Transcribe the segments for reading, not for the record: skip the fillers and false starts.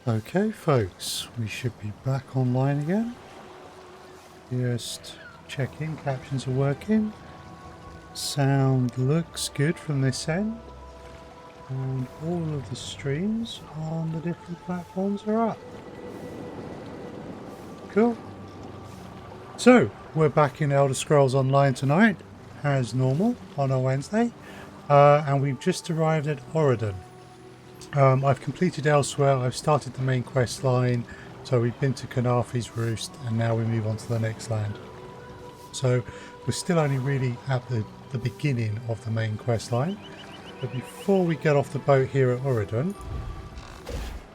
Okay folks, we should be back online again. Just checking, captions are working. Sound looks good from this end. And all of the streams on the different platforms are up. Cool. So, we're back in Elder Scrolls Online tonight, as normal, on a Wednesday. And we've just arrived at Auridon. I've completed elsewhere, I've started the main quest line, so we've been to Kanafi's Roost, and now we move on to the next land. So we're still only really at the beginning of the main quest line. But before we get off the boat here at Auridon,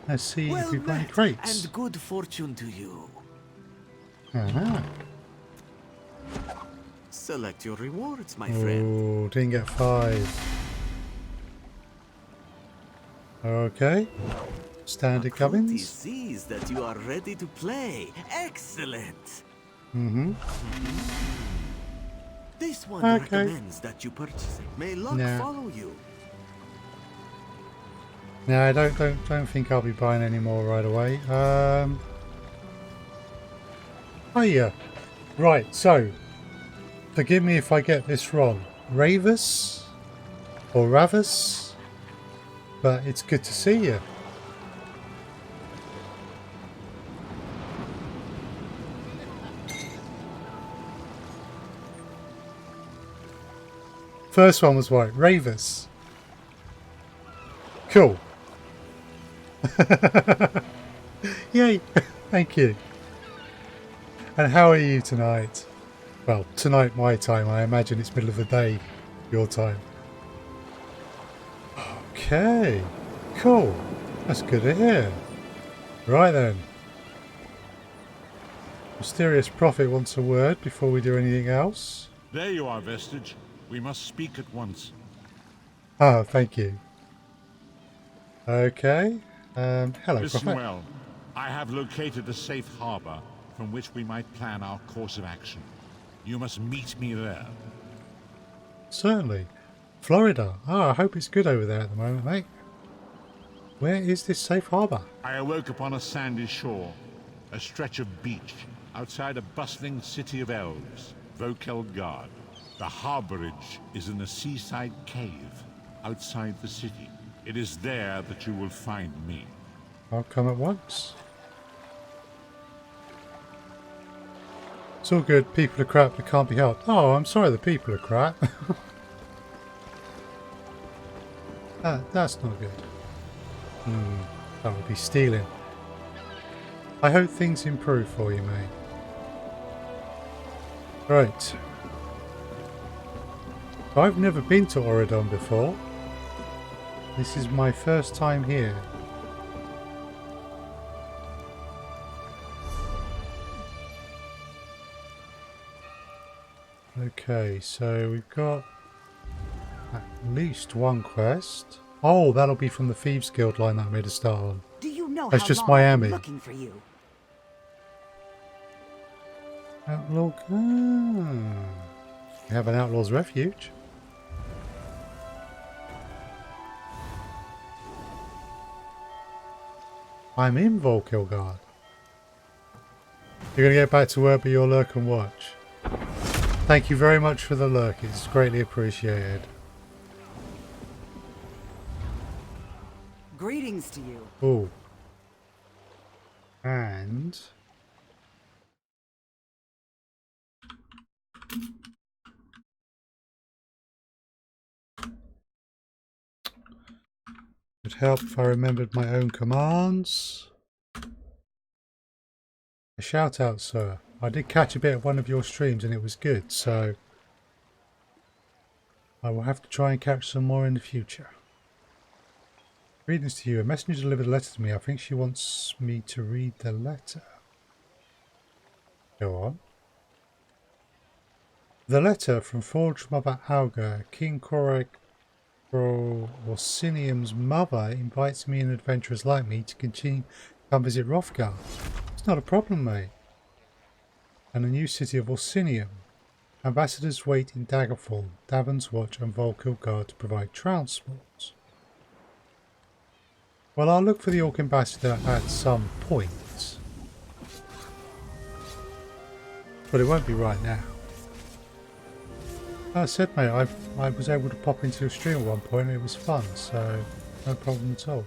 let's see if we've got any crates. And good fortune to you. Select your rewards, my friend. Oh, didn't get 5. Okay. Standard gubbins. Sees that you are ready to play. Excellent. This one recommends that you purchase it. May luck follow you. No, I don't think I'll be buying any more right away. Oh yeah. Right, so forgive me if I get this wrong. Ravus or Ravus, but it's good to see you. First one was right, Ravus. Cool. Yay, thank you. And how are you tonight? Well, tonight my time, I imagine it's middle of the day, your time. Okay, cool. That's good to hear. Right then. Mysterious Prophet wants a word before we do anything else. There you are, Vestige. We must speak at once. Oh, thank you. Okay. Hello, Listen Prophet. well. I have located a safe harbor from which we might plan our course of action. You must meet me there. Certainly. Florida. Oh, I hope it's good over there at the moment, mate. Where is this safe harbor? I awoke upon a sandy shore, a stretch of beach, outside a bustling city of elves, Vokelgard. The harborage is in a seaside cave, outside the city. It is there that you will find me. I'll come at once. It's all good. People are crap that can't be helped. Oh, I'm sorry the people are crap. That's not good. That would be stealing. I hope things improve for you, mate. Right. I've never been to Auridon before. This is my first time here. Okay, so we've got at least one quest. Oh, that'll be from the Thieves Guild line that I made a start on. Do you know That's how just long Miami. I've been looking for you? Outlaw. We have an Outlaw's Refuge. I'm in Volkilgard. You're going to get back to work, but you'll lurk and watch. Thank you very much for the lurk. It's greatly appreciated. Greetings to you. Oh. And... It'd help if I remembered my own commands. A shout out, sir. I did catch a bit of one of your streams and it was good, so I will have to try and catch some more in the future. Greetings to you. A messenger delivered a letter to me. I think she wants me to read the letter. Go on. The letter from Forge Mother Auga, King Korek Orsinium's mother, invites me and adventurers like me to come visit Hrothgar. It's not a problem, mate. And the new city of Orsinium. Ambassadors wait in Daggerfall, Davon's Watch and Volkilgard to provide transport. Well, I'll look for the Orc Ambassador at some point. But it won't be right now. As I said, mate, I was able to pop into a stream at one point and it was fun, so no problem at all.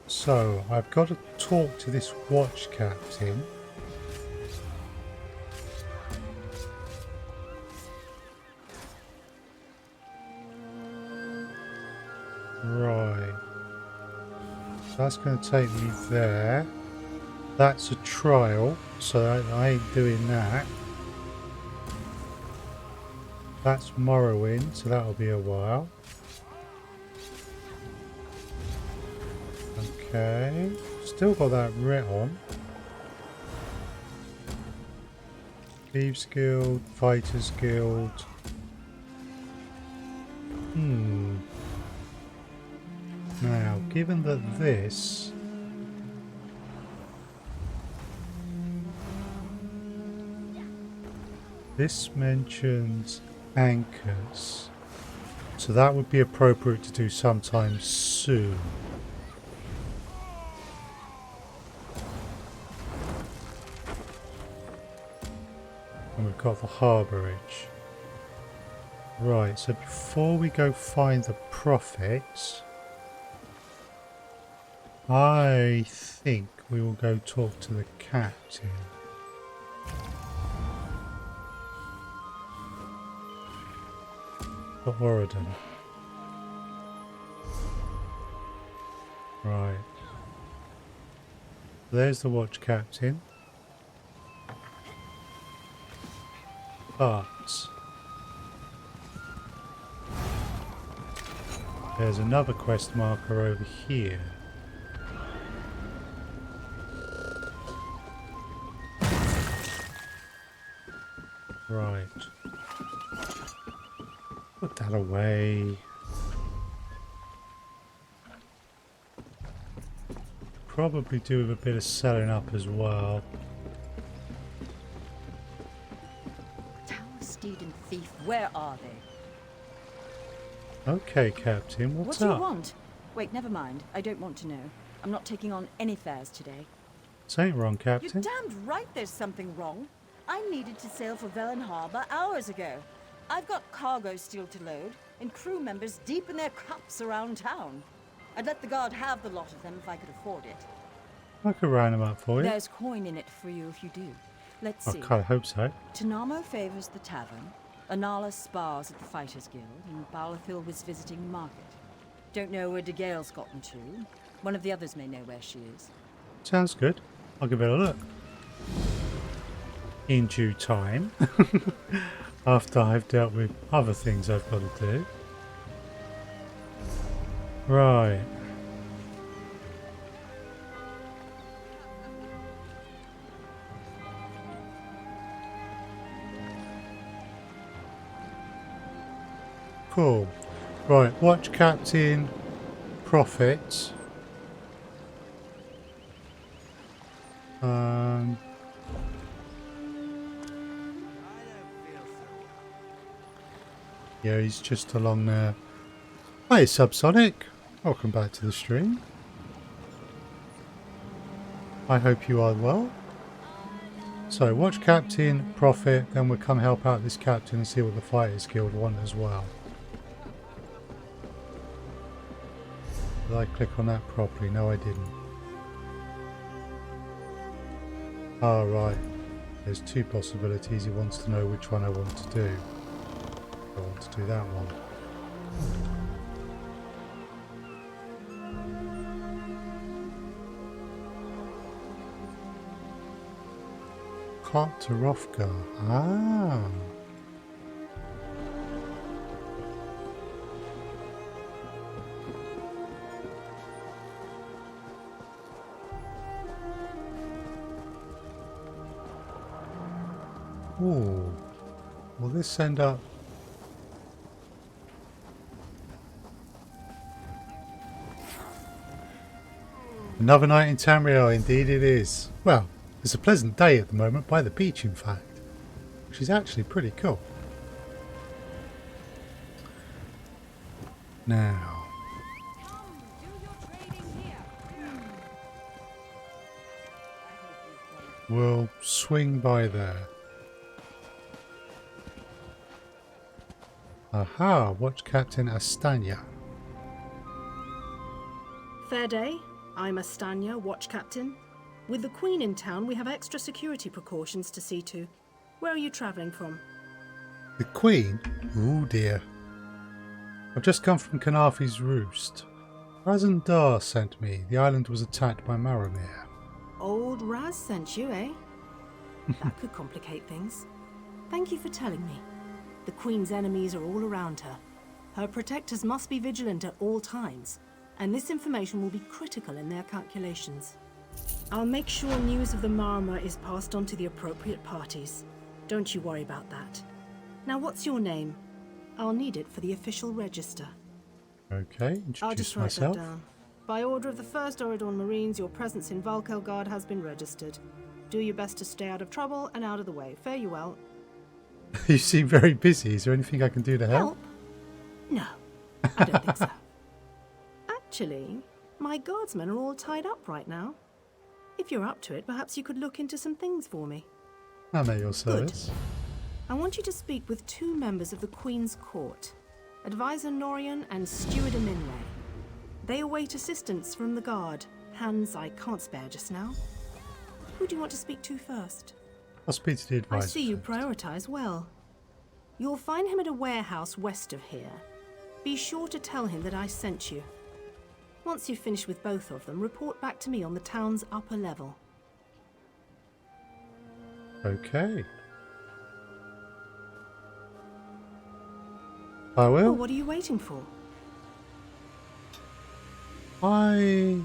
So, I've got to talk to this watch captain. Right. So that's going to take me there. That's a trial, so I ain't doing that. That's Morrowind, so that'll be a while. Okay, still got that writ on. Thieves Guild, Fighters Guild. Now, given that this mentions anchors, so that would be appropriate to do sometime soon. And we've got the harbourage. Right, so before we go find the prophets, I think we will go talk to the captain. For Auridon. Right. There's the watch captain. But there's another quest marker over here. Right. Put that away. Probably do with a bit of selling up as well. Tower Steed and Thief, where are they? Okay, Captain, what's What do up? you want? Wait, never mind. I don't want to know. I'm not taking on any fares today. This ain't wrong, You're Captain. damned right there's something wrong. I needed to sail for Velen Harbour hours ago. I've got cargo still to load, and crew members deep in their cups around town. I'd let the guard have the lot of them if I could afford it. I could round them up for you. There's coin in it for you if you do. Let's I see. kind of hope so. Tanamo favors the tavern, Anala spars at the Fighters Guild, and Balafil was visiting the market. Don't know where De Gale's gotten to. One of the others may know where she is. Sounds good. I'll give it a look. In due time. After I've dealt with other things I've got to do. Right. Cool. Right, watch Captain Prophet. Yeah, he's just along there. Hey, Subsonic. Welcome back to the stream. I hope you are well. So, watch Captain, Prophet, then we'll come help out this Captain and see what the Fighters Guild want as well. Did I click on that properly? No, I didn't. Oh, right. There's two possibilities. He wants to know which one I want to do. I want to do that one. Kartarovka. Ah. Ooh. Will this end up? Another night in Tamriel, indeed it is. Well, it's a pleasant day at the moment by the beach, in fact, which is actually pretty cool. Now, we'll swing by there. Aha, watch Captain Astanya. Fair day. I'm Astanya, watch captain. With the Queen in town, we have extra security precautions to see to. Where are you travelling from? The Queen? Oh dear. I've just come from Kanafi's Roost. Razandar sent me. The island was attacked by Maromir. Old Raz sent you, eh? That could complicate things. Thank you for telling me. The Queen's enemies are all around her. Her protectors must be vigilant at all times, and this information will be critical in their calculations. I'll make sure news of the Marmor is passed on to the appropriate parties. Don't you worry about that. Now, what's your name? I'll need it for the official register. Okay, I'll just introduce write myself. that down. By order of the 1st Auridon Marines, your presence in Valkelgard has been registered. Do your best to stay out of trouble and out of the way. Fare you well. You seem very busy. Is there anything I can do to help? No, I don't think so. Actually, my guardsmen are all tied up right now. If you're up to it, perhaps you could look into some things for me. I'm at your service. I want you to speak with 2 members of the Queen's Court, Advisor Norian and Steward Aminway. They await assistance from the guard, hands I can't spare just now. Who do you want to speak to first? I'll speak to the advisor. I see you first. prioritize well. You'll find him at a warehouse west of here. Be sure to tell him that I sent you. Once you've finished with both of them, report back to me on the town's upper level. Okay. I Well, will. what are you waiting for? Right.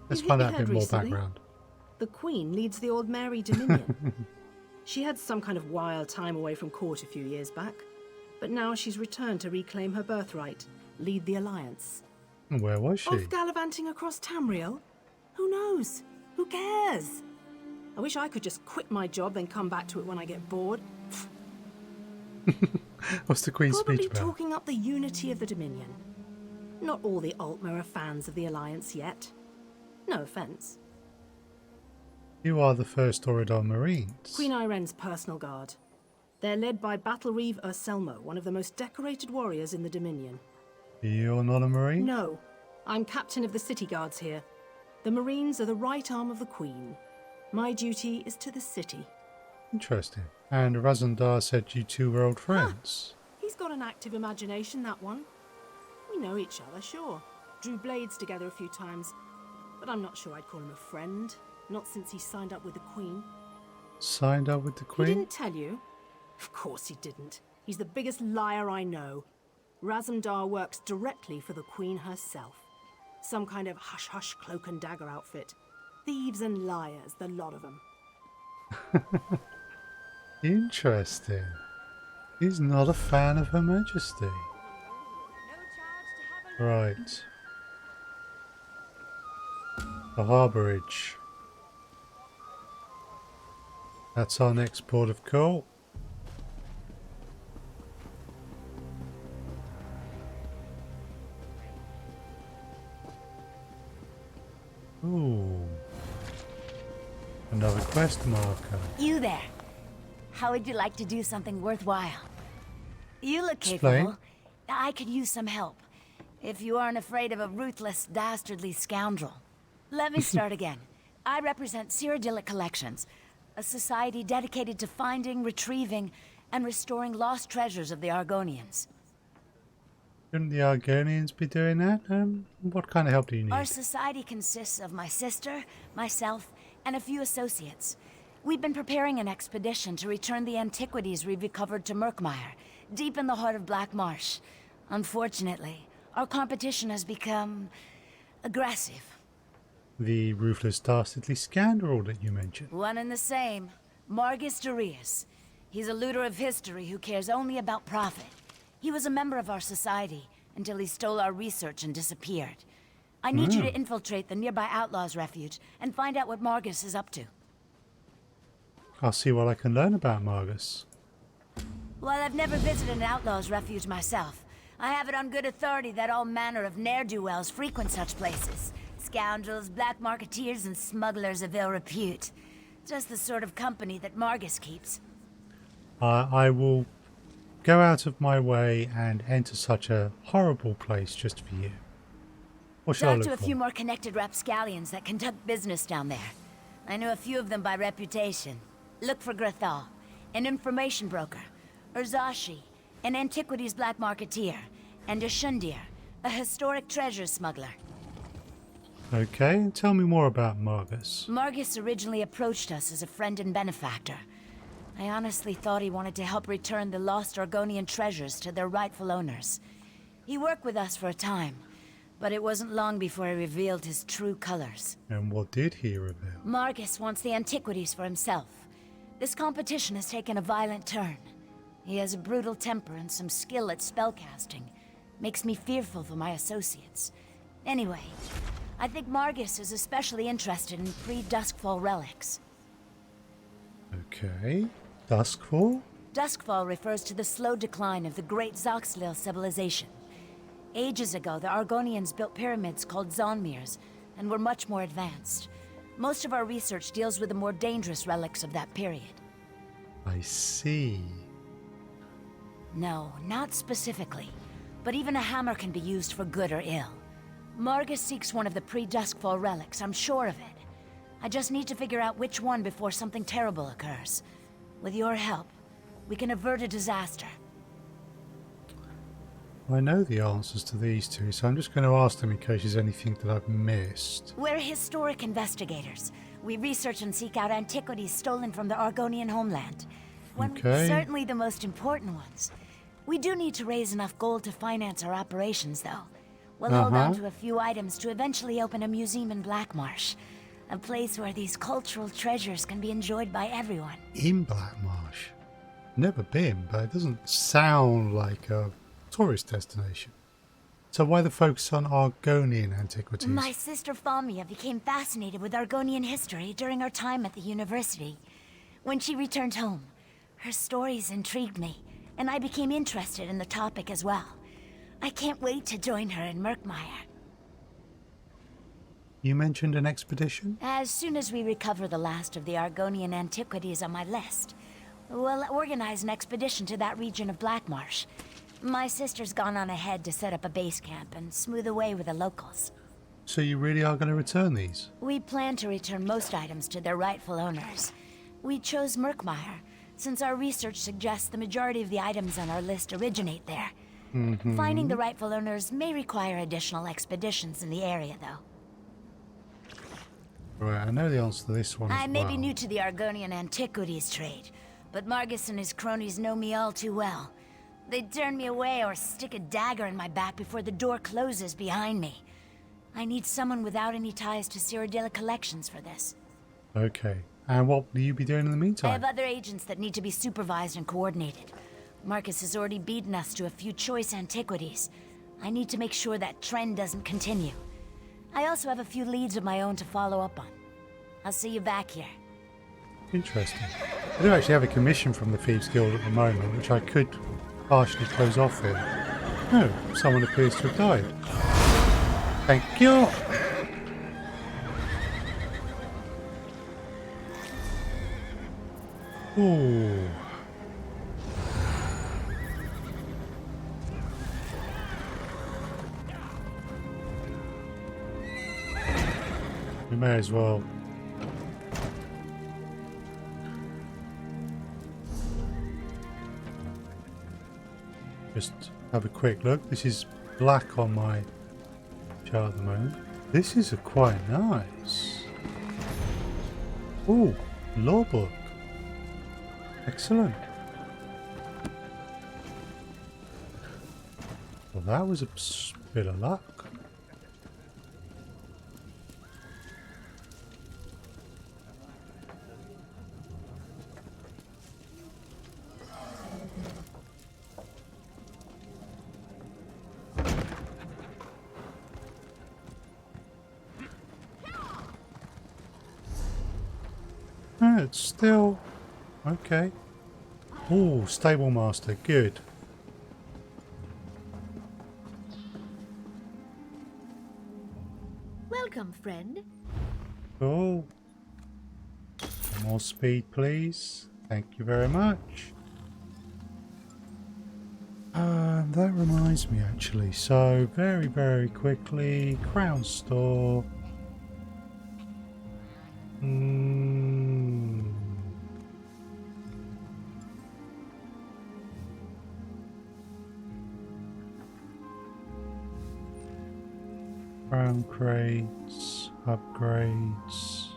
Let's hit find your out a head bit more recently? background. The Queen leads the Old Mary Dominion. She had some kind of wild time away from court a few years back, but now she's returned to reclaim her birthright, lead the Alliance. And where was she? Off gallivanting across Tamriel? Who knows? Who cares? I wish I could just quit my job then come back to it when I get bored. What's the Queen's Probably speech about? talking up the unity of the Dominion. Not all the Altmer are fans of the Alliance yet. No offense. You are the first Auridon Marines. Queen Irene's personal guard. They're led by Battle Reeve Urselmo, one of the most decorated warriors in the Dominion. You're not a Marine? No, I'm captain of the city guards here. The Marines are the right arm of the Queen. My duty is to the city. Interesting. And Razandar said you two were old friends. He's got an active imagination, that one. We know each other, sure. Drew blades together a few times. But I'm not sure I'd call him a friend. Not since he signed up with the Queen. Signed up with the He Queen? didn't tell you? Of course he didn't. He's the biggest liar I know. Razandar works directly for the Queen herself. Some kind of hush-hush cloak and dagger outfit. Thieves and liars, the lot of them. Interesting. He's not a fan of Her Majesty. Right. The harbourage. That's our next port of call. Ooh. Another quest marker. You there. How would you like to do something worthwhile? You look Explain. capable. I could use some help. If you aren't afraid of a ruthless, dastardly scoundrel. Let me start again. I represent Cyrodiilic Collections, a society dedicated to finding, retrieving, and restoring lost treasures of the Argonians. Shouldn't the Argonians be doing that? What kind of help do you need? Our society consists of my sister, myself, and a few associates. We've been preparing an expedition to return the antiquities we've recovered to Murkmire, deep in the heart of Black Marsh. Unfortunately, our competition has become aggressive. The ruthless, dastardly scoundrel that you mentioned. One and the same. Margus Darius. He's a looter of history who cares only about profit. He was a member of our society until he stole our research and disappeared. I need you to infiltrate the nearby Outlaws' refuge and find out what Margus is up to. I'll see what I can learn about Margus. While I've never visited an Outlaws' refuge myself, I have it on good authority that all manner of ne'er-do-wells frequent such places. Scoundrels, black marketeers, and smugglers of ill repute. Just the sort of company that Margus keeps. I will go out of my way and enter such a horrible place just for you. What should I Talk look to a for? few more connected rapscallions that conduct business down there. I know a few of them by reputation. Look for Grathal, an information broker, Urzashi, an antiquities black marketeer, and Ashundir, a historic treasure smuggler. Okay, and tell me more about Margus. Margus originally approached us as a friend and benefactor. I honestly thought he wanted to help return the lost Argonian treasures to their rightful owners. He worked with us for a time, but it wasn't long before he revealed his true colors. And what did he reveal? Margus wants the antiquities for himself. This competition has taken a violent turn. He has a brutal temper and some skill at spellcasting. Makes me fearful for my associates. Anyway, I think Margus is especially interested in pre-Duskfall relics. Okay, Duskfall? Duskfall refers to the slow decline of the great Zoxlil civilization. Ages ago, the Argonians built pyramids called Zonmirs, and were much more advanced. Most of our research deals with the more dangerous relics of that period. I see. No, not specifically. But even a hammer can be used for good or ill. Margus seeks one of the pre-Duskfall relics, I'm sure of it. I just need to figure out which one before something terrible occurs. With your help, we can avert a disaster. I know the answers to these two, so I'm just going to ask them in case there's anything that I've missed. We're historic investigators. We research and seek out antiquities stolen from the Argonian homeland. Okay. Certainly the most important ones. We do need to raise enough gold to finance our operations, though. We'll hold on to a few items to eventually open a museum in Blackmarsh. A place where these cultural treasures can be enjoyed by everyone. In Blackmarsh? Never been, but it doesn't sound like a tourist destination. So why the focus on Argonian antiquities? My sister Famia became fascinated with Argonian history during our time at the university. When she returned home, her stories intrigued me, and I became interested in the topic as well. I can't wait to join her in Murkmire. You mentioned an expedition? As soon as we recover the last of the Argonian antiquities on my list, we'll organize an expedition to that region of Blackmarsh. My sister's gone on ahead to set up a base camp and smooth the way with the locals. So you really are going to return these? We plan to return most items to their rightful owners. We chose Murkmire, since our research suggests the majority of the items on our list originate there. Finding the rightful owners may require additional expeditions in the area, though. Right, I know the answer to this one as I may well. be new to the Argonian antiquities trade, but Margus and his cronies know me all too well. They'd turn me away or stick a dagger in my back before the door closes behind me. I need someone without any ties to Cyrodiila collections for this. Okay, and what will you be doing in the I meantime? have other agents that need to be supervised and coordinated. Marcus has already beaten us to a few choice antiquities. I need to make sure that trend doesn't continue. I also have a few leads of my own to follow up on. I'll see you back here. Interesting. I do actually have a commission from the Thieves Guild at the moment, which I could partially close off in. Oh, someone appears to have died. Thank you! Ooh. We may as well. Just have a quick look. This is black on my chart at the moment. This is quite nice. Ooh, law book. Excellent. Well, that was a bit of luck. It's still okay. Oh, stable master, good. Welcome, friend. Cool. More speed, please. Thank you very much. That reminds me, actually. So, very, very quickly, Crown Store. Crown crates, upgrades.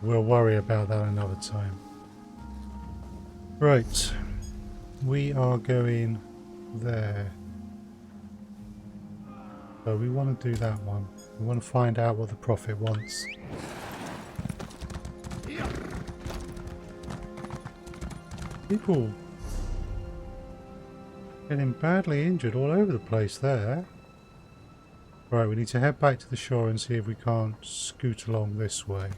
We'll worry about that another time. Right, we are going there. So we want to do that one. We want to find out what the Prophet wants. People getting badly injured all over the place there. Right, we need to head back to the shore and see if we can't scoot along this way.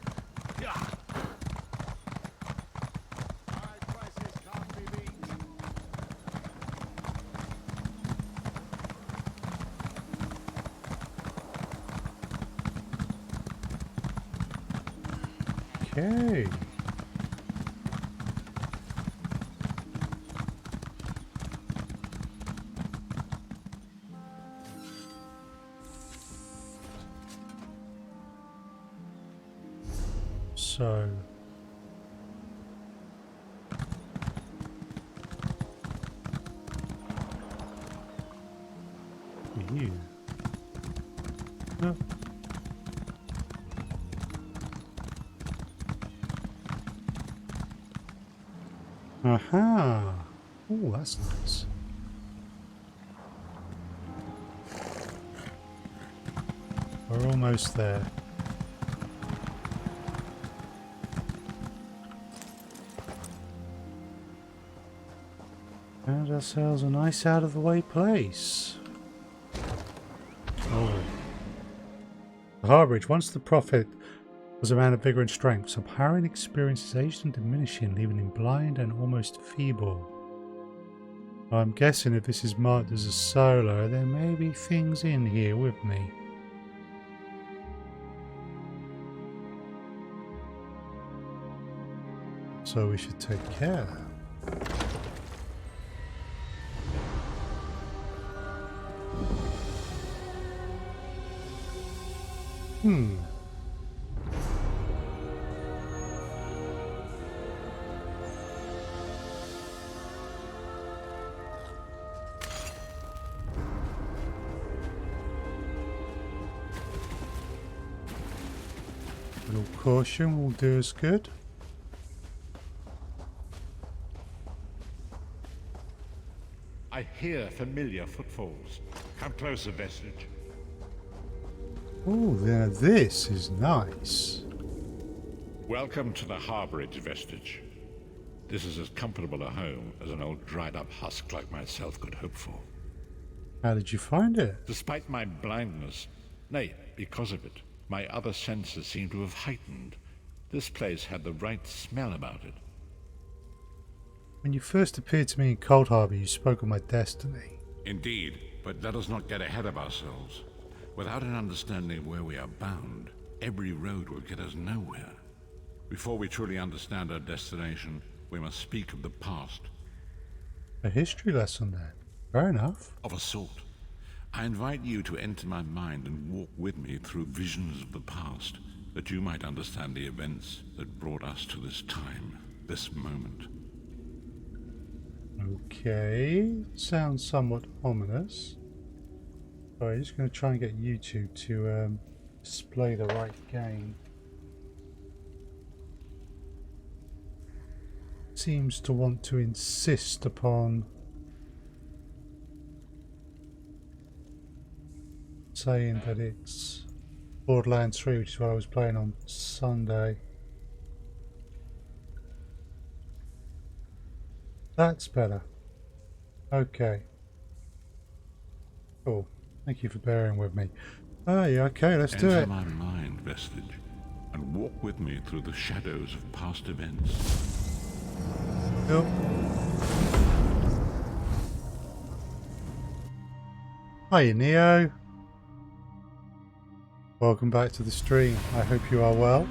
Okay. So you. No. Aha! Oh, that's nice. We're almost there. Found ourselves a nice out-of-the-way place. Oh. The Harbourage, once the Prophet was a man of vigour and strength. Some harrowing experiences aged and diminishing, leaving him blind and almost feeble. I'm guessing if this is marked as a solo, there may be things in here with me. So we should take care. A little caution will do us good. I hear familiar footfalls. Come closer, Vestige. Oh, now this is nice. Welcome to the Harbourage, Vestige. This is as comfortable a home as an old dried-up husk like myself could hope for. How did you find it? Despite my blindness, nay, because of it, my other senses seem to have heightened. This place had the right smell about it. When you first appeared to me in Cold Harbour, you spoke of my destiny. Indeed, but let us not get ahead of ourselves. Without an understanding of where we are bound, every road will get us nowhere. Before we truly understand our destination, we must speak of the past. A history lesson then. Fair enough. Of a sort. I invite you to enter my mind and walk with me through visions of the past, that you might understand the events that brought us to this time, this moment. Okay, sounds somewhat ominous. Alright, just going to try and get YouTube to display the right game. Seems to want to insist upon saying that it's Borderlands 3, which is what I was playing on Sunday. That's better. Okay. Cool. Thank you for bearing with me. Oh yeah, okay, let's do it. Enter my mind, Vestige, and walk with me through the shadows of past events. Yep. Hiya, Neo. Welcome back to the stream. I hope you are well.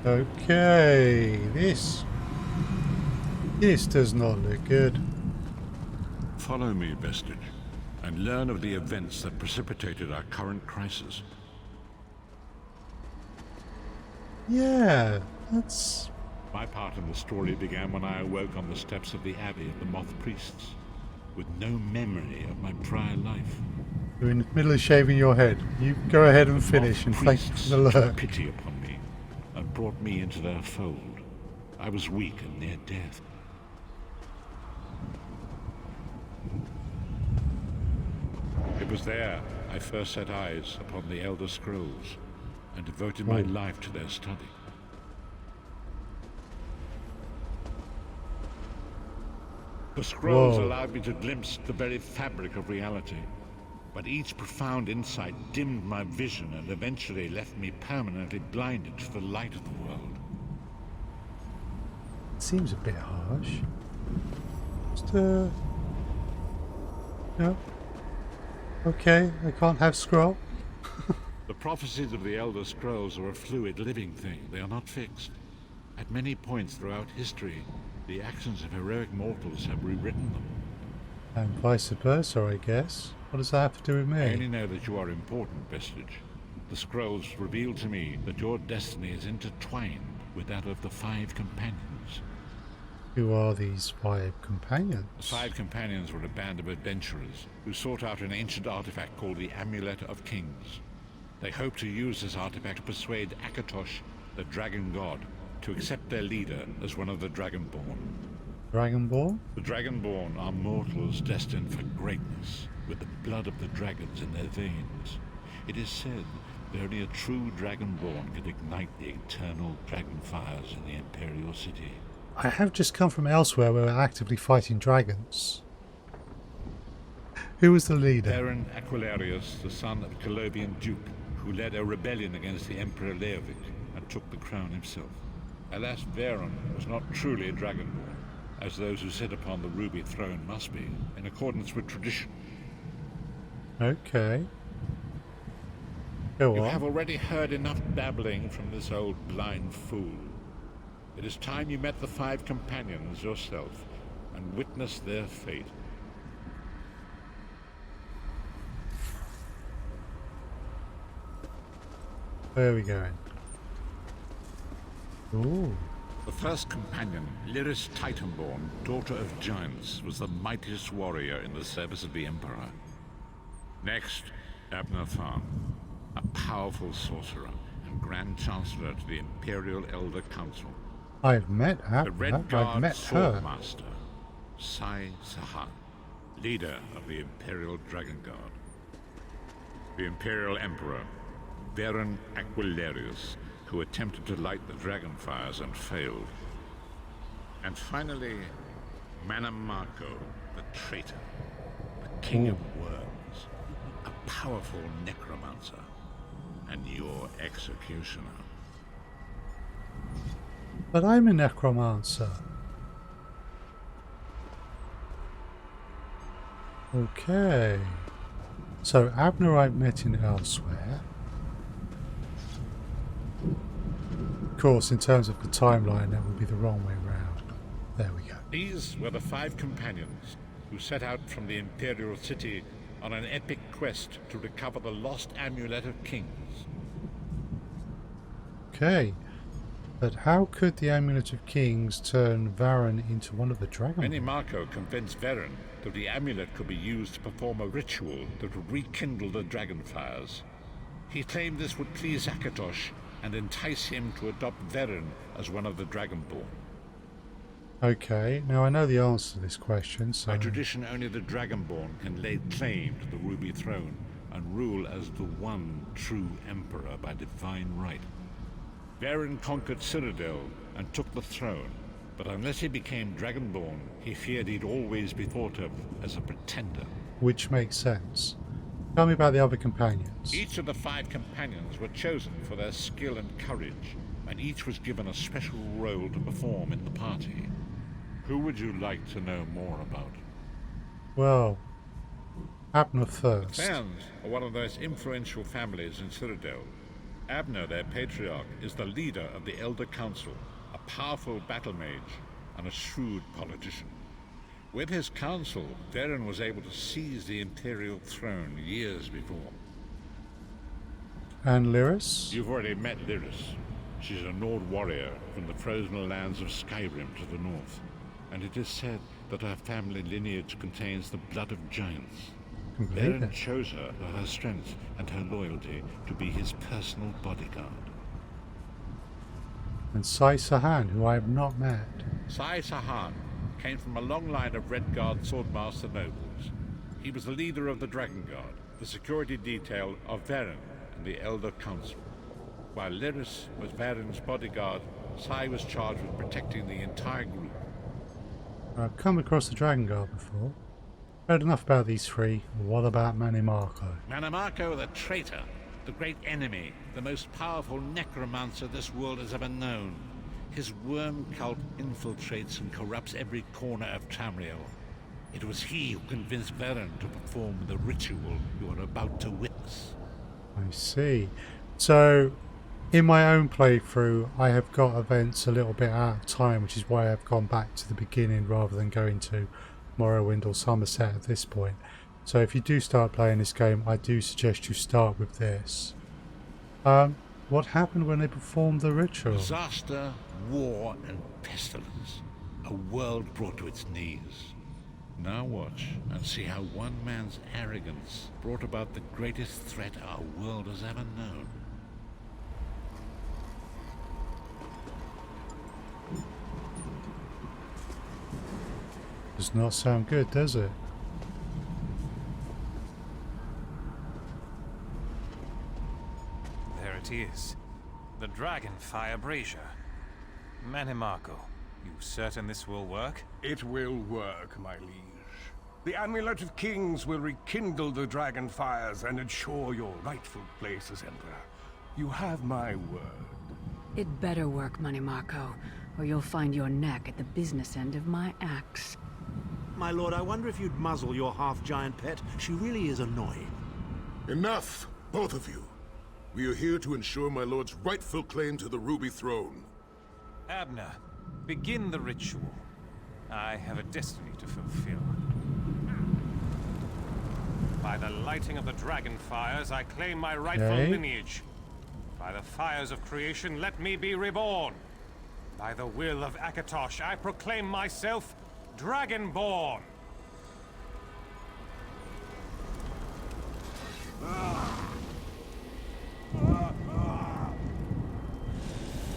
Okay, this does not look good. Follow me, Vestige, and learn of the events that precipitated our current crisis. Yeah, that's... My part in the story began when I awoke on the steps of the Abbey of the Moth Priests, with no memory of my prior life. You're in the middle of shaving your head. You go ahead and finish, and thank you for the took lurk. pity upon me and brought me into their fold. I was weak and near death. It was there I first set eyes upon the Elder Scrolls and devoted my life to their study. The scrolls allowed me to glimpse the very fabric of reality, but each profound insight dimmed my vision and eventually left me permanently blinded to the light of the world. Seems a bit harsh. Just, no. Okay, I can't have scroll. The prophecies of the Elder Scrolls are a fluid, living thing. They are not fixed. At many points throughout history, the actions of heroic mortals have rewritten them. And vice versa, I guess. What does that have to do with I only me? know that you are important, Vestige. The scrolls reveal to me that your destiny is intertwined with that of the Five Companions. Who are these 5 The companions? Five Companions were a band of adventurers who sought out an ancient artifact called the Amulet of Kings. They hoped to use this artifact to persuade Akatosh, the Dragon God, to accept their leader as one of the Dragonborn. Dragonborn? The Dragonborn are mortals destined for greatness, with the blood of the dragons in their veins. It is said that only a true Dragonborn could ignite the eternal dragon fires in the Imperial City. I have just come from elsewhere where we're actively fighting dragons. Who was the leader? Baron Aquilarius, the son of Colovian Duke, who led a rebellion against the Emperor Leovic and took the crown himself. Alas, Varen was not truly a Dragonborn, as those who sit upon the Ruby Throne must be, in accordance with tradition. Okay. Go You on. have already heard enough babbling from this old blind fool. It is time you met the Five Companions yourself and witnessed their fate. Where are we going? Ooh. The first companion, Lyris Titanborn, daughter of giants, was the mightiest warrior in the service of the Emperor. Next, Abner Tharn, a powerful sorcerer and Grand Chancellor to the Imperial Elder Council. I've met her. The Red I've Guard met her. Swordmaster, Sai Sahan, leader of the Imperial Dragon Guard. The Imperial Emperor, Baron Aquilarius, who attempted to light the dragon fires and failed. And finally, Manamako, the traitor, the king of worms, a powerful necromancer, and your executioner. But I'm a necromancer. Okay. So Abner I've met in elsewhere. Of course, in terms of the timeline, that would be the wrong way round. There we go. These were the Five Companions who set out from the Imperial City on an epic quest to recover the lost Amulet of Kings. Okay. But how could the Amulet of Kings turn Varen into one of the Dragon? Manamako convinced Varen that the amulet could be used to perform a ritual that would rekindle the dragon fires. He claimed this would please Akatosh and entice him to adopt Varen as one of the Dragonborn. Okay, now I know the answer to this question, so... By tradition, only the Dragonborn can lay claim to the Ruby Throne and rule as the one true Emperor by divine right. Varen conquered Cyrodiil and took the throne, but unless he became Dragonborn, he feared he'd always be thought of as a pretender. Which makes sense. Tell me about the other companions. Each of the Five Companions were chosen for their skill and courage, and each was given a special role to perform in the party. Who would you like to know more about? Well, Abner first. Clans are one of the most influential families in Citadel. Abner, their patriarch, is the leader of the Elder Council, a powerful battle mage and a shrewd politician. With his council, Varen was able to seize the Imperial throne years before. And Lyris? You've already met Lyris. She's a Nord warrior from the frozen lands of Skyrim to the north, and it is said that her family lineage contains the blood of giants. Varen chose her for her strength and her loyalty to be his personal bodyguard. And Sai Sahan, who I have not met. Sai Sahan came from a long line of Red Guard swordmaster nobles. He was the leader of the Dragon Guard, the security detail of Varen and the Elder Council. While Lyris was Varen's bodyguard, Sai was charged with protecting the entire group. I've come across the Dragon Guard before. Heard enough about these three. What about Manimarco? Manimarco, the traitor, the great enemy, the most powerful necromancer this world has ever known. His worm cult infiltrates and corrupts every corner of Tamriel. It was he who convinced Varen to perform the ritual you are about to witness. I see. So, in my own playthrough, I have got events a little bit out of time, which is why I've gone back to the beginning rather than going to Morrowind or Somerset at this point. So if you do start playing this game, I do suggest you start with this. What happened when they performed the ritual? Disaster, war, and pestilence. A world brought to its knees. Now watch and see how one man's arrogance brought about the greatest threat our world has ever known. Does not sound good, does it? There it is. The Dragonfire Brazier. Manimarco, you certain this will work? It will work, my liege. The Amulet of Kings will rekindle the dragon fires and ensure your rightful place as Emperor. You have my word. It better work, Manimarco, or you'll find your neck at the business end of my axe. My lord, I wonder if you'd muzzle your half-giant pet. She really is annoying. Enough, both of you. We are here to ensure my lord's rightful claim to the Ruby Throne. Abner, begin the ritual. I have a destiny to fulfill. By the lighting of the dragon fires, I claim my rightful lineage. By the fires of creation, let me be reborn. By the will of Akatosh, I proclaim myself Dragonborn.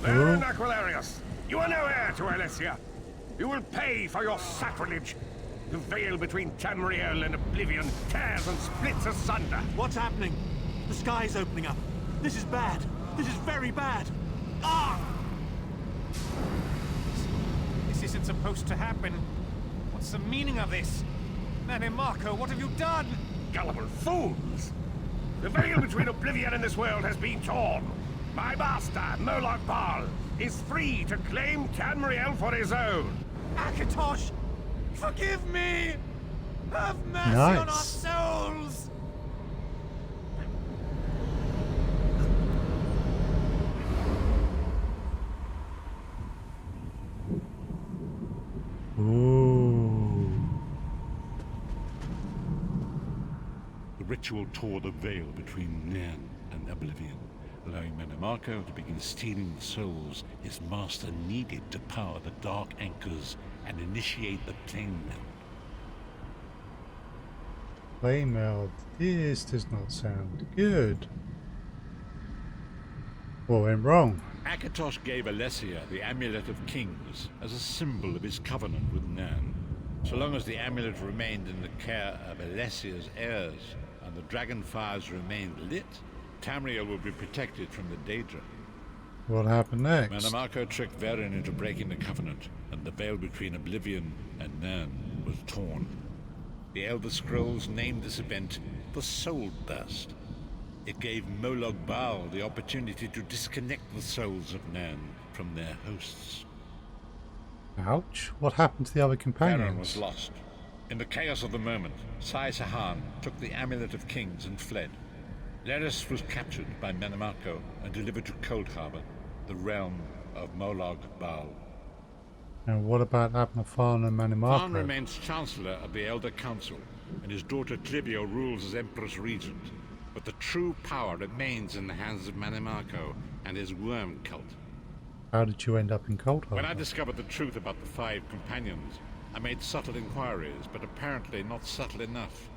Baron Aquilarius, you are no heir to Alessia. You will pay for your sacrilege. The veil between Tamriel and Oblivion tears and splits asunder. What's happening? The sky's opening up. This is bad. This is very bad. Ah! This isn't supposed to happen. What's the meaning of this? Manimarco, what have you done? Gullible fools! The veil between Oblivion and this world has been torn. My master, Moloch Baal, is free to claim Tamriel for his own. Akatosh, forgive me! Have mercy on our souls! Ooh. The ritual tore the veil between Nan and Oblivion, allowing Manimarco to begin stealing the souls his master needed to power the dark anchors and initiate the plane melt. Plane melt. This does not sound good. What went wrong? Akatosh gave Alessia the Amulet of Kings as a symbol of his covenant with Nan. So long as the amulet remained in the care of Alessia's heirs and the dragon fires remained lit, Tamriel would be protected from the Daedra. What happened next? Manimarco tricked Varen into breaking the covenant, and the veil between Oblivion and Nan was torn. The Elder Scrolls named this event the Soul Burst. It gave Moloch Baal the opportunity to disconnect the souls of Nan from their hosts. Ouch. What happened to the other companions? Varen was lost, In the chaos of the moment, Sai Sahan took the Amulet of Kings and fled. Leris was captured by Manamako and delivered to Cold Harbor, the realm of Molag Bal. And what about Abnafan and Fan Manamako? remains Chancellor of the Elder Council, and his daughter Trivio rules as Empress Regent. But the true power remains in the hands of Manamako and his worm cult. How did you end up in Cold Harbor? When I discovered the truth about the 5 companions, I made subtle inquiries, but apparently not subtle enough.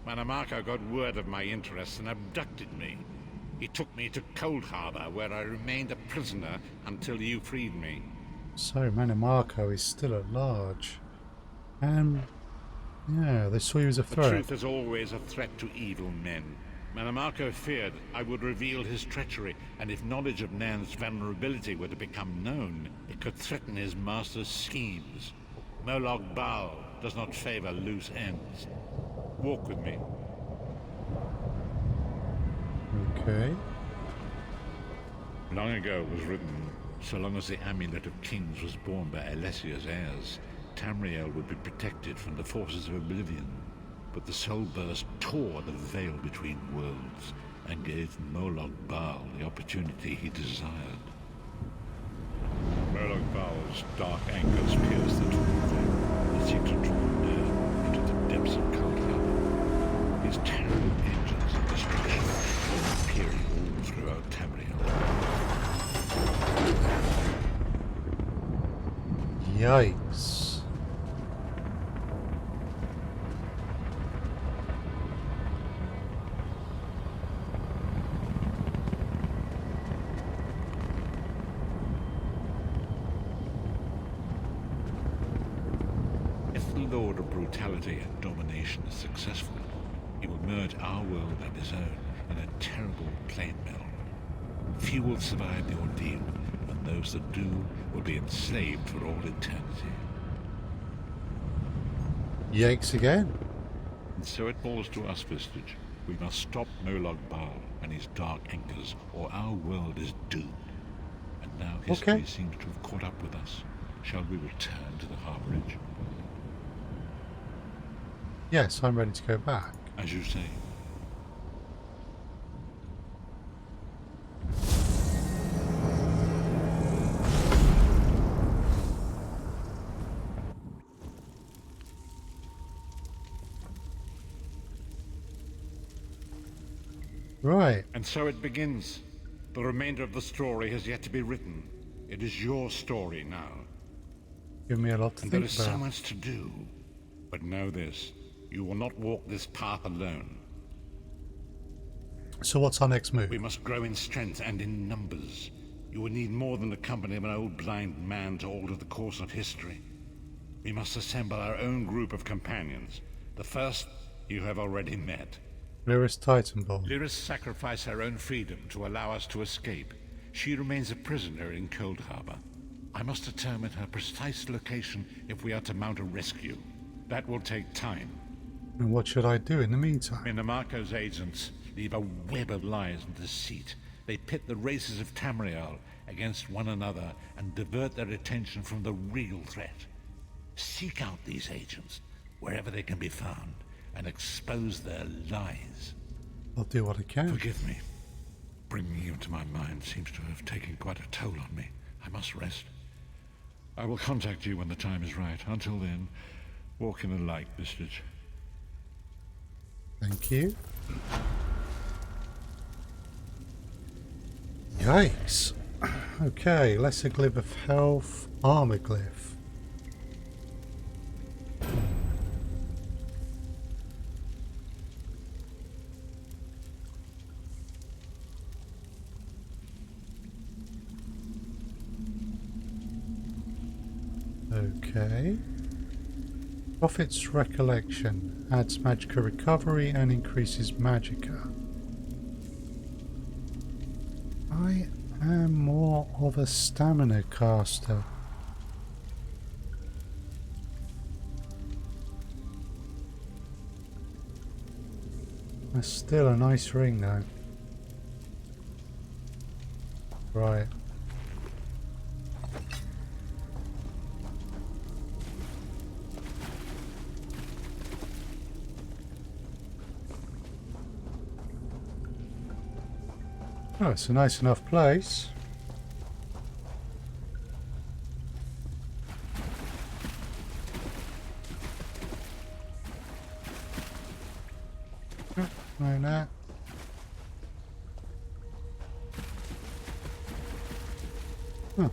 Manamako got word of my interests and abducted me. He took me to Cold Harbor, where I remained a prisoner until you freed me. So Manamako is still at large. And yeah, they saw you as a The threat. truth is always a threat to evil men. Manamako feared I would reveal his treachery, and if knowledge of Nan's vulnerability were to become known, it could threaten his master's schemes. Molag Bal does not favor loose ends. Walk with me. Okay. Long ago it was written, so long as the Amulet of Kings was borne by Alessia's heirs, Tamriel would be protected from the forces of oblivion. But the Soul Burst tore the veil between worlds and gave Molag Bal the opportunity he desired. Molag Bal's dark anchors pierced the twin veil and seemed to draw down into the depths of Cold Harbor. His terrible engines of destruction were appearing all throughout Tamriel. Yikes. If the Lord of Brutality and Domination is successful, he will merge our world and his own in a terrible plane meld. Few will survive the ordeal, and those that do will be enslaved for all eternity. Yikes again. And so it falls to us, Vistage. We must stop Molag Bal and his dark anchors, or our world is doomed. And now history seems to have caught up with us. Shall we return to the harborage? Yes, I'm ready to go back. As you say. Right. And so it begins. The remainder of the story has yet to be written. It is your story now. Give me a lot to And there think is so about. much to do. But know this, you will not walk this path alone. So what's our next move? We must grow in strength and in numbers. You will need more than the company of an old blind man to alter the course of history. We must assemble our own group of companions. The first you have already met. Lyris Titanborn. Lyris sacrificed her own freedom to allow us to escape. She remains a prisoner in Cold Harbor. I must determine her precise location if we are to mount a rescue. That will take time. And what should I do in the meantime? Minamako's agents leave a web of lies and deceit. They pit the races of Tamriel against one another and divert their attention from the real threat. Seek out these agents, wherever they can be found, and expose their lies. I'll do what I can. Forgive me. Bringing you to my mind seems to have taken quite a toll on me. I must rest. I will contact you when the time is right. Until then, walk in the light, Vistage. Thank you. Yikes. Okay, lesser glyph of health, armor glyph. Okay. Profits recollection, adds magicka recovery and increases magicka. I am more of a stamina caster. That's still a nice ring though. Right. Oh, it's a nice enough place. Like that. Huh.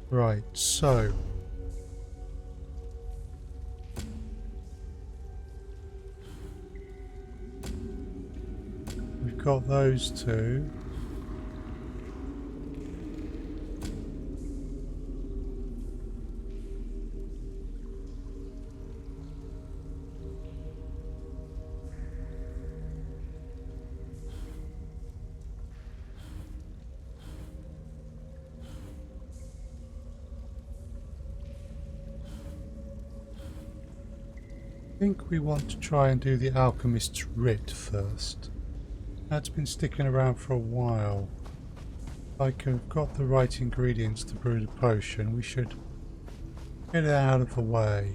Right, so we've got those two. I think we want to try and do the Alchemist's Writ first. That's been sticking around for a while. Like I've got the right ingredients to brew the potion, we should get it out of the way.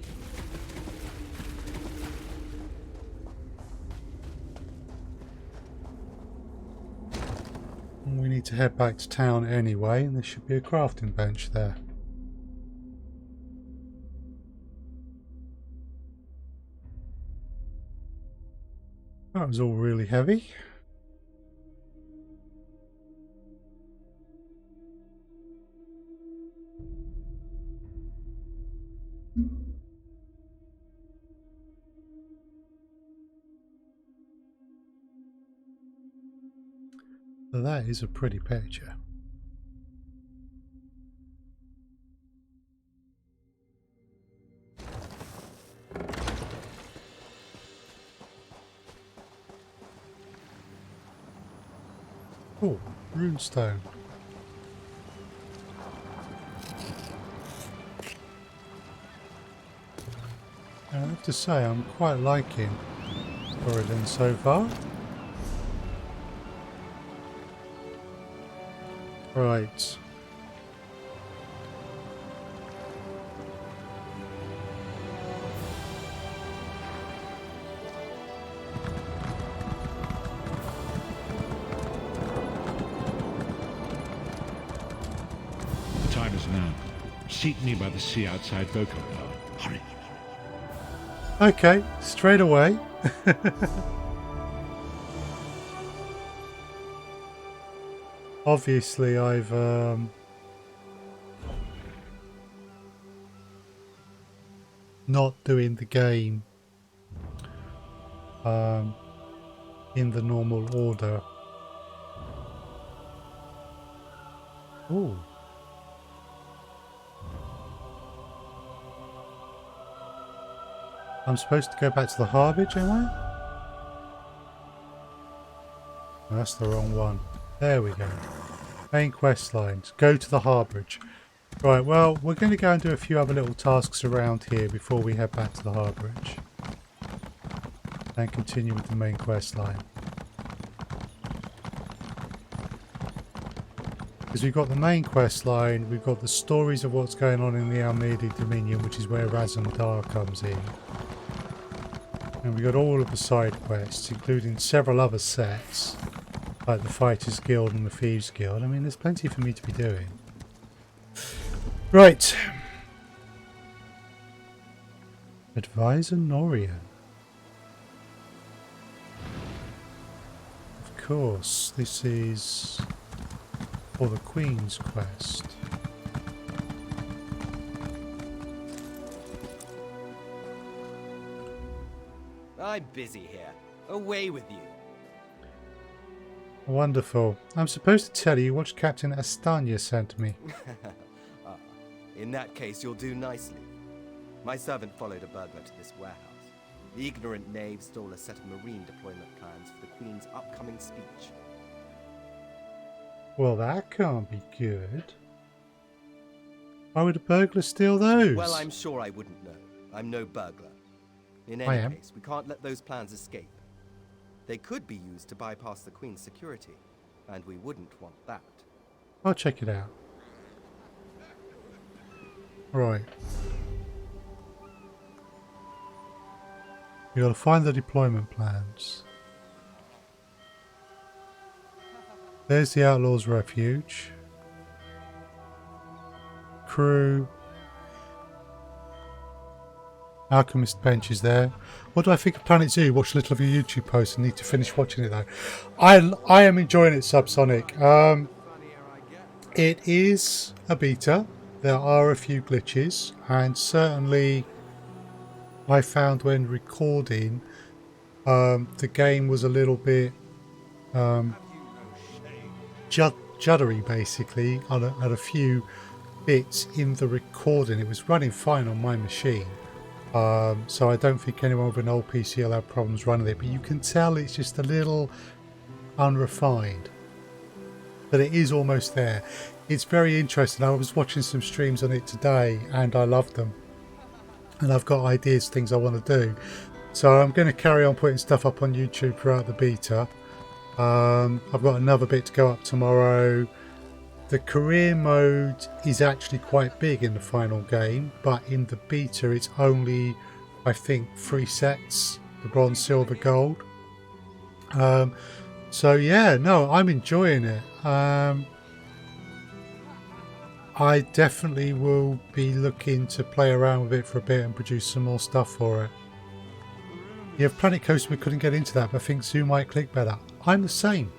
And we need to head back to town anyway, and there should be a crafting bench there. That was all really heavy. So that is a pretty picture. Oh, runestone. I have to say, I'm quite liking Auridon so far. Right. The time is now. Seek me by the sea outside VoD. Hurry. Okay, straight away. Obviously, I've not doing the game in the normal order. Ooh. I'm supposed to go back to the Harbage, am I? No, that's the wrong one. There we go. Main quest lines. Go to the Harbage. Right, well, we're going to go and do a few other little tasks around here before we head back to the Harbage. And continue with the main quest line. Because we've got the main quest line, we've got the stories of what's going on in the Almedi Dominion, which is where Razandar comes in. And we've got all of the side quests, including several other sets, like the Fighters Guild and the Thieves Guild. I mean, there's plenty for me to be doing. Right. Advisor Norian. Of course, this is for the Queen's quest. I'm busy here. Away with you. Wonderful. I'm supposed to tell you what Captain Astanya sent me. In that case, you'll do nicely. My servant followed a burglar to this warehouse. The ignorant knave stole a set of marine deployment plans for the Queen's upcoming speech. Well, that can't be good. Why would a burglar steal those? Well, I'm sure I wouldn't know. I'm no burglar. In any case, we can't let those plans escape. They could be used to bypass the Queen's security, and we wouldn't want that. I'll check it out. Right. You gotta find the deployment plans. There's the Outlaws Refuge. Crew. Alchemist Bench is there. What do I think of Planet Zoo? Watched a little of your YouTube post and need to finish watching it though. I am enjoying it, Subsonic. It is a beta. There are a few glitches, and certainly I found when recording the game was a little bit juddery basically on at a few bits in the recording. It was running fine on my machine. So I don't think anyone with an old PC will have problems running it, but you can tell it's just a little unrefined, but it is almost there. It's very interesting. I was watching some streams on it today and I loved them, and I've got ideas, things I want to do, so I'm going to carry on putting stuff up on YouTube throughout the beta. I've got another bit to go up tomorrow. The career mode is actually quite big in the final game, but in the beta it's only, I think, 3 sets, the bronze, silver, gold. So yeah, no, I'm enjoying it. I definitely will be looking to play around with it for a bit and produce some more stuff for it. Yeah, Planet Coaster, we couldn't get into that, but I think Zoo might click better. I'm the same.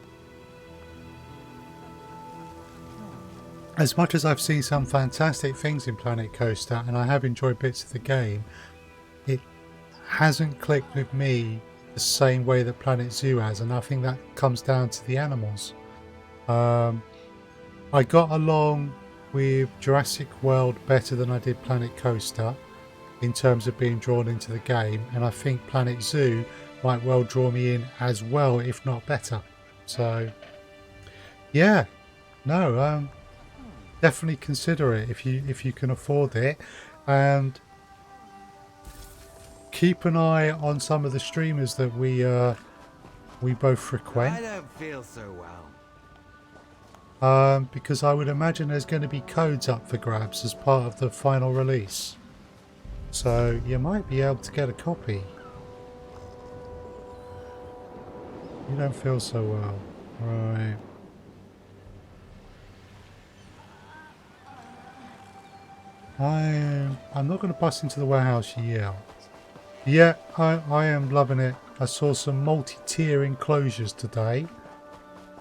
As much as I've seen some fantastic things in Planet Coaster and I have enjoyed bits of the game, it hasn't clicked with me the same way that Planet Zoo has, and I think that comes down to the animals. I got along with Jurassic World better than I did Planet Coaster in terms of being drawn into the game, and I think Planet Zoo might well draw me in as well, if not better. So yeah, no, definitely consider it if you can afford it, and keep an eye on some of the streamers that we both frequent. I don't feel so well. Because I would imagine there's going to be codes up for grabs as part of the final release, so you might be able to get a copy. You don't feel so well, right? I'm not going to bust into the warehouse yet. Yeah, I am loving it. I saw some multi-tier enclosures today.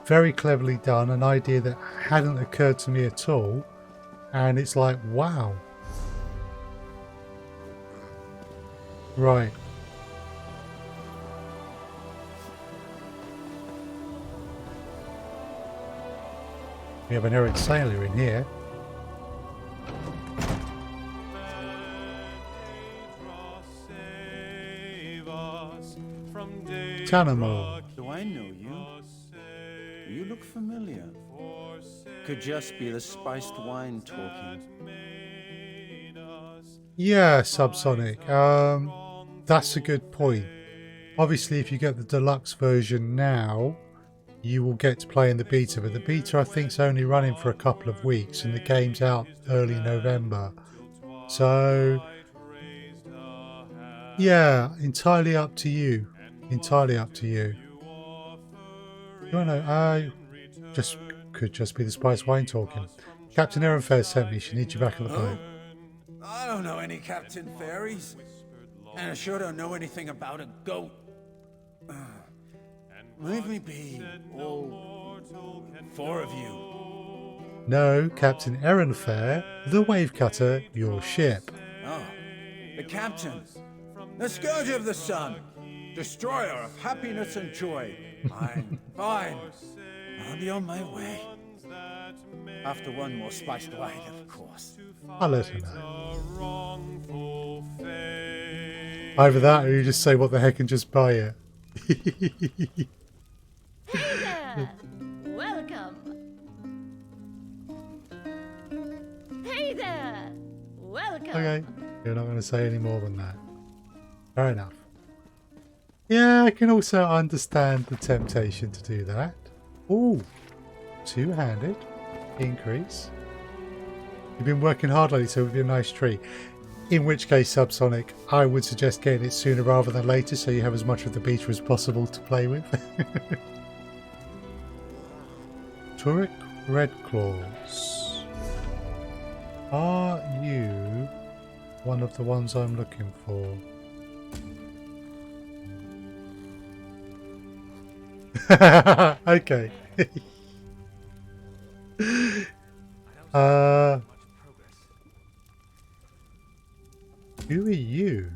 Very cleverly done, an idea that hadn't occurred to me at all. And it's like, wow. Right. We have an errant sailor in here. Tanamo. Do I know you? You look familiar. Could just be the spiced wine talking. Yeah, Subsonic. That's a good point. Obviously, if you get the deluxe version now, you will get to play in the beta, but the beta I think is only running for a couple of weeks and the game's out early November. So yeah, entirely up to you. Entirely up to you. No, no, could just be the spiced wine talking. Captain Erin Fair sent me. She needs you back on the boat. I don't know any Captain Fairies, and I sure don't know anything about a goat. Leave me be, all 4 of you. No, Captain Erin Fair, the wave cutter, your ship. Oh, the captain, the scourge of the sun, destroyer of happiness and joy. Fine, fine. I'll be on my way. After one more spiced wine, of course. I'll let her know. Either that or you just say what the heck and just buy it. Hey there! Welcome! Hey there! Welcome! Okay, you're not going to say any more than that. Fair enough. Yeah, I can also understand the temptation to do that. Ooh, 2-handed increase. You've been working hard lately, so it would be a nice treat. In which case, Subsonic, I would suggest getting it sooner rather than later, so you have as much of the beta as possible to play with. Turek Redclaws. Are you one of the ones I'm looking for? Okay. Who are you?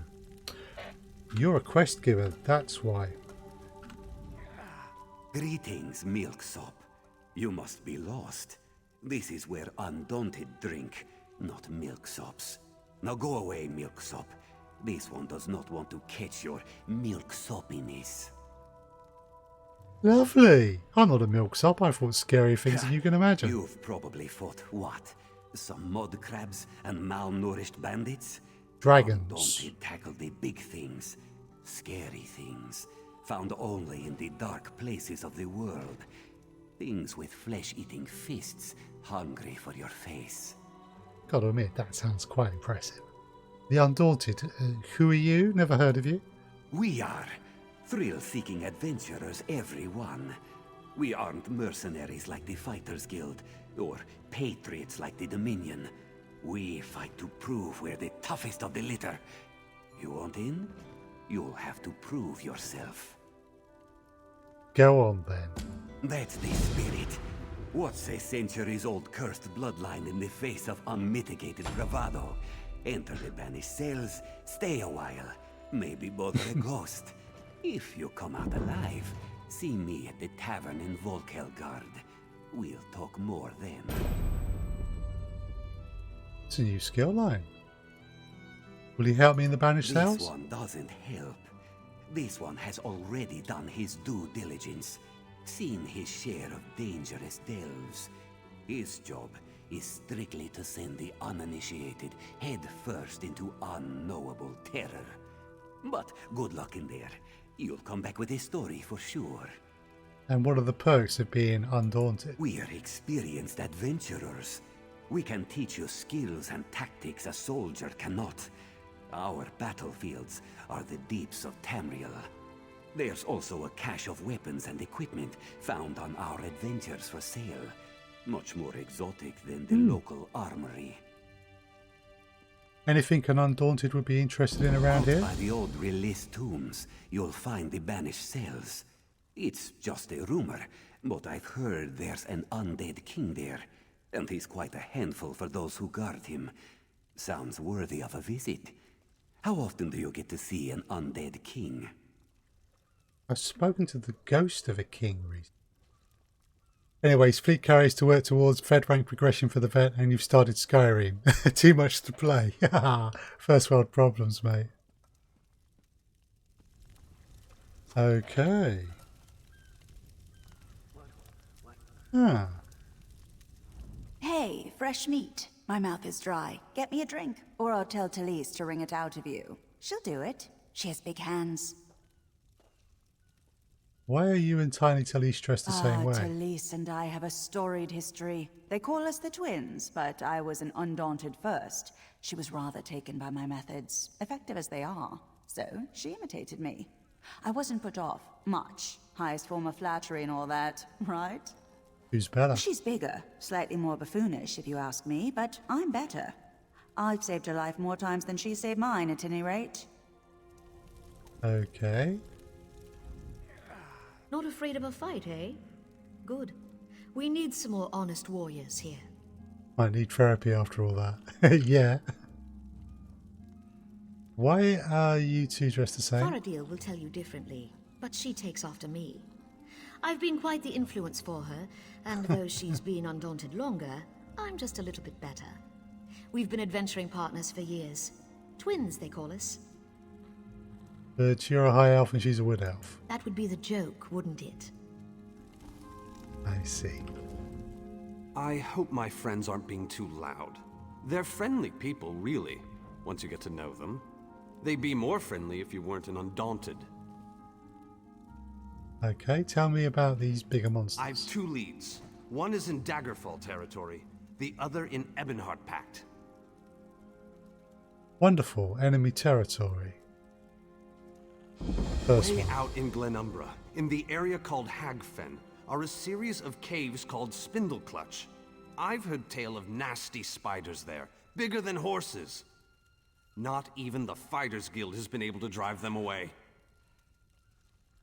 You're a quest giver, that's why. Greetings, Milksop. You must be lost. This is where Undaunted drink, not Milksops. Now go away, Milksop. This one does not want to catch your milksopiness. Lovely. I'm not a milksop. I thought scarier things than you can imagine. You've probably fought what? Some mud crabs and malnourished bandits? Dragons. Undaunted tackle the big things, scary things, found only in the dark places of the world. Things with flesh-eating fists, hungry for your face. Gotta admit, that sounds quite impressive. The Undaunted, who are you? Never heard of you. We are thrill-seeking adventurers, everyone. We aren't mercenaries like the Fighters Guild, or patriots like the Dominion. We fight to prove we're the toughest of the litter. You want in? You'll have to prove yourself. Go on then. That's the spirit. What's a centuries-old cursed bloodline in the face of unmitigated bravado? Enter the banished cells, stay a while, maybe bother a ghost. If you come out alive, see me at the tavern in Volkelgard. We'll talk more then. It's a new skill line. Will he help me in the banished cells? This one doesn't help. This one has already done his due diligence, seen his share of dangerous delves. His job is strictly to send the uninitiated head first into unknowable terror. But good luck in there. You'll come back with a story for sure. And what are the perks of being Undaunted? We're experienced adventurers. We can teach you skills and tactics a soldier cannot. Our battlefields are the deeps of Tamriel. There's also a cache of weapons and equipment found on our adventures for sale. Much more exotic than the local armory. Anything an Undaunted would be interested in around here? By the old release tombs, you'll find the banished cells. It's just a rumor, but I've heard there's an undead king there, and he's quite a handful for those who guard him. Sounds worthy of a visit. How often do you get to see an undead king? I've spoken to the ghost of a king recently. Anyways, fleet carries to work towards Fed rank progression for the vet, and you've started Skyrim. Too much to play. First world problems, mate. Okay. Ah. Hey, fresh meat. My mouth is dry. Get me a drink, or I'll tell Talise to wring it out of you. She'll do it. She has big hands. Why are you and Tiny Talise dressed the same way? Talise and I have a storied history. They call us the twins, but I was an Undaunted first. She was rather taken by my methods, effective as they are. So, she imitated me. I wasn't put off. Much. Highest form of flattery and all that, right? Who's better? She's bigger, slightly more buffoonish, if you ask me, but I'm better. I've saved her life more times than she saved mine, at any rate. Okay. Not afraid of a fight, eh? Good. We need some more honest warriors here. Might need therapy after all that. Yeah. Why are you two dressed the same? Auridon will tell you differently, but she takes after me. I've been quite the influence for her, and though she's been Undaunted longer, I'm just a little bit better. We've been adventuring partners for years. Twins, they call us. But you're a high elf and she's a wood elf. That would be the joke, wouldn't it? I see. I hope my friends aren't being too loud. They're friendly people, really, once you get to know them. They'd be more friendly if you weren't an Undaunted. Okay, tell me about these bigger monsters. I've two leads. One is in Daggerfall territory, the other in Ebonheart Pact. Wonderful. Enemy territory. First Way one. out in Glenumbra, in the area called Hagfen, are a series of caves called Spindle Clutch. I've heard tale of nasty spiders there, bigger than horses. Not even the Fighters Guild has been able to drive them away.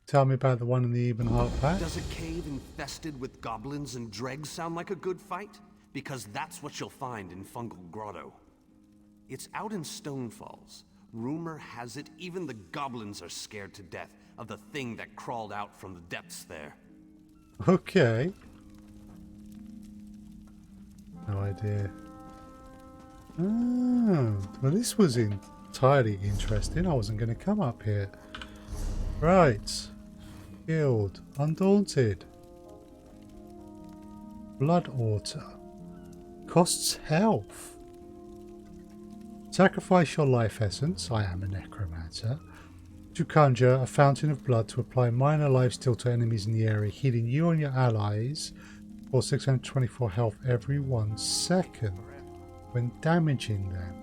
Tell me about the one in the Ebenheart Pack. Does a cave infested with goblins and dregs sound like a good fight? Because that's what you'll find in Fungal Grotto. It's out in Stone Falls. Rumor has it even the goblins are scared to death of the thing that crawled out from the depths there. Okay. No idea. Oh, well this was entirely interesting. I wasn't going to come up here. Right. Guild. Undaunted. Blood Altar. Costs health. Sacrifice your life essence, I am a necromancer, to conjure a fountain of blood to apply minor lifesteal to enemies in the area, healing you and your allies for 624 health every 1 second when damaging them.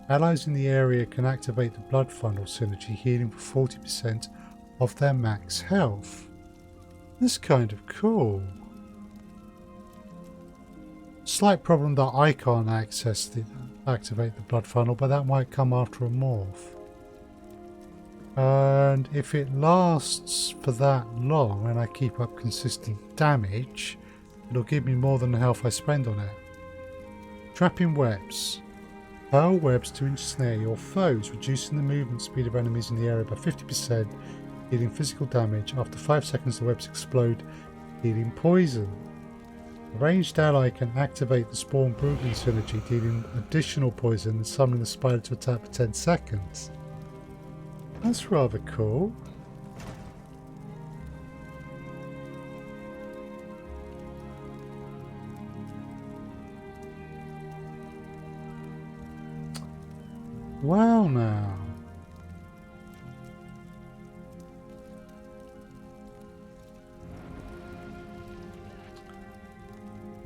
Allies in the area can activate the blood funnel synergy, healing for 40% of their max health. That's kind of cool. Slight problem that I can't activate the blood funnel, but that might come after a morph. And if it lasts for that long and I keep up consistent damage, it'll give me more than the health I spend on it. Trapping webs. Hurl webs to ensnare your foes, reducing the movement speed of enemies in the area by 50%, dealing physical damage. After 5 seconds the webs explode, dealing poison. A ranged ally can activate the Spawn Broodling synergy, dealing additional poison and summoning the spider to attack for 10 seconds. That's rather cool. Wow now.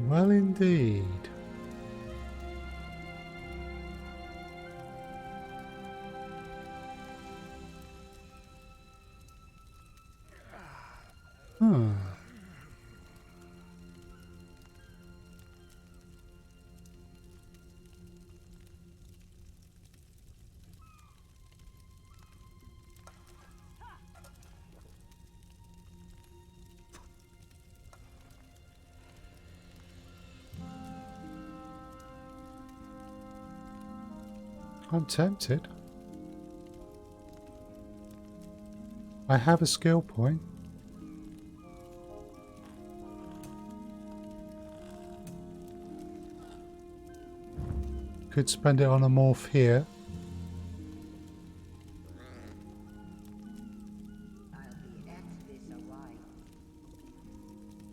Well indeed. Huh. I'm tempted. I have a skill point. Could spend it on a morph here.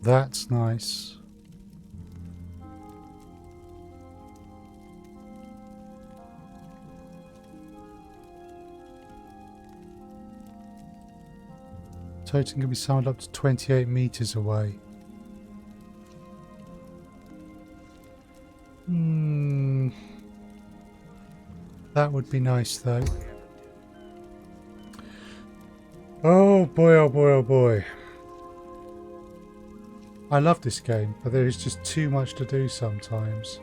That's nice. Totem can be summoned up to 28 meters away. That would be nice though. Oh boy, oh boy, oh boy. I love this game, but there is just too much to do sometimes.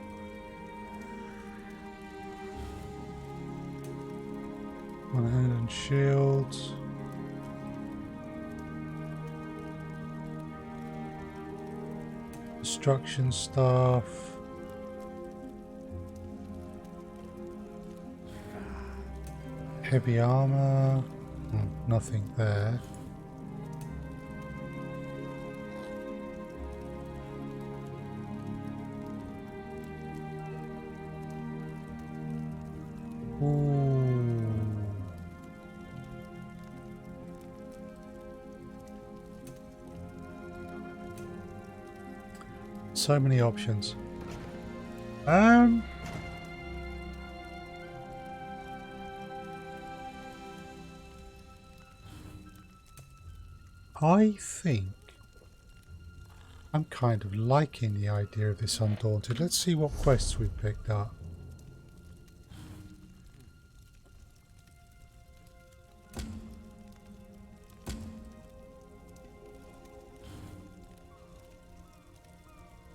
One hand and shields. Destruction staff. Heavy armor. Oh, nothing there. Ooh. So many options. I think I'm kind of liking the idea of this Undaunted. Let's see what quests we've picked up.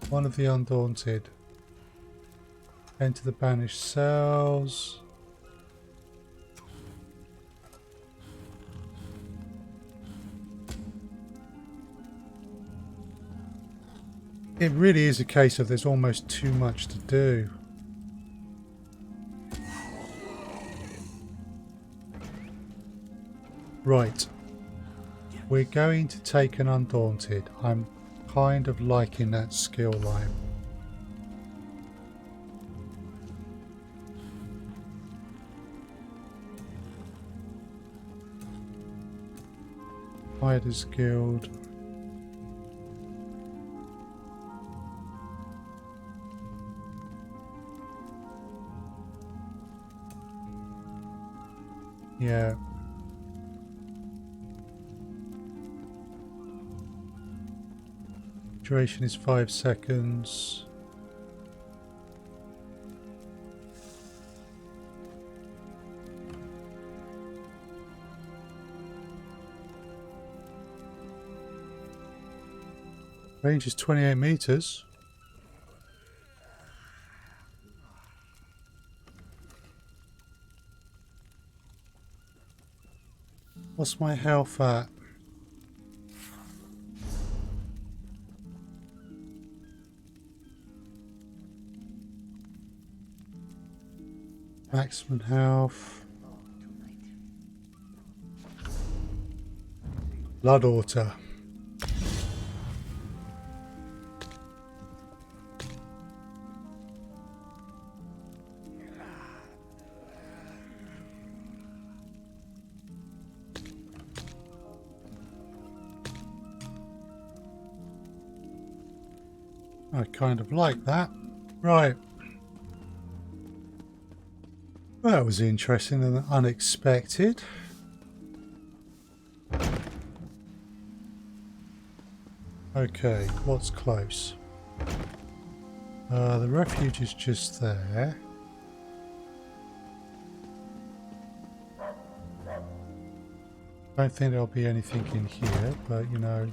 One of the Undaunted. Enter the banished cells. It really is a case of there's almost too much to do. Right. We're going to take an Undaunted. I'm kind of liking that skill line. Fighters Guild. Yeah. Duration is 5 seconds. Range is 28 meters. What's my health at? Maximum health. Blood water. I kind of like that. Right. Well, that was interesting and unexpected. Okay, what's close? The refuge is just there. Don't think there'll be anything in here, but you know.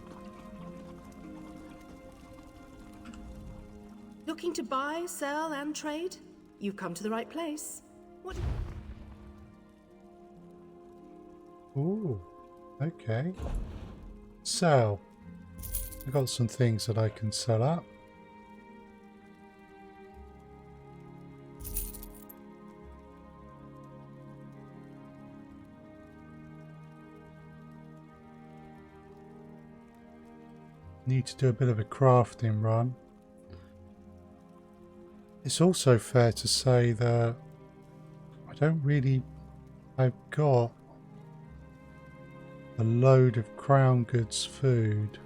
Looking to buy, sell, and trade? You've come to the right place. What? Ooh, okay. Sell. I've got some things that I can sell up. Need to do a bit of a crafting run. It's also fair to say that I've got a load of Crown Goods food.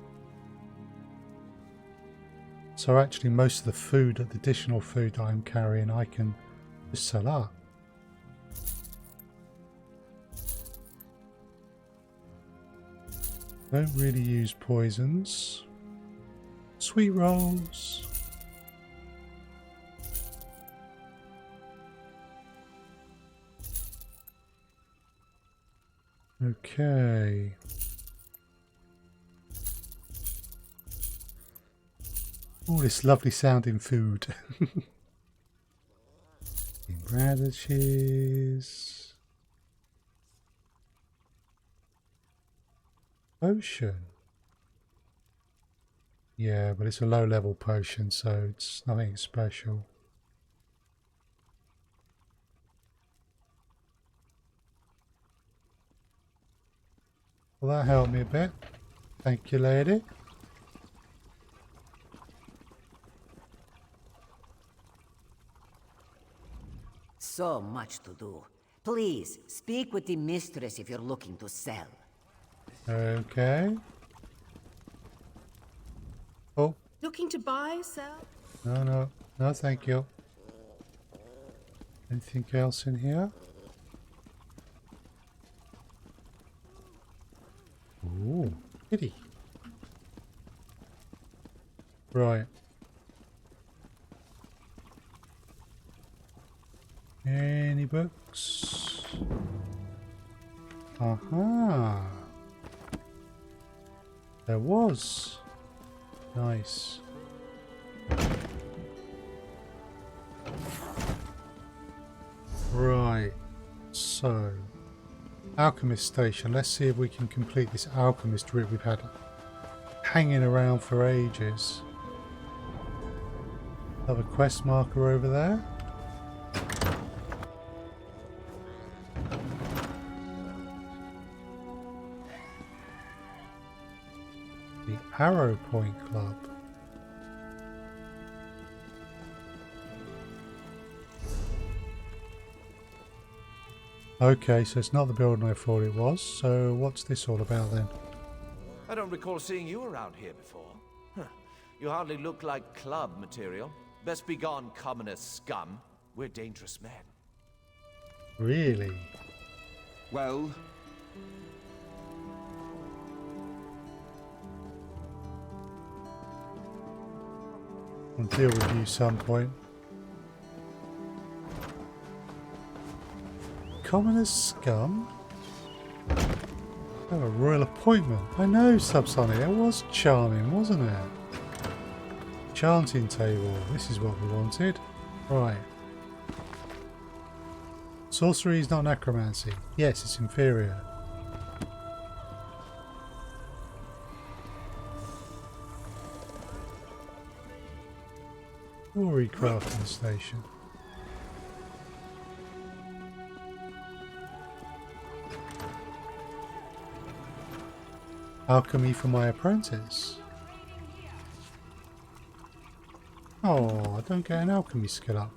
So actually most of the food, the additional food that I'm carrying, I can just sell up. Don't really use poisons. Sweet rolls. Okay. All this lovely sounding food. Radishes. Potion. Yeah, but it's a low level potion, so it's nothing special. Will that help me a bit? Thank you, lady. So much to do. Please, speak with the mistress if you're looking to sell. Okay. Oh. Looking to buy, sell? No, thank you. Anything else in here? Ooh, kitty. Right. Any books? Aha. There was. Nice. So, Alchemist Station. Let's see if we can complete this Alchemist route we've had hanging around for ages. Another quest marker over there. The Arrow Point Club. Okay, so it's not the building I thought it was. So what's this all about then? I don't recall seeing you around here before. Huh. You hardly look like club material. Best be gone, commoner scum. We're dangerous men. Really? Well, I'll deal with you some point. Commoner's scum? Oh, a royal appointment. I know, Subsonic. It was charming, wasn't it? Chanting table. This is what we wanted. Right. Sorcery is not necromancy. Yes, it's inferior. Ori crafting station. Alchemy for my apprentice. Oh, I don't get an alchemy skill up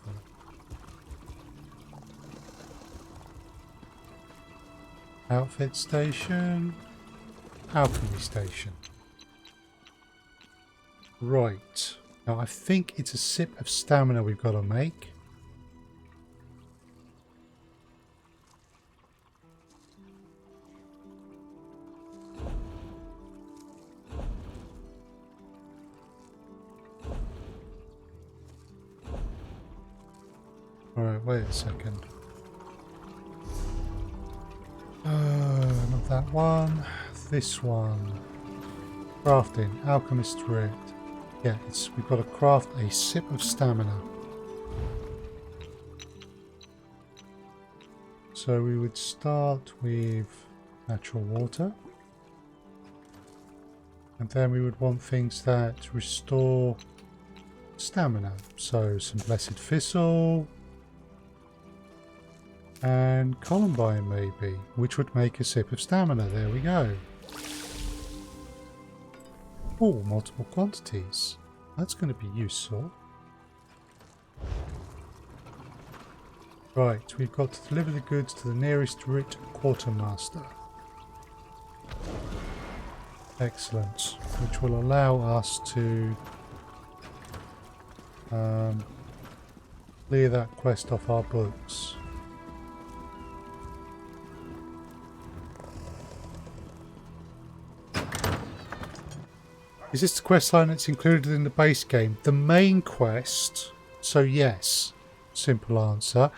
there. Outfit station. Alchemy station. Right. Now I think it's a sip of stamina we've got to make. Alright, wait a second. Not that one. This one. Crafting. Alchemist Writ. Yeah, we've got to craft a sip of stamina. So we would start with natural water. And then we would want things that restore stamina. So some Blessed Thistle. And Columbine maybe, which would make a sip of stamina. There we go. Oh, multiple quantities. That's going to be useful. Right, we've got to deliver the goods to the nearest Writ Quartermaster. Excellent. Which will allow us to clear that quest off our books. Is this the quest line that's included in the base game? The main quest, so yes, simple answer.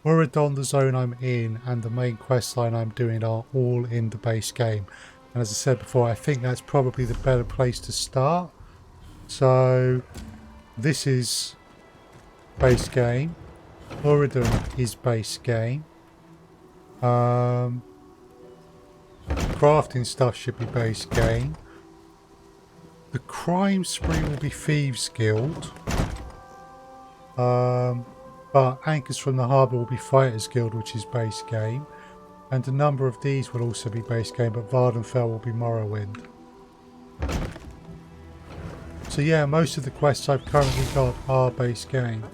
Auridon, the zone I'm in, and the main quest line I'm doing are all in the base game. And as I said before, I think that's probably the better place to start. So this is base game. Auridon is base game. Crafting stuff should be base game. The crime spree will be Thieves Guild, but Anchors from the Harbour will be Fighters Guild, which is base game, and a number of these will also be base game, but Vardenfell will be Morrowind. So yeah, most of the quests I've currently got are base game.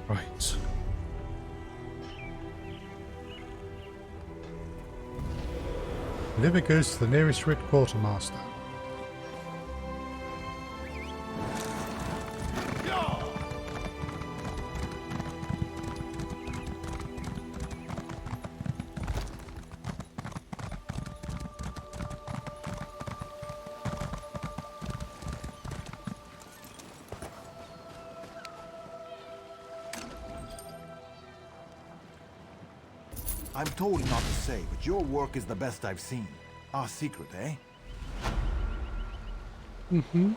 Right. Deliver goods to the nearest Writ Quartermaster. I'm told not to say, but your work is the best I've seen. Our secret, eh? Mm-hmm.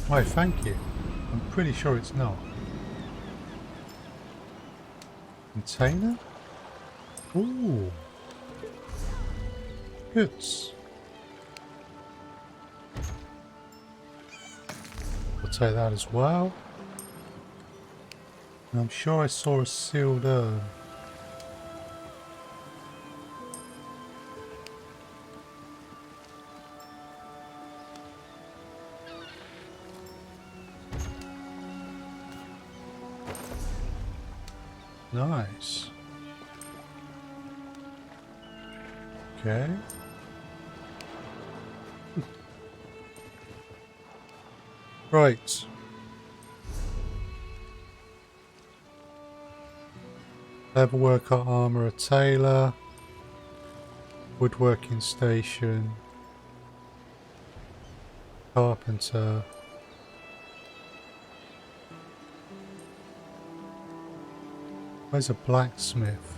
Why, thank you. I'm pretty sure it's not. Container? Ooh. Goods. I'll take that as well. And I'm sure I saw a sealed urn. Nice. Okay. Right. Leatherworker, armourer, tailor, woodworking station, carpenter. Where's a blacksmith?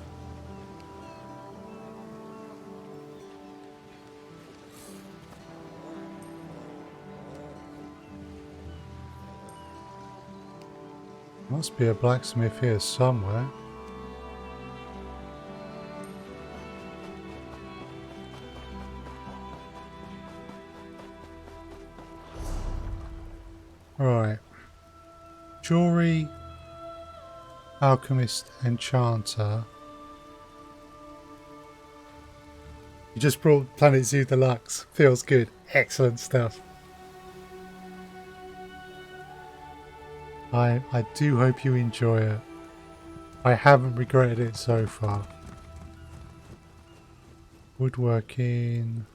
Must be a blacksmith here somewhere. Right. Jewelry, alchemist, enchanter. You just brought Planet Zoo Deluxe. Feels good. Excellent stuff. I do hope you enjoy it. I haven't regretted it so far. Woodworking.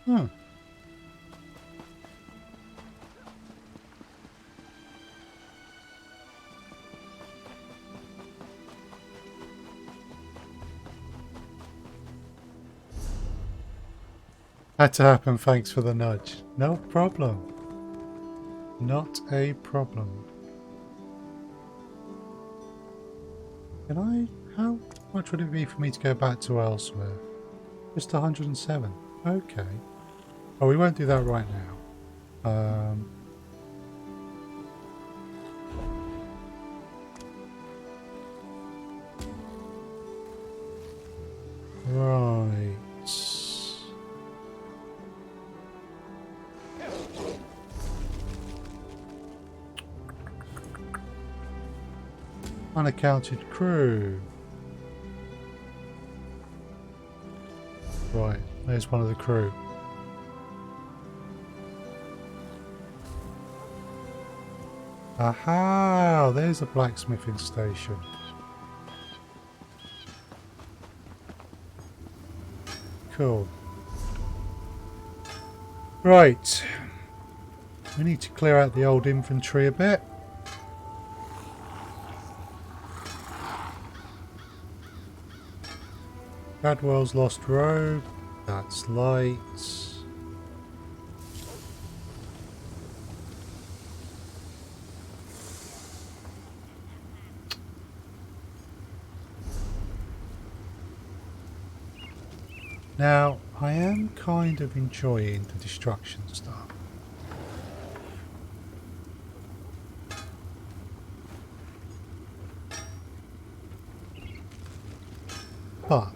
Hmm. Had to happen, thanks for the nudge. No problem. Not a problem. Can I... How much would it be for me to go back to elsewhere? Just 107. Okay. Oh, we won't do that right now. Right. Unaccounted crew. Right, there's one of the crew. Aha! There's a blacksmithing station. Cool. Right. We need to clear out the old inventory a bit. Bradwell's Lost Robe. That's lights. Now, I am kind of enjoying the destruction stuff. But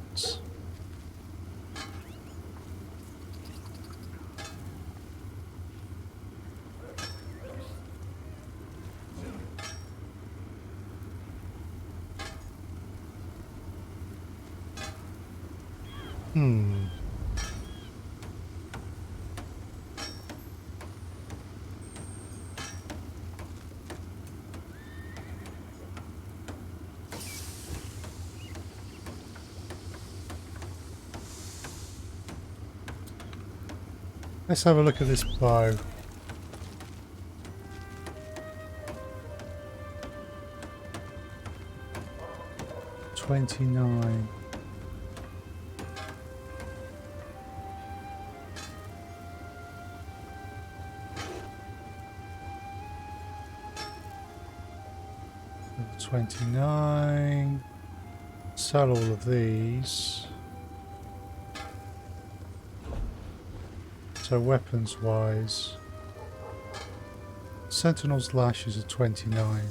let's have a look at this bow. $29. $29. Sell all of these. So weapons wise, Sentinel's Lash is a 29.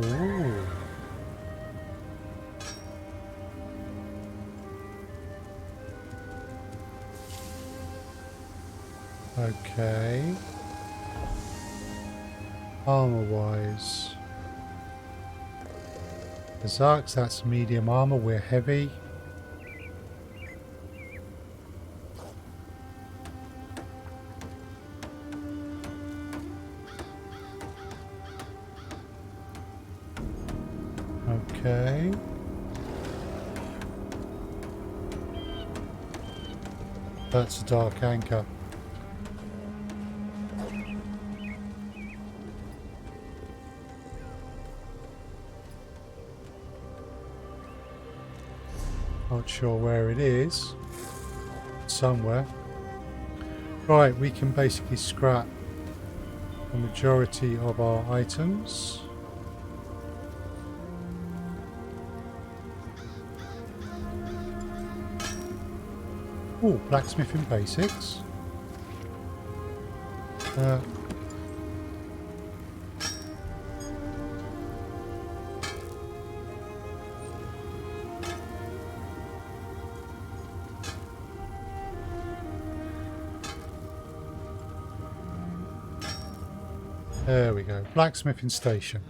Ooh. Okay. Armor-wise. The Zarks, that's medium armor, we're heavy. Okay. That's a Dark Anchor. Not sure where it is. Somewhere. Right, we can basically scrap the majority of our items. Oh, blacksmithing basics. There we go. Blacksmithing station.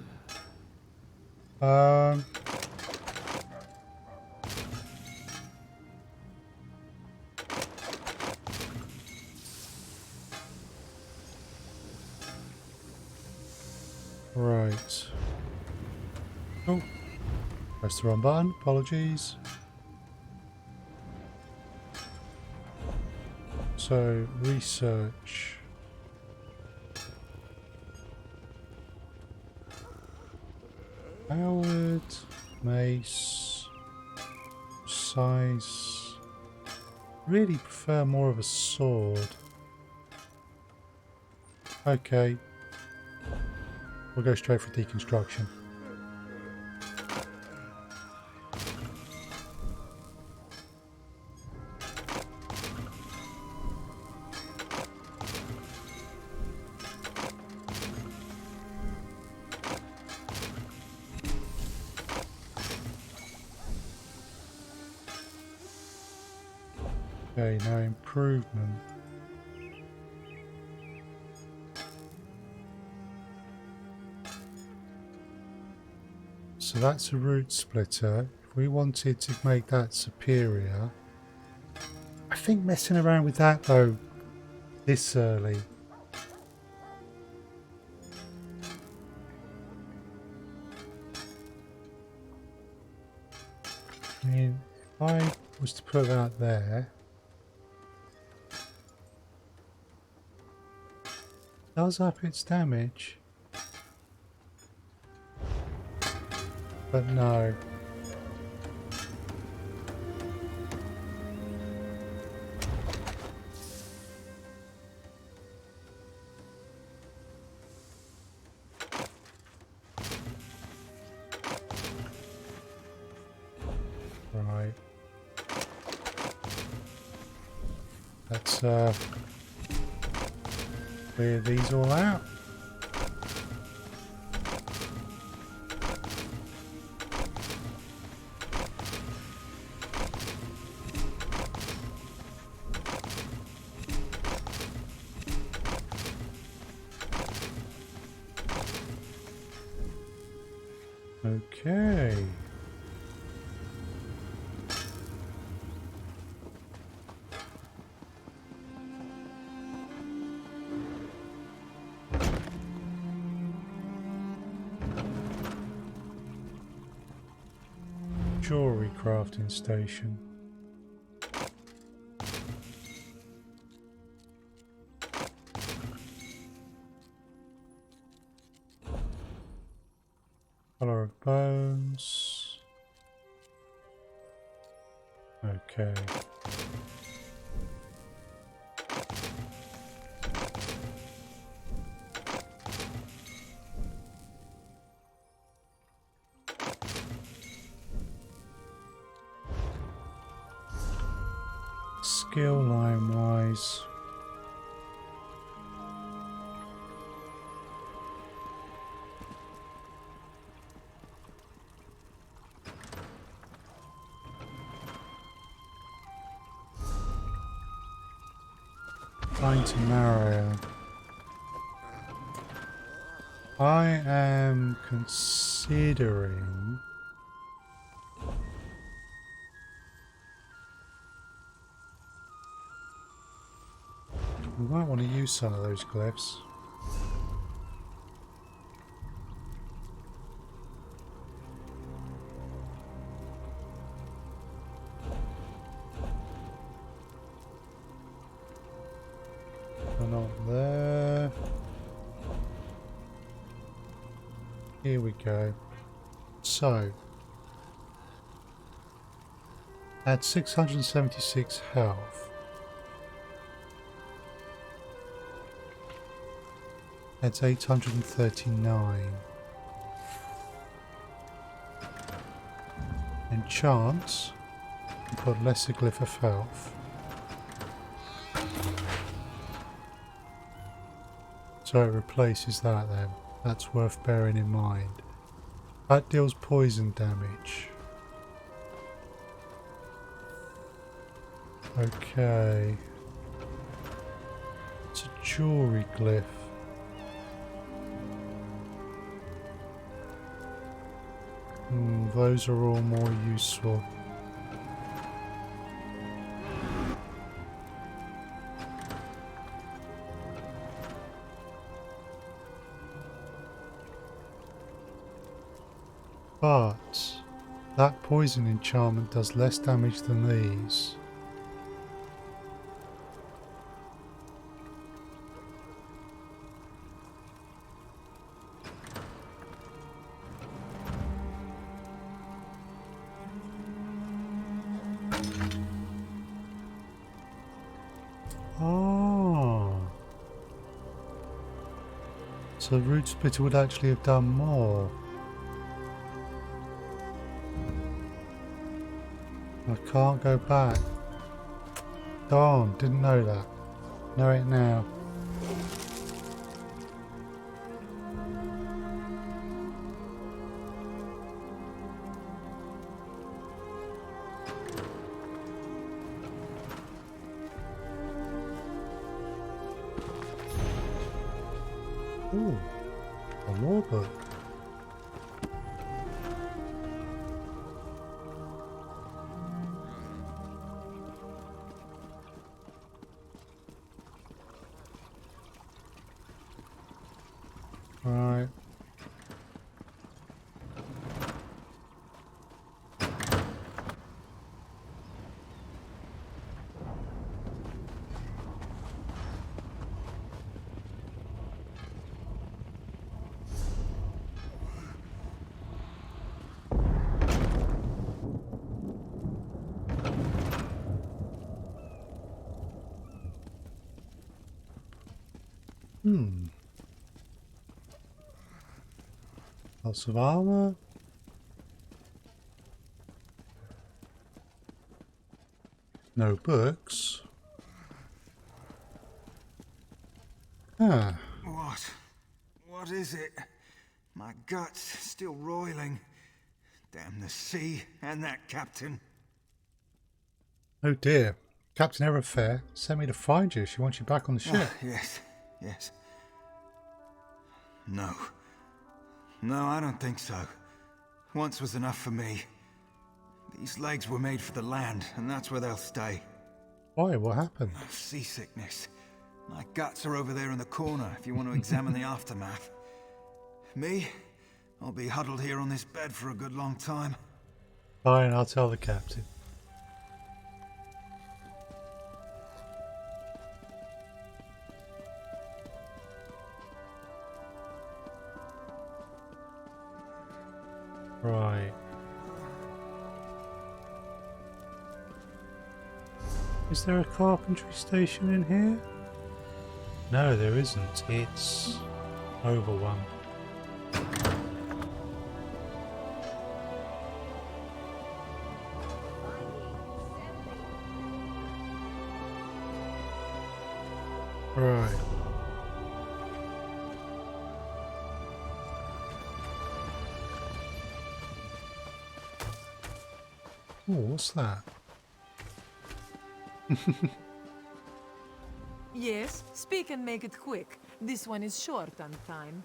Right. Oh, press the wrong button. Apologies. So, research. Howard, mace, size. Really prefer more of a sword. Okay. We'll go straight for deconstruction. Okay, now improvement. So that's a root splitter. If we wanted to make that superior, I think messing around with that though this early. I mean, if I was to put that there, does up its damage, but no. Right. Let's clear these all out. Okay. Jewelry crafting station. Color of bones. Okay. Skill line wise, trying to marry her. I am considering... We might want to use some of those glyphs. They're not there. Here we go. So, at 676 health. That's 839. And chance, we've got lesser glyph of health. So it replaces that then. That's worth bearing in mind. That deals poison damage. Okay. It's a jewelry glyph. Those are all more useful. But that poison enchantment does less damage than these. So Root Splitter would actually have done more. I can't go back. Darn, didn't know that. Know it now. Ooh, a law book. Right. Lots of armor. No books. Ah. What is it? My gut's still roiling. Damn the sea and that captain. Oh dear. Captain Everfair sent me to find you. She wants you back on the ship. Yes. No, I don't think so. Once was enough for me. These legs were made for the land, and that's where they'll stay. Why? What happened? Seasickness. My guts are over there in the corner if you want to examine the aftermath. Me? I'll be huddled here on this bed for a good long time. Fine, I'll tell the captain. Right. Is there a carpentry station in here? No, there isn't. It's over one. Right. Oh, what's that? Yes, speak and make it quick. This one is short on time.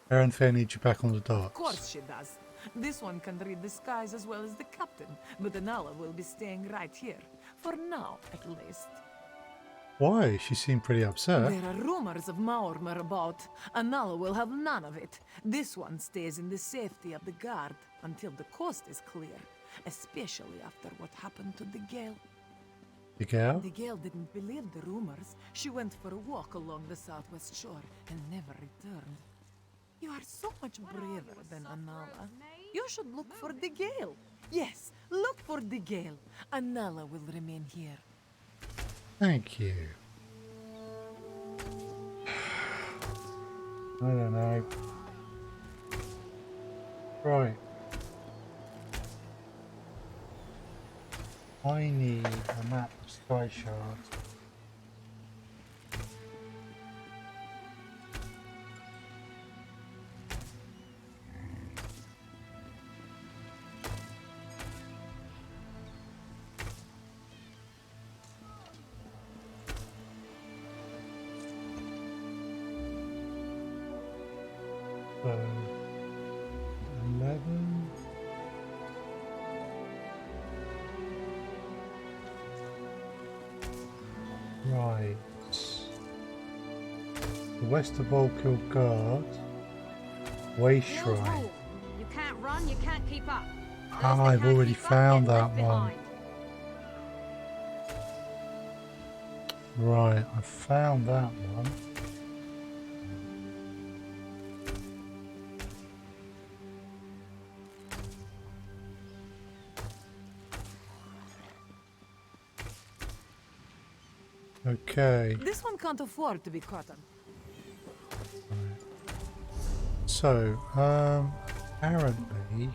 Aaron Fair needs you back on the Of docks. course she does. This one can read the skies as well as the captain, but Anala will be staying right here. For now, at least. Why? She seemed pretty upset. There are rumors of Maormer about. Anala will have none of it. This one stays in the safety of the guard until the coast is clear, especially after what happened to the Gale. The girl? The Gale didn't believe the rumors. She went for a walk along the southwest shore and never returned. You are so much braver than Anala. You should look for the Gale. Yes, look for the Gale. Anala will remain here. Thank you. I don't know. Right. I need a map of Sky Shards. So, 11. Right. The west of Volkill Guard. Way Shrine. You can't run, you can't keep up. Ah, I've already found that one. Right, I found that one. Okay. This one can't afford to be caught on. So, apparently,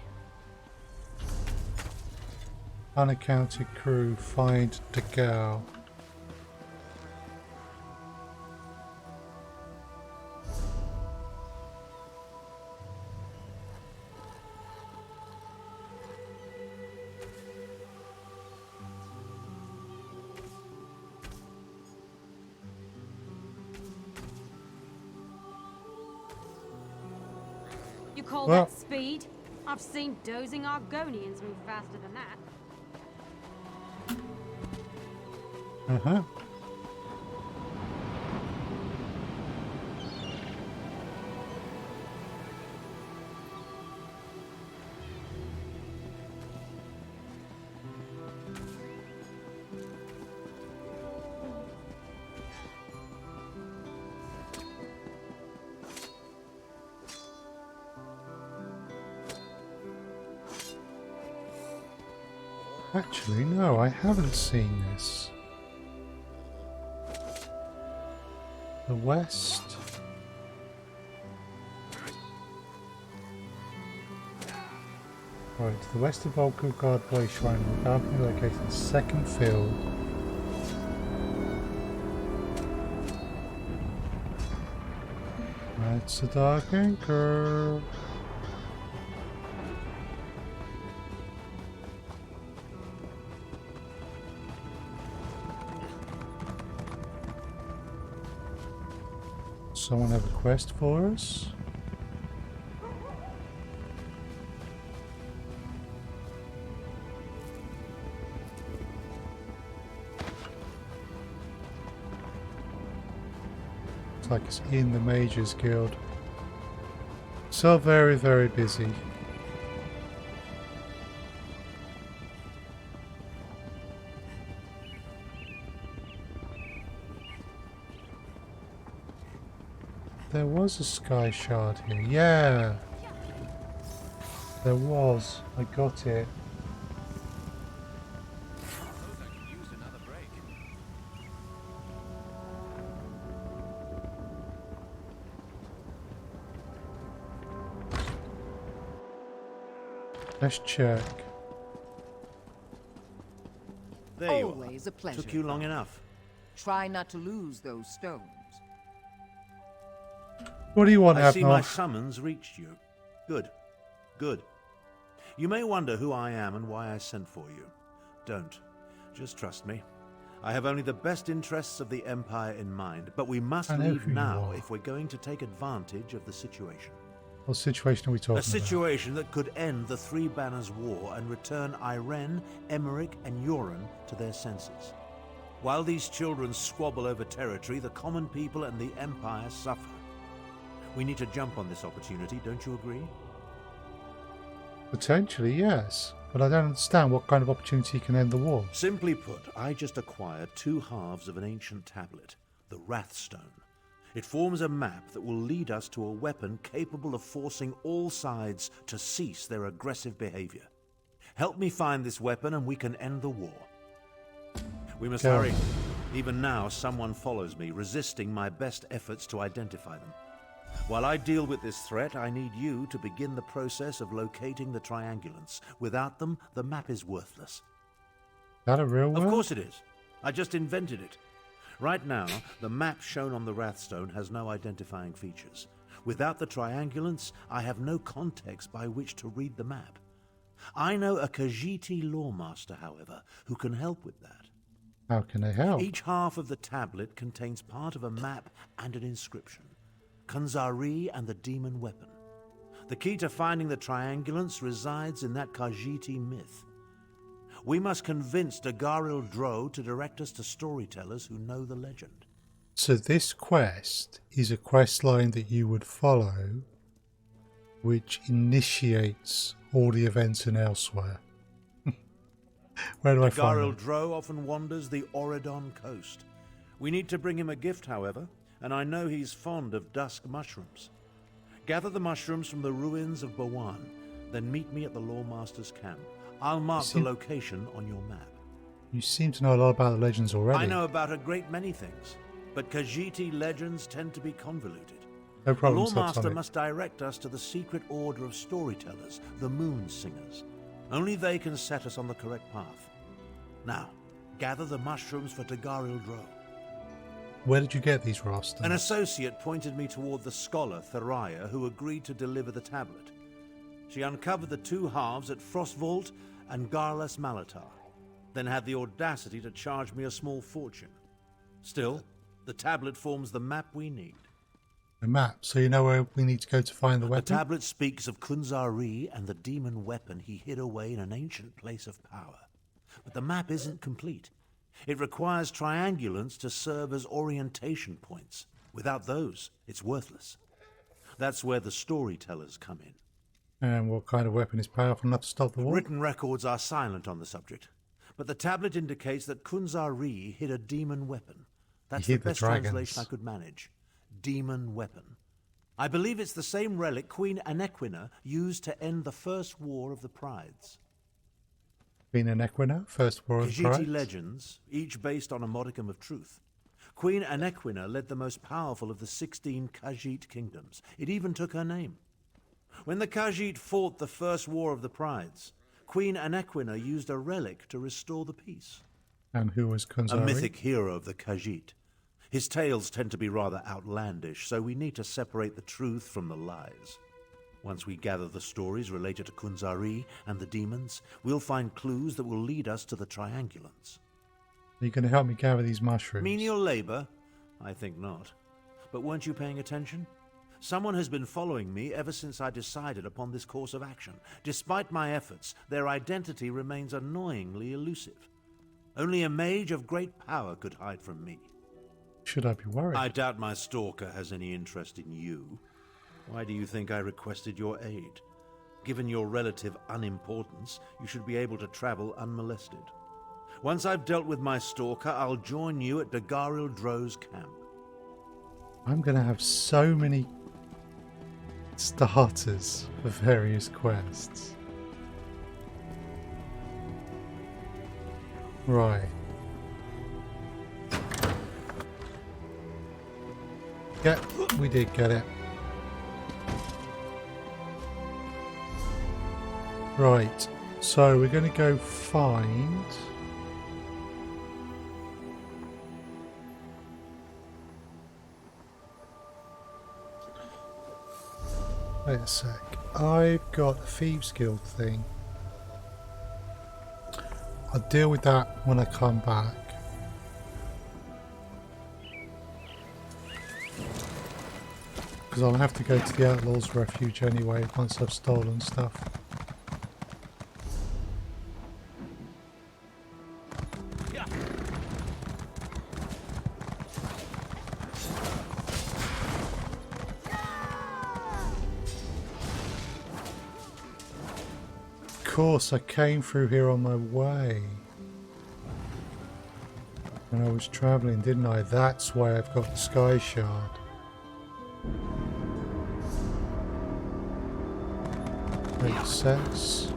unaccounted crew find the gal. You call Well- that speed? I've seen dozing Argonians move faster than that. Uh-huh. Actually, no, I haven't seen this. The west. Right, to the west of Volkill Guard Way Shrine, the balcony located in the second field. That's the dark anchor. Someone have a quest for us? Looks like it's in the Mages Guild. So very, very busy. There was a sky shard here. Yeah! There was. I got it. Let's check. There you Always are. a pleasure. Took you long enough. Try not to lose those stones. What do you want, I see my Abnoth? summons reached you. Good. Good. You may wonder who I am and why I sent for you. Don't. Just trust me. I have only the best interests of the Empire in mind, but we must I know leave who you now are. if we're going to take advantage of the situation. What situation are we talking A about? situation that could end the Three Banners War and return Irene, Emmerich, and Euron to their senses. While these children squabble over territory, the common people and the Empire suffer. We need to jump on this opportunity, don't you agree? Potentially, yes. But I don't understand what kind of opportunity can end the war. Simply put, I just acquired 2 halves of an ancient tablet, the Wrathstone. It forms a map that will lead us to a weapon capable of forcing all sides to cease their aggressive behavior. Help me find this weapon and we can end the war. We must Go. hurry. Even now, someone follows me, resisting my best efforts to identify them. While I deal with this threat, I need you to begin the process of locating the triangulants. Without them, the map is worthless. Is that a real word? Of course it is. I just invented it. Right now, the map shown on the Wrathstone has no identifying features. Without the triangulants, I have no context by which to read the map. I know a Khajiiti lawmaster, however, who can help with that. How can they help? Each half of the tablet contains part of a map and an inscription. Kunzari and the demon weapon. The key to finding the triangulants resides in that Khajiiti myth. We must convince Dagoril Dro to direct us to storytellers who know the legend. So this quest is a quest line that you would follow, which initiates all the events in elsewhere. Where do I find Dagoril them? Dro often wanders the Auridon coast. We need to bring him a gift, however, and I know he's fond of dusk mushrooms. Gather the mushrooms from the ruins of Bawan, then meet me at the Lawmaster's camp. I'll mark the location on your map. You seem to know a lot about the legends already. I know about a great many things, but Khajiiti legends tend to be convoluted. No problem, The Lawmaster Sonic. must direct us to the secret order of storytellers, the Moon Singers. Only they can set us on the correct path. Now, gather the mushrooms for Dagoril Dro. Where did you get these rosters? An associate pointed me toward the scholar, Theriah, who agreed to deliver the tablet. She uncovered the 2 halves at Frostvault and Garlas Malatar, then had the audacity to charge me a small fortune. Still, the tablet forms the map we need. A map, so you know where we need to go to find the weapon? The tablet speaks of Kunzari and the demon weapon he hid away in an ancient place of power. But the map isn't complete. It requires triangulants to serve as orientation points. Without those, it's worthless. That's where the storytellers come in. And what kind of weapon is powerful enough to stop the war? Written records are silent on the subject, but the tablet indicates that Kunzari hid a demon weapon. That's He the hid the best dragons. translation I could manage. Demon weapon. I believe it's the same relic Queen Anequina used to end the First War of the Prides. Queen Anequina, First War of the Khajiiti Prides? legends, each based on a modicum of truth. Queen Anequina led the most powerful of the 16 Khajiit kingdoms. It even took her name. When the Khajiit fought the First War of the Prides, Queen Anequina used a relic to restore the peace. And who was Kunzari? A mythic hero of the Khajiit. His tales tend to be rather outlandish, so we need to separate the truth from the lies. Once we gather the stories related to Kunzari and the demons, we'll find clues that will lead us to the triangulants. Are you going to help me gather these mushrooms? Menial labor? I think not. But weren't you paying attention? Someone has been following me ever since I decided upon this course of action. Despite my efforts, their identity remains annoyingly elusive. Only a mage of great power could hide from me. Should I be worried? I doubt my stalker has any interest in you. Why do you think I requested your aid? Given your relative unimportance, you should be able to travel unmolested. Once I've dealt with my stalker, I'll join you at Dagoril Dro's camp. I'm going to have so many starters for various quests. Right. Yeah, we did get it. Right, so we're going to go find... Wait a sec. I've got a Thieves Guild thing. I'll deal with that when I come back. Because I'll have to go to the Outlaws' Refuge anyway once I've stolen stuff. Of course, I came through here on my way when I was travelling, didn't I? That's why I've got the Sky Shard. Makes sense.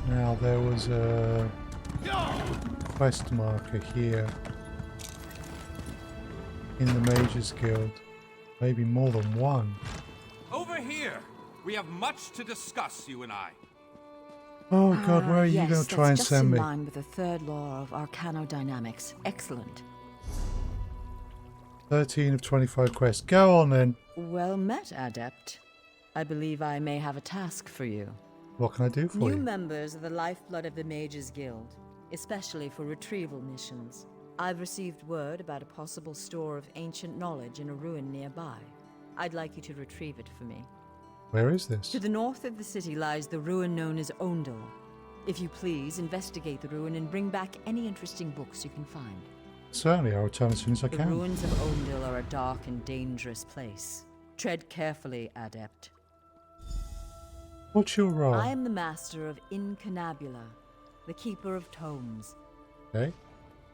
Now there was a quest marker here in the Mages Guild. Maybe more than one. Over here! We have much to discuss, you and I. Oh god, where are you going to try and send me? Yes, that's just in line with the third law of arcanodynamics. Excellent. 13 of 25 quests. Go on then. Well met, Adept. I believe I may have a task for you. What can I do for New you? members of the lifeblood of the Mages Guild, especially for retrieval missions. I've received word about a possible store of ancient knowledge in a ruin nearby. I'd like you to retrieve it for me. Where is this? To the north of the city lies the ruin known as Ondel. If you please, investigate the ruin and bring back any interesting books you can find. Certainly, I'll return as soon as I The can. ruins of Ondel are a dark and dangerous place. Tread carefully, Adept. What's your role? I am the master of Incunabula, the keeper of tomes. Okay.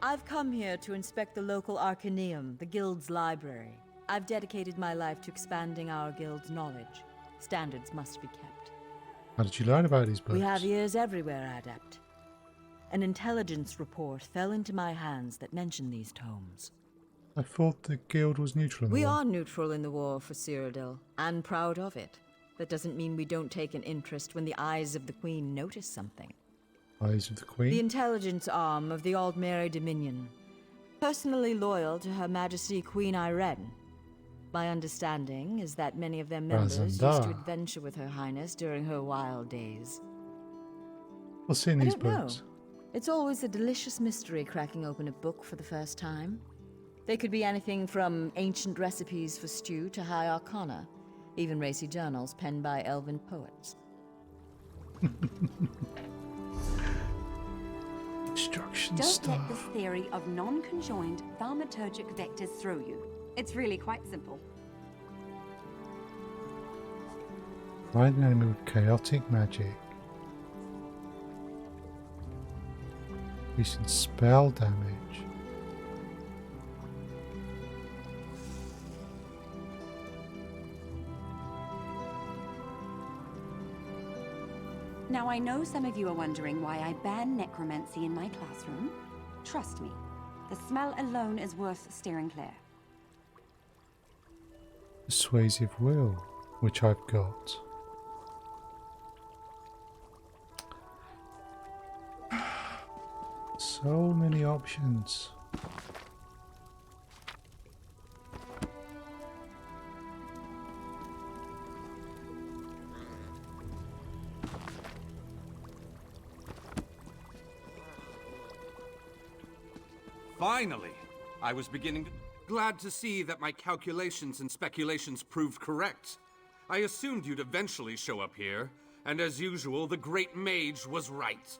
I've come here to inspect the local Arcaneum, the guild's library. I've dedicated my life to expanding our guild's knowledge. Standards must be kept. How did you learn about these books? We have ears everywhere, Adept. An intelligence report fell into my hands that mentioned these tomes. I thought the guild was neutral in the We war. are neutral in the war for Cyrodiil, and proud of it. That doesn't mean we don't take an interest when the eyes of the Queen notice something. Eyes of the Queen? The intelligence arm of the Aldmeri Dominion. Personally loyal to Her Majesty Queen Irene. My understanding is that many of their members used to Razandar. adventure with Her Highness during her wild days. What's in I these don't know. books? It's always a delicious mystery cracking open a book for the first time. They could be anything from ancient recipes for stew to high arcana, even racy journals penned by elven poets. Instruction Don't star. let this theory of non-conjoined thaumaturgic vectors throw you. It's really quite simple. Find an enemy with chaotic magic. Increasing spell damage. Now, I know some of you are wondering why I ban necromancy in my classroom. Trust me, the smell alone is worth steering clear. Persuasive will, which I've got. So many options. Finally! I was beginning to... Glad to see that my calculations and speculations proved correct. I assumed you'd eventually show up here, and as usual, the great mage was right.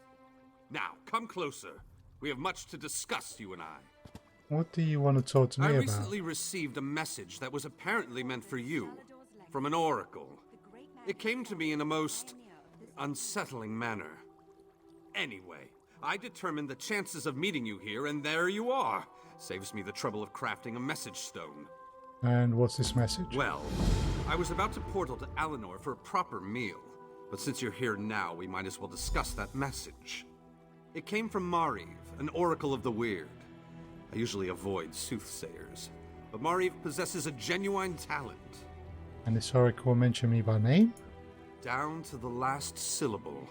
Now, come closer. We have much to discuss, you and I. What do you want to talk to me I about? recently received a message that was apparently meant for you, from an oracle. It came to me in a most unsettling manner. Anyway, I determined the chances of meeting you here, and there you are. Saves me the trouble of crafting a message stone. And what's this message? Well, I was about to portal to Alinor for a proper meal, but since you're here now, we might as well discuss that message. It came from Mariv, an oracle of the weird. I usually avoid soothsayers, but Mariv possesses a genuine talent. And this oracle mentioned me by name? Down to the last syllable.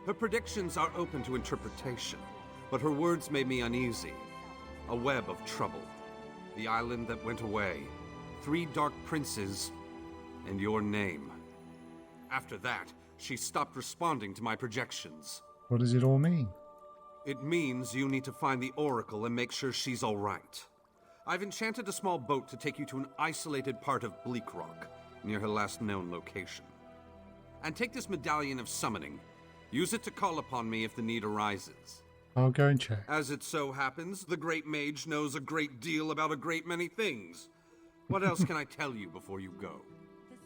Her predictions are open to interpretation, but her words made me uneasy. A web of trouble. The island that went away. 3 dark princes. And your name. After that, she stopped responding to my projections. What does it all mean? It means you need to find the Oracle and make sure she's all right. I've enchanted a small boat to take you to an isolated part of Bleak Rock, near her last known location. And take this medallion of summoning. Use it to call upon me if the need arises. I'll go and check. As it so happens, the Great Mage knows a great deal about a great many things. What else can I tell you before you go?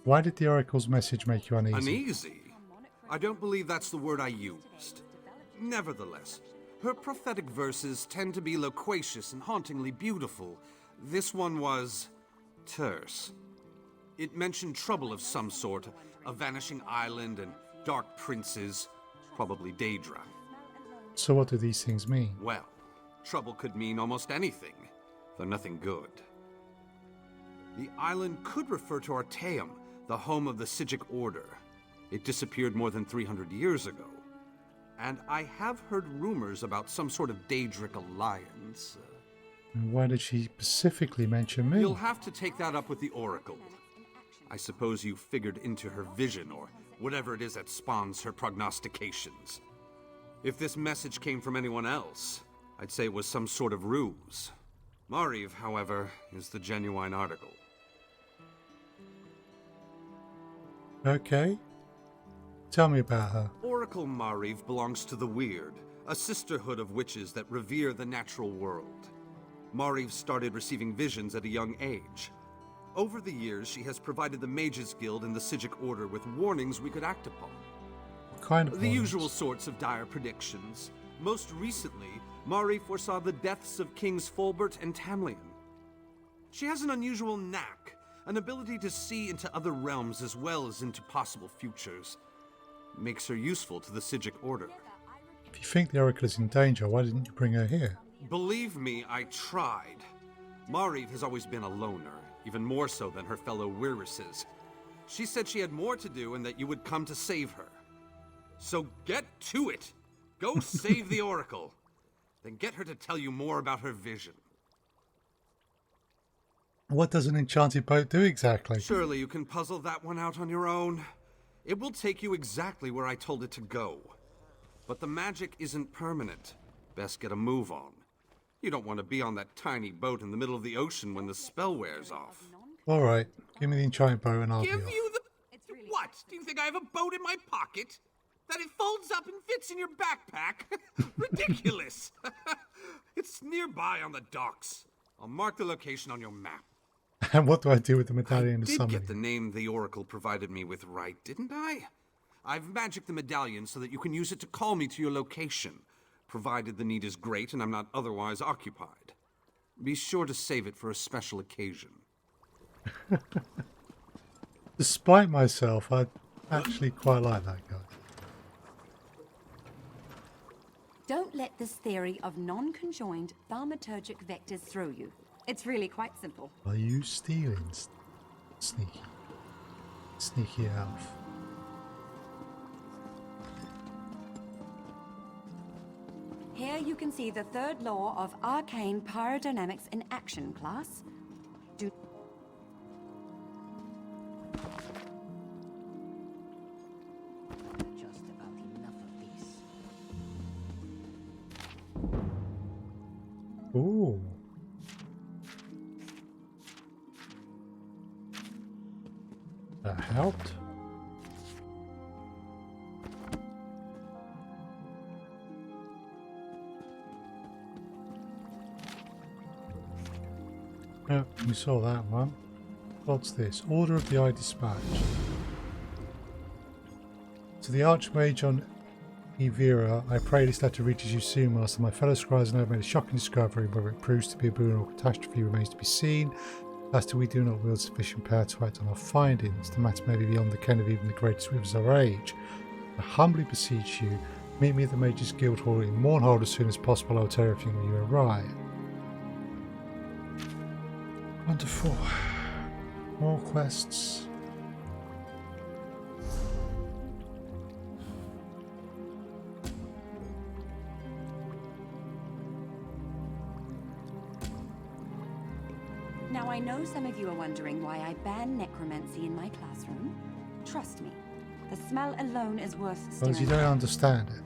Why did the Oracle's message make you uneasy? Uneasy? I don't believe that's the word I used. Nevertheless, her prophetic verses tend to be loquacious and hauntingly beautiful. This one was terse. It mentioned trouble of some sort, a vanishing island and dark princes, probably Daedra. So what do these things mean? Well, trouble could mean almost anything, though nothing good. The island could refer to Artaeum, the home of the Sigic Order. It disappeared more than 300 years ago. And I have heard rumors about some sort of Daedric alliance. And why did she specifically mention me? You'll have to take that up with the Oracle. I suppose you figured into her vision, or whatever it is that spawns her prognostications. If this message came from anyone else, I'd say it was some sort of ruse. Mariv, however, is the genuine article. Okay. Tell me about her. Oracle Mariv belongs to the Weird, a sisterhood of witches that revere the natural world. Mariv started receiving visions at a young age. Over the years, she has provided the Mages Guild and the Sigic Order with warnings we could act upon. What kind of The warnings? usual sorts of dire predictions. Most recently, Mariv foresaw the deaths of Kings Fulbert and Tamlian. She has an unusual knack, an ability to see into other realms as well as into possible futures. Makes her useful to the Sigic Order. If you think the Oracle is in danger, why didn't you bring her here? Believe me, I tried. Mariv has always been a loner, even more so than her fellow Wirises. She said she had more to do and that you would come to save her. So get to it! Go save the Oracle! Then get her to tell you more about her vision. What does an enchanted boat do exactly? Surely you can puzzle that one out on your own. It will take you exactly where I told it to go. But the magic isn't permanent. Best get a move on. You don't want to be on that tiny boat in the middle of the ocean when the spell wears off. Alright, give me the enchanted boat and I'll be Give off. you the... What? Do you think I have a boat in my pocket? That it folds up and fits in your backpack? Ridiculous! It's nearby on the docks. I'll mark the location on your map. And what do I do with the medallion of Did summoning? get the name the Oracle provided me with right, didn't I? I've magicked the medallion so that you can use it to call me to your location, provided the need is great and I'm not otherwise occupied. Be sure to save it for a special occasion. Despite myself, I actually quite like that guy. Don't let this theory of non-conjoined thaumaturgic vectors throw you. It's really quite simple. Are you stealing? Sneaky. Sneaky elf. Here you can see the third law of arcane pyrodynamics in action, class. Do Just about enough of this. Ooh. That helped. Yep, we saw that one. What's this? Order of the Eye Dispatch. To the Archmage on Evira, I pray this letter reaches you soon, Master. My fellow scribes and I have made a shocking discovery. Whether it proves to be a boon or catastrophe remains to be seen. Last we do not wield sufficient power to act on our findings. The matter may be beyond the ken of even the greatest rivers of our age. I humbly beseech you, meet me at the Mages Guild Hall in Mournhold as soon as possible. I will tell you everything when you arrive. Wonderful. More quests. Now, I know some of you are wondering why I ban necromancy in my classroom. Trust me, the smell alone is worth Because you steering. don't understand it.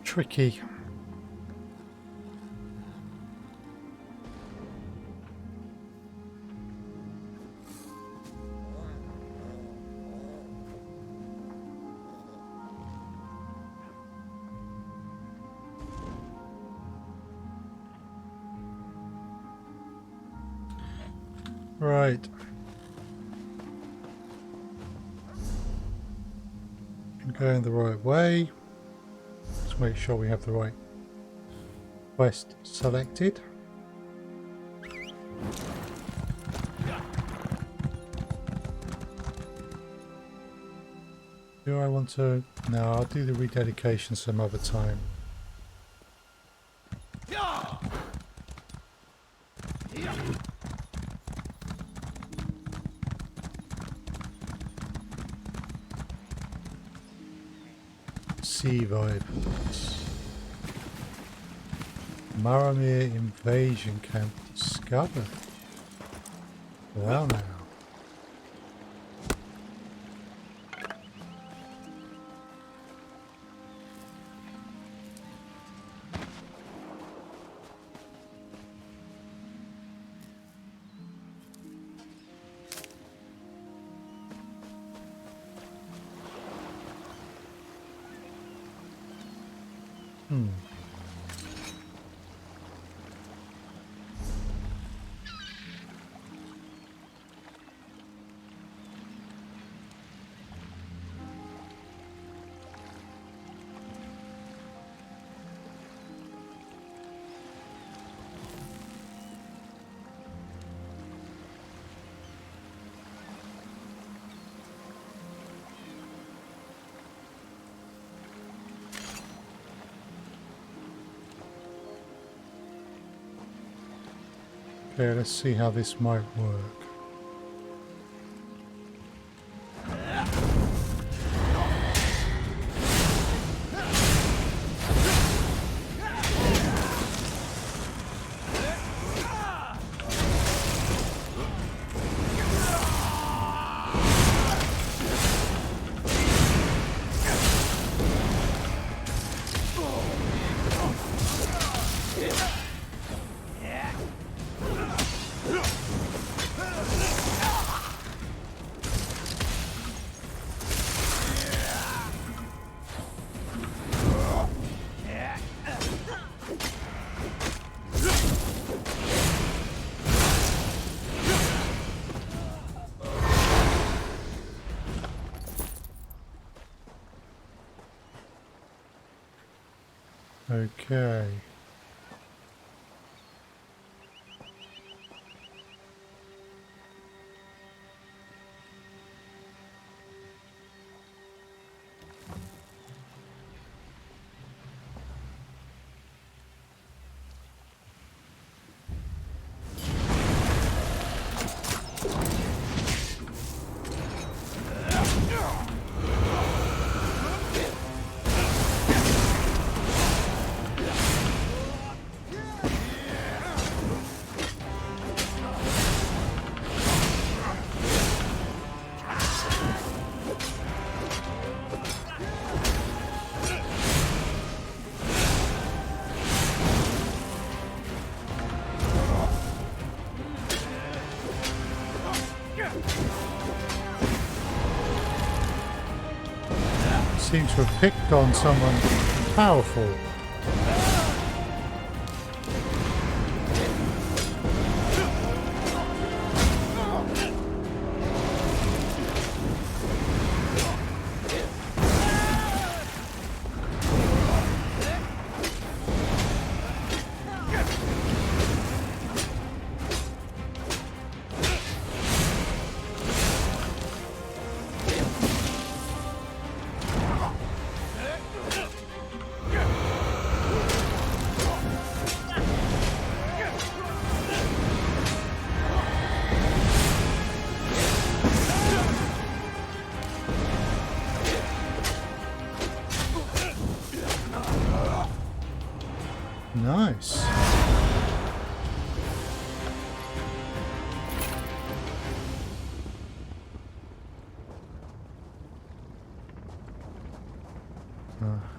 Tricky. Right. I'm going the right way. Let's make sure we have the right quest selected. Do I want to? No, I'll do the rededication some other time. Sea vibe. Maramir invasion camp discovered. Well now. Okay, let's see how this might work. Okay. Seems to have picked on someone powerful.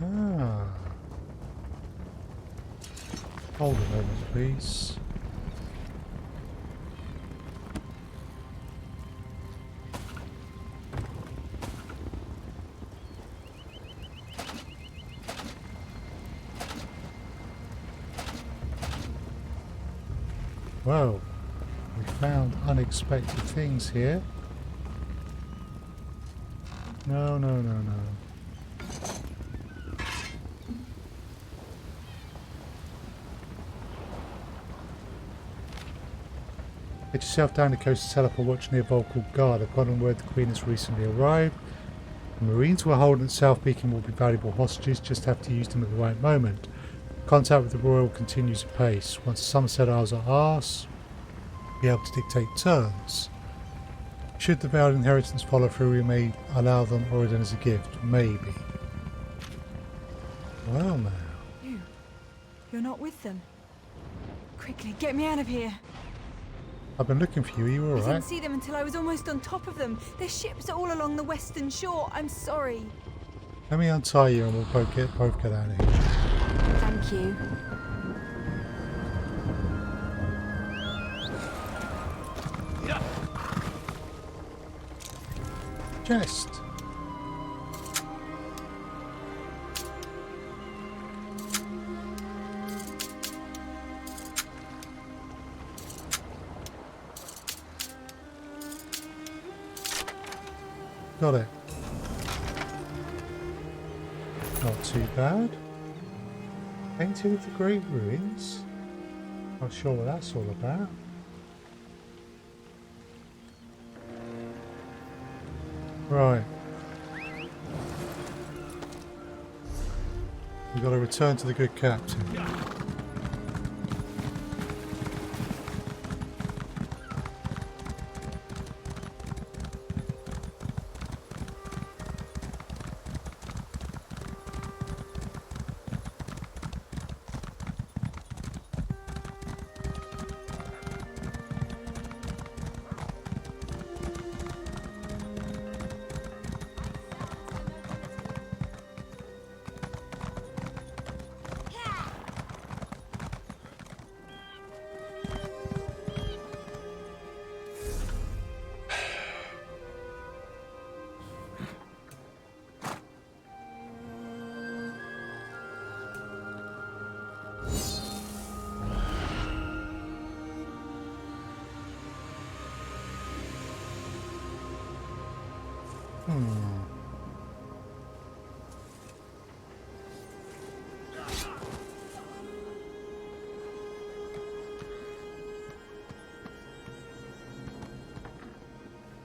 Ah. Hold a moment, please. Whoa, we found unexpected things here. No, no, no, no. Get yourself down the coast to set up a watch near Volcal Guard. I've gotten word the Queen has recently arrived. The Marines who are holding at South Beacon will be valuable hostages, just have to use them at the right moment. Contact with the Royal continues apace. Once the Somerset Isles are ours, we'll be able to dictate terms. Should the vowed inheritance follow through, we may allow them Auridon as a gift. Maybe. Well now. You're not with them. Quickly, get me out of here. I've been looking for you. Are you I alright? didn't see them until I was almost on top of them. Their ships are all along the western shore. I'm sorry. Let me untie you and we'll both get out of here. Thank you. Chest. Got it. Not too bad. Painted with the Great Ruins. Not sure what that's all about. Right. We've got to return to the good captain.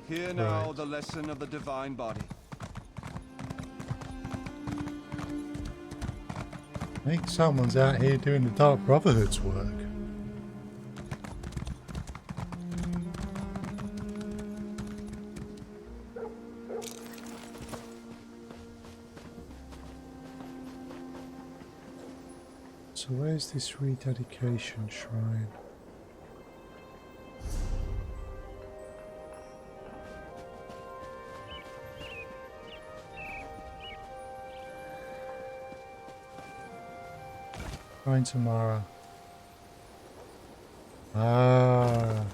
Hear now the lesson of the divine body. I think someone's out here doing the Dark Brotherhood's work. So where's this rededication shrine? Shrine to Mara. Ah.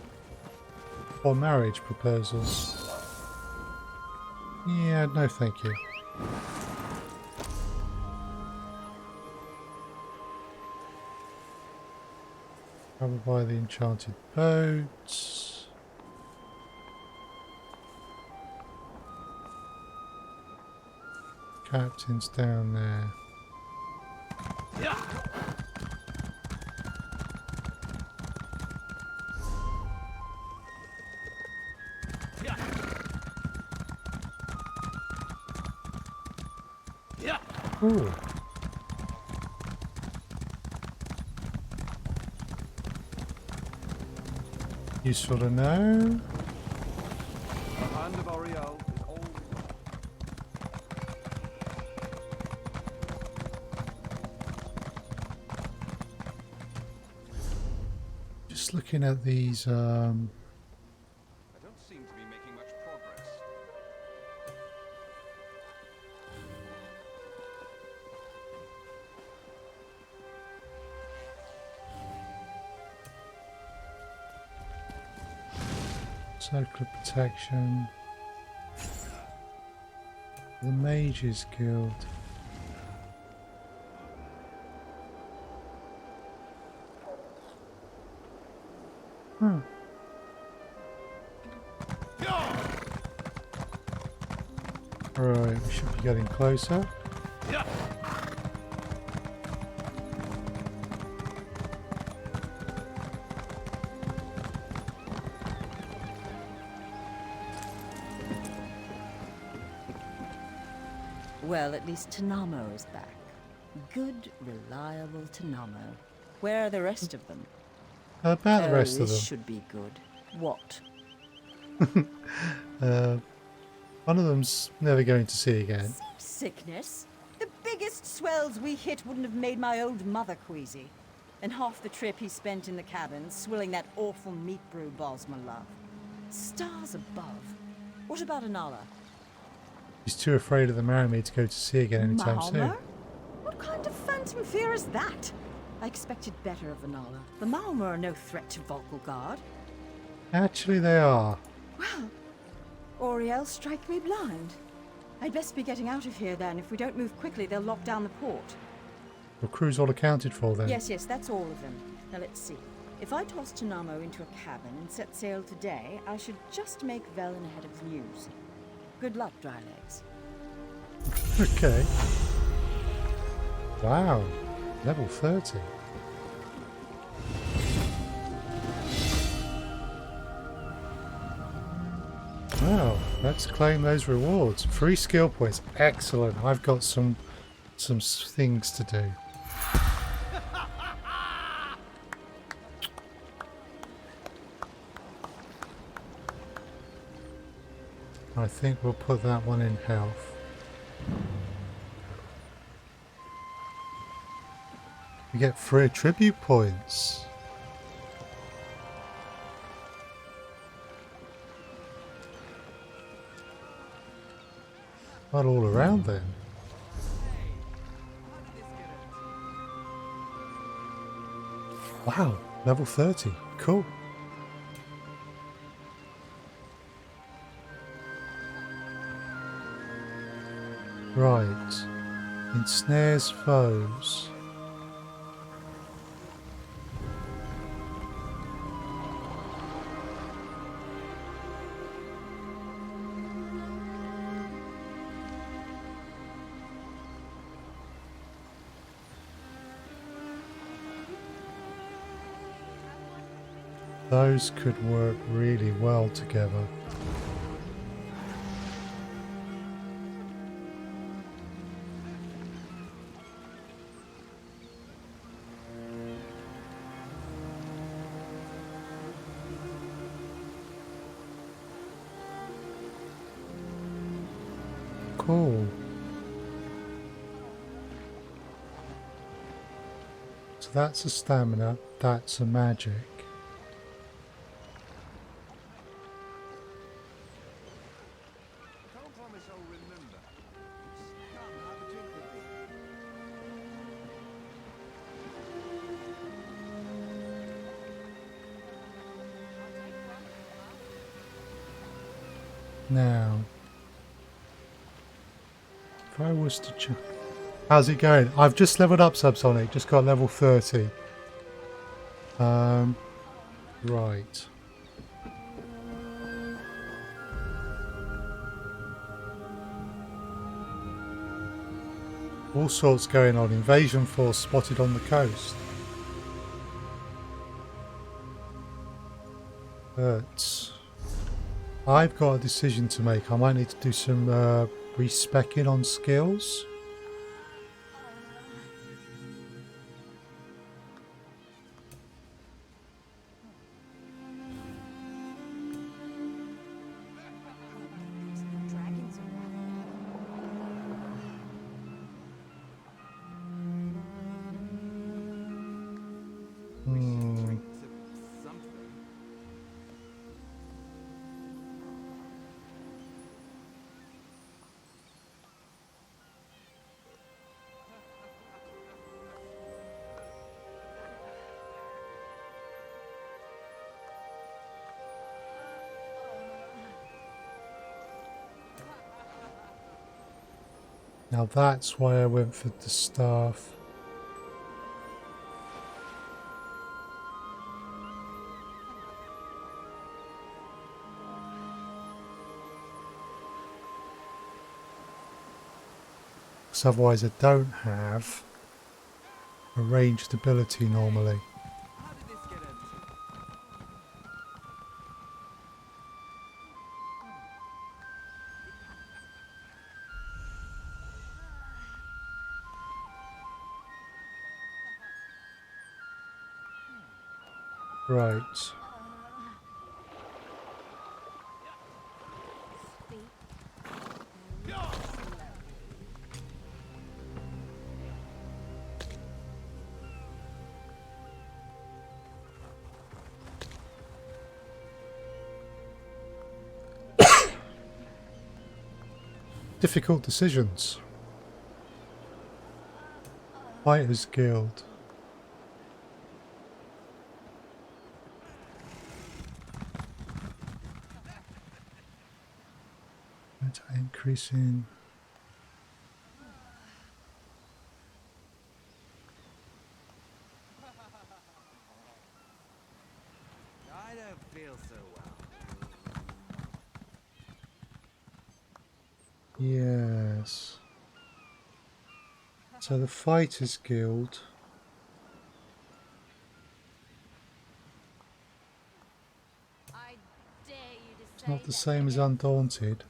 For marriage proposals. Yeah, no thank you. Cover by the enchanted boats. Captain's down there. Ooh. Useful to know. The hand of Oriel is always Just looking at these I don't seem to be making much progress. Circle of protection. The Mages Guild. Right, we should be getting closer. Well, at least Tanamo is back. Good, reliable Tanamo. Where are the rest of them? About the rest of this them. should be good. What? One of them's never going to see again. Sickness? The biggest swells we hit wouldn't have made my old mother queasy. And half the trip he spent in the cabin, swilling that awful meat brew Bosma love. Stars above. What about Anala? He's too afraid of the Maramid to go to sea again anytime soon. Maomer? What kind of phantom fear is that? I expected better of Anala. The Maomer are no threat to Volkelgard. Actually, they are. Well, Auriel, strike me blind. I'd best be getting out of here then. If we don't move quickly, they'll lock down the port. Your crew's all accounted for then. Yes, that's all of them. Now let's see. If I toss Tanamo into a cabin and set sail today, I should just make Velen ahead of the news. Good luck, dry legs. Okay. Wow. Level 30. Wow, let's claim those rewards. 3 skill points. Excellent. I've got some things to do. I think we'll put that one in health. We get 3 tribute points. Not all around then. Wow, level 30. Cool. Right. Ensnares foes. Those could work really well together. Cool. So that's a stamina, that's a magic. Now, if I was to how's it going? I've just leveled up Subsonic, just got level 30. Right. All sorts going on. Invasion force spotted on the coast. But I've got a decision to make. I might need to do some respecking on skills. Now that's why I went for the staff. Because otherwise I don't have a ranged ability normally. Right. Difficult decisions. Fighters Guild. Increasing. I don't feel so well. Yes. So the Fighters Guild. It's not the same as Undaunted.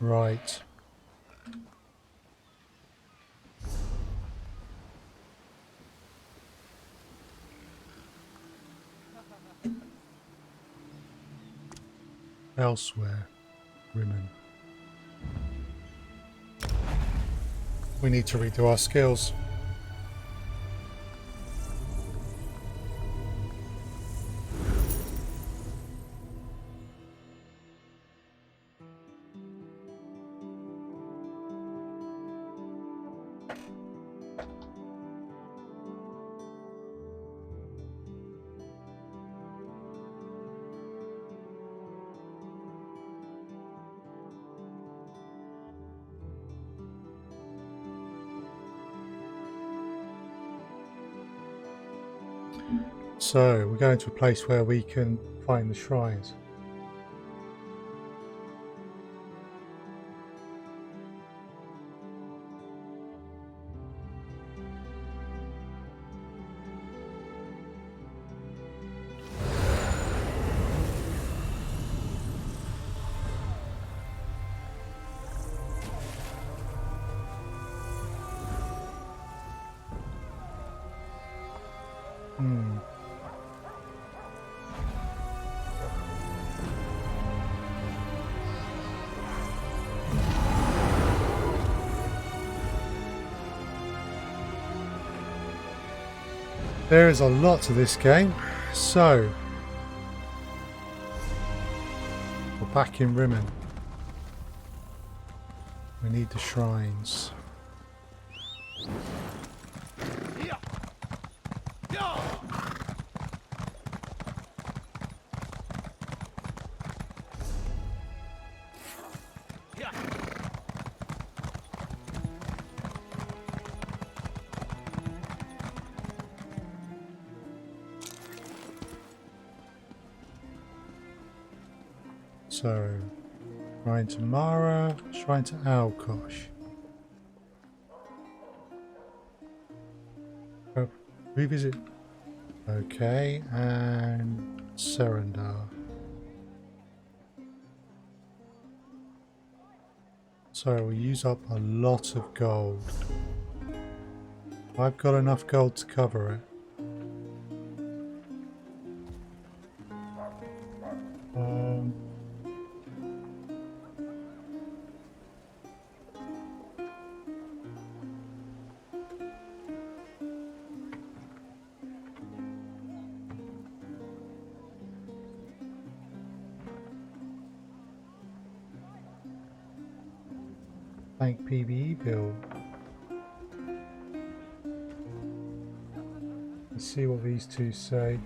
Right. Elsewhere, women. We need to redo our skills. So we're going to a place where we can find the shrines. There is a lot to this game, so we're back in Rimmen. We need the shrines. So, shrine to Mara, shrine to Alkosh. Oh, revisit. Okay, and Serendar. So we use up a lot of gold. I've got enough gold to cover it. Thank PBE build. Let's see what these two say.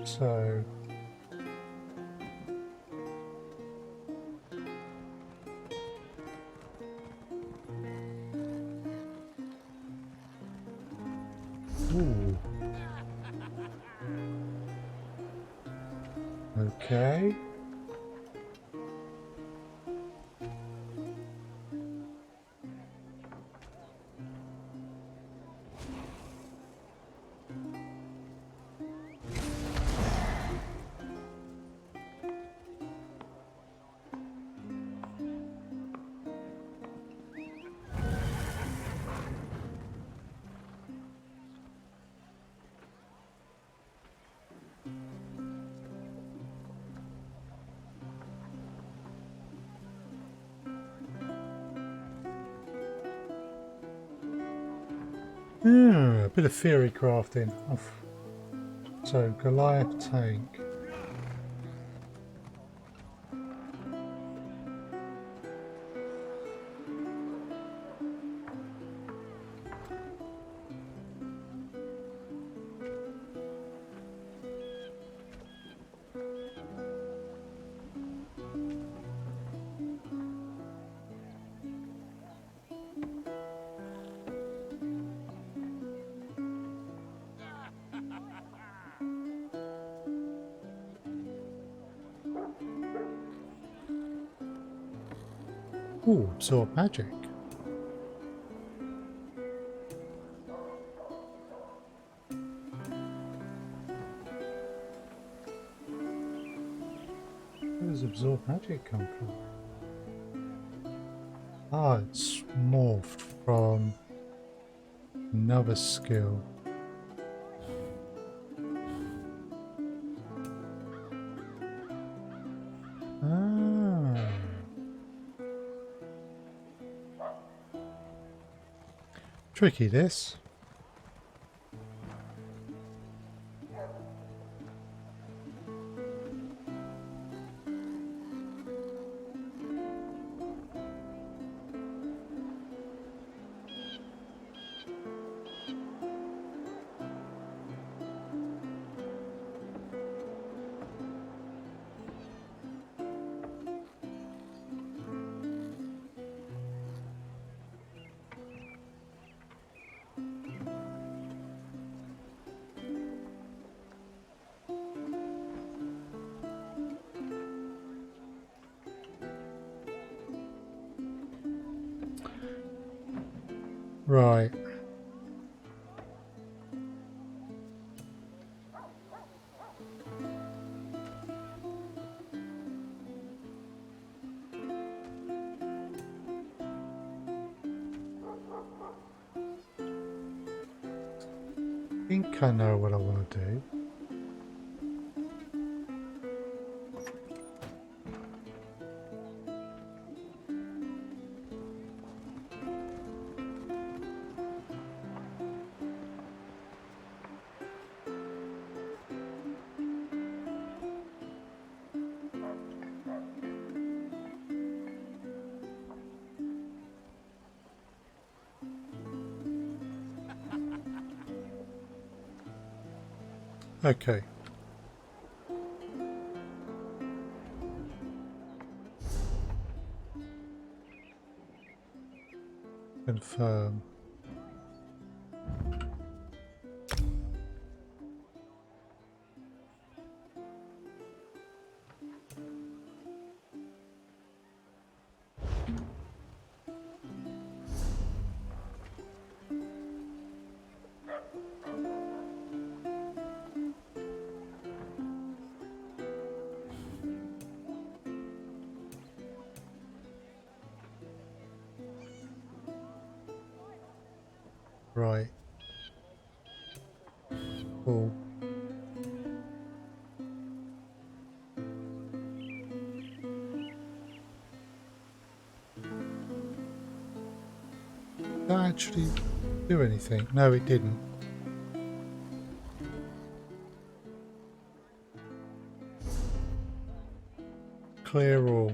So ooh. Okay. A bit of theory crafting. So, Goliath tank. Ooh, absorb magic. Where does absorb magic come from? Ah, it's morphed from another skill. Ah. Tricky this. Right. I think I know what I want to do. Okay. Confirm. Right. Cool. that actually do anything? No, it didn't. Clear all.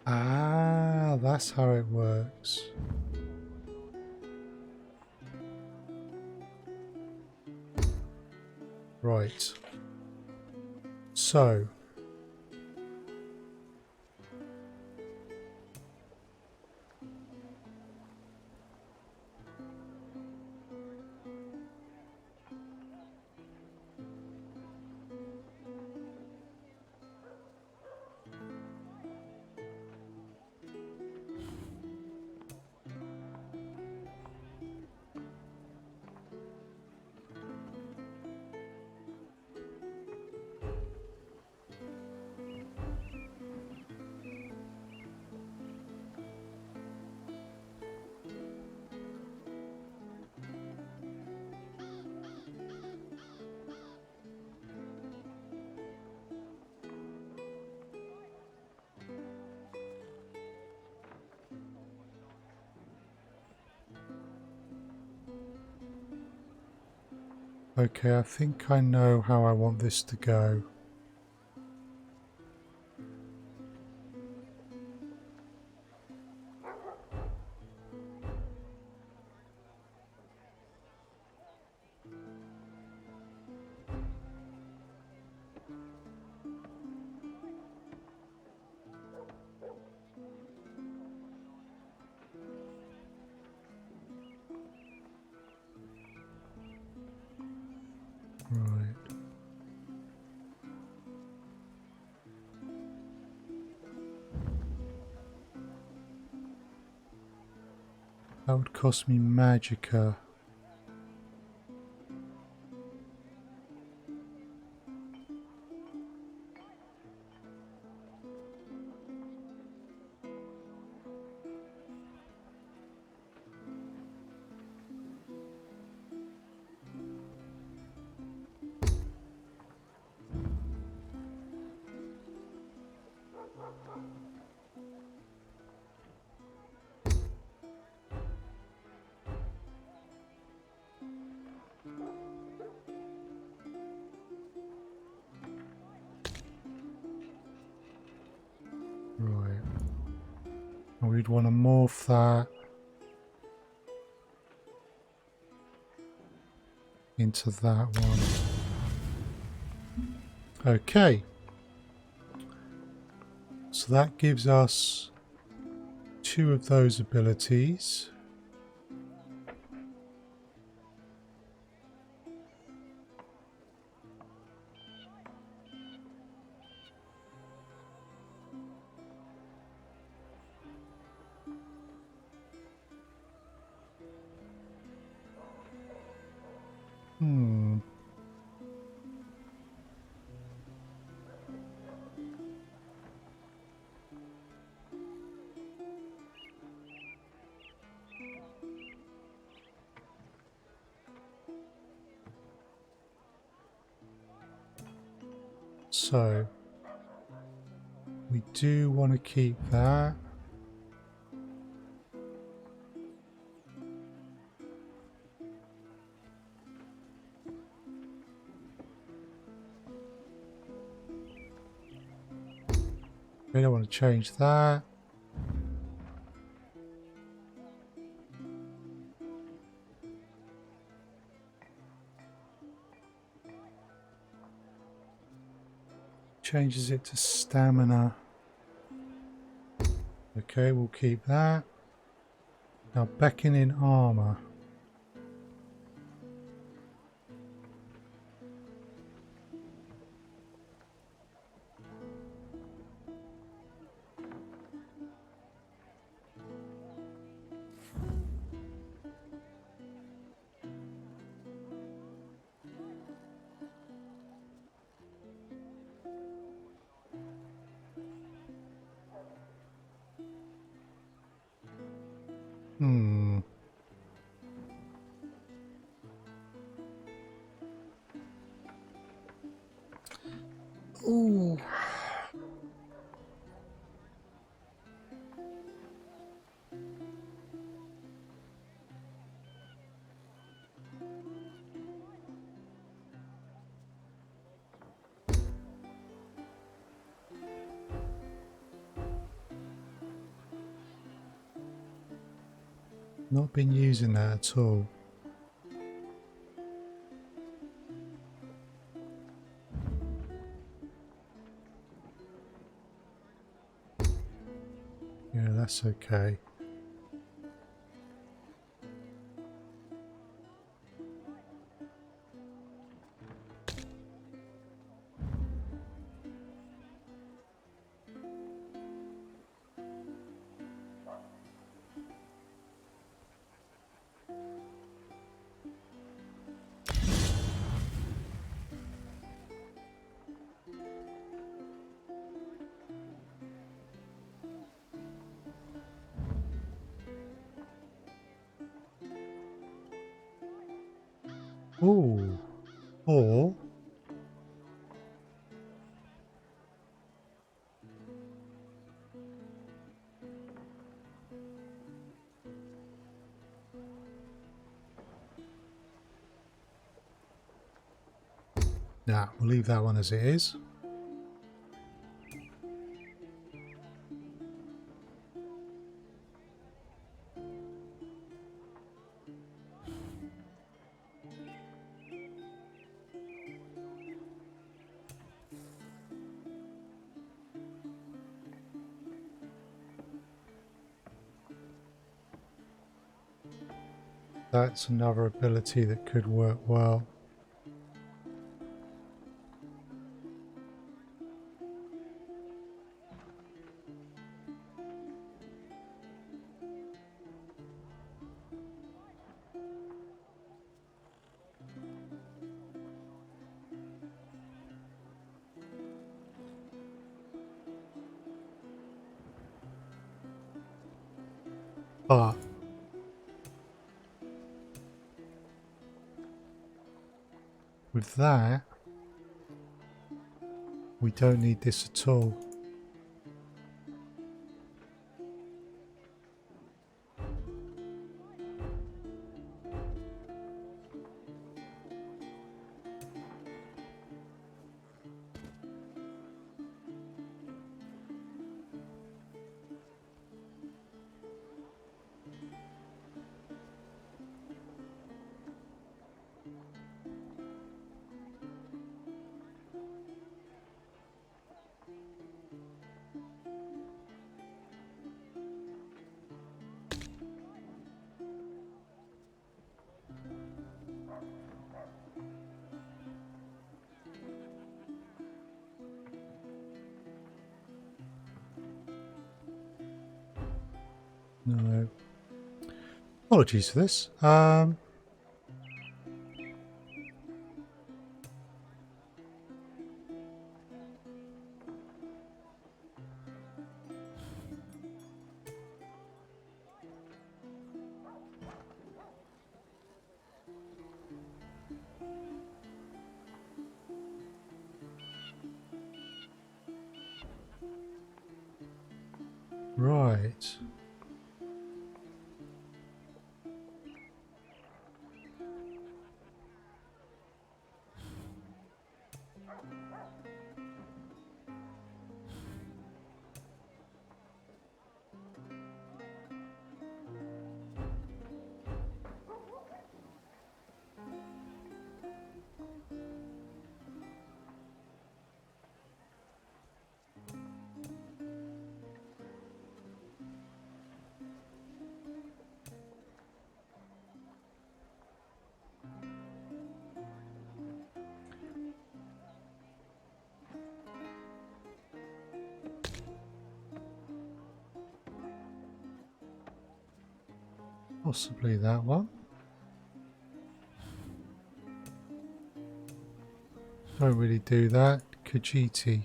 Ah, that's how it works. Right. So. Okay, I think I know how I want this to go. Right. That would cost me magicka. Right. And we'd want to morph that into that one. Okay. So that gives us 2 of those abilities. So we do want to keep that. We don't want to change that. Changes it to stamina. Okay, we'll keep that. Now beckon in armor. Ooh. Not been using that at all. Yeah, that's okay. Ooh. Or nah, we'll leave that one as it is. That's another ability that could work well. But with that, we don't need this at all. No. Apologies for this. Right. Possibly that one. Don't really do that. Kajiti.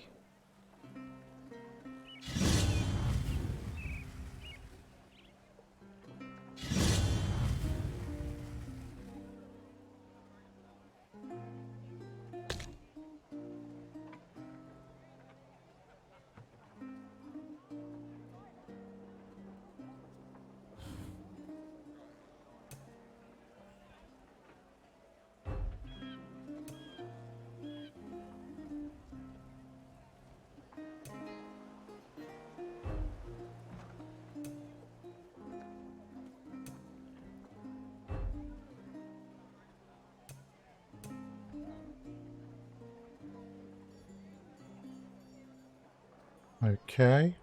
Okay.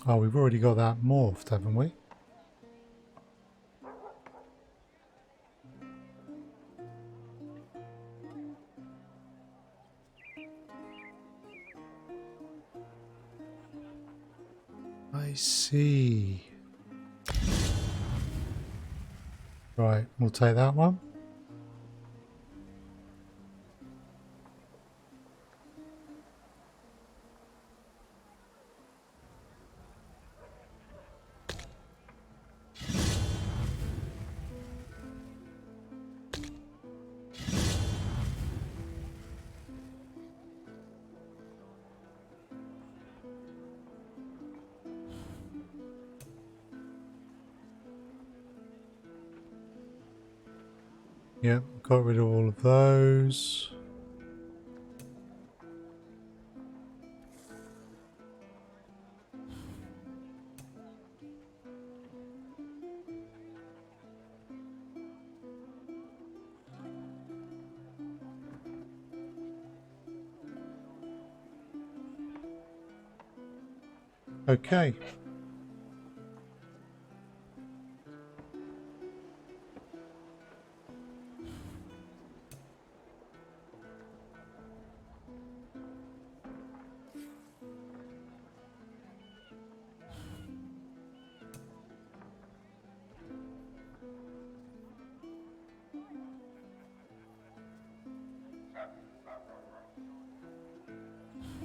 Oh, we've already got that morphed, haven't we? I see. Right, we'll take that one. Yep, got rid of all of those. Okay.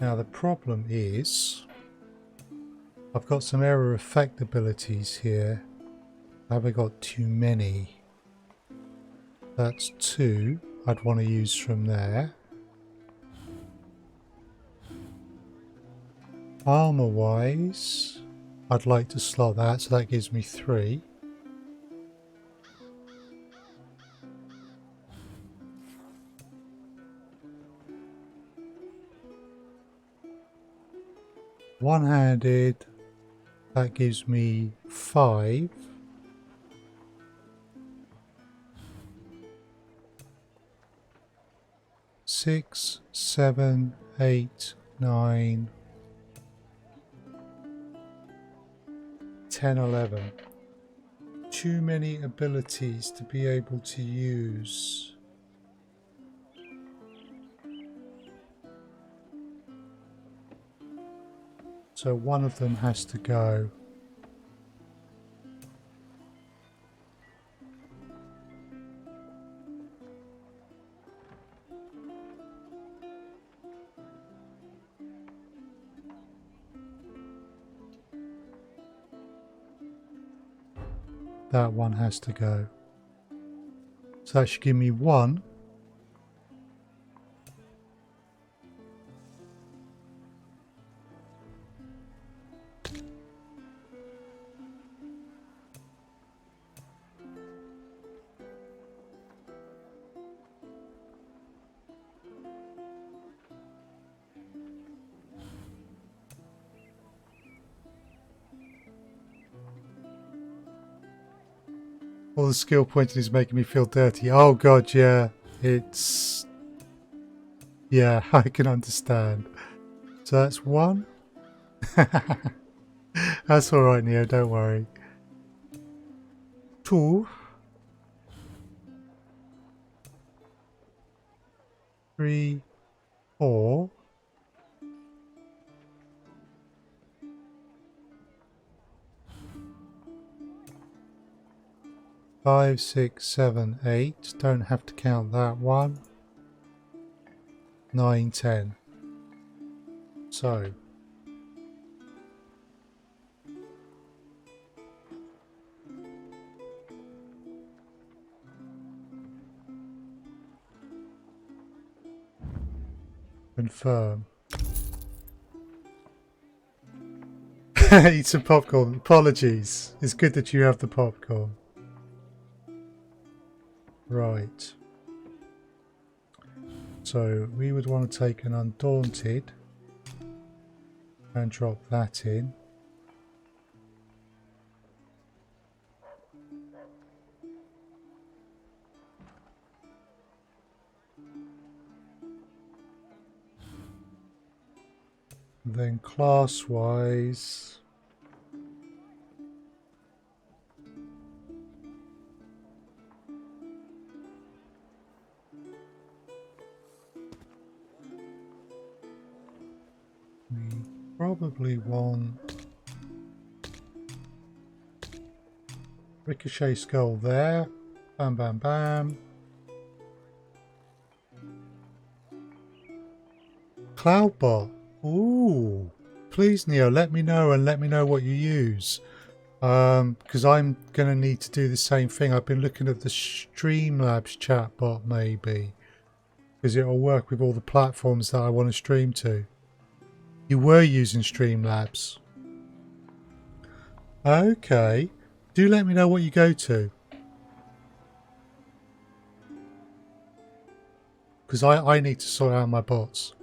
Now the problem is I've got some error effect abilities here. Have I got too many? That's 2 I'd want to use from there. Armor wise, I'd like to slot that, so that gives me 3. One-handed, that gives me 5. Six, 7, 8, 9, 10, 11. Too many abilities to be able to use. So one of them has to go. That one has to go. So that should give me 1. All the skill pointing is making me feel dirty. Oh god, yeah. It's... yeah, I can understand. So that's 1. That's alright, Neo, don't worry. 2. 3, 4. 5, 6, 7, 8. Don't have to count that one. 9, 10. So. Confirm. Eat some popcorn. Apologies. It's good that you have the popcorn. Right. So we would want to take an Undaunted and drop that in. Then class-wise, we probably want Ricochet Skull there. Bam, bam, bam. Cloudbot. Ooh. Please, Neo, let me know and let me know what you use. Because I'm going to need to do the same thing. I've been looking at the Streamlabs chatbot maybe. Because it will work with all the platforms that I want to stream to. You were using Streamlabs. Okay. Do let me know what you go to. Because I need to sort out my bots.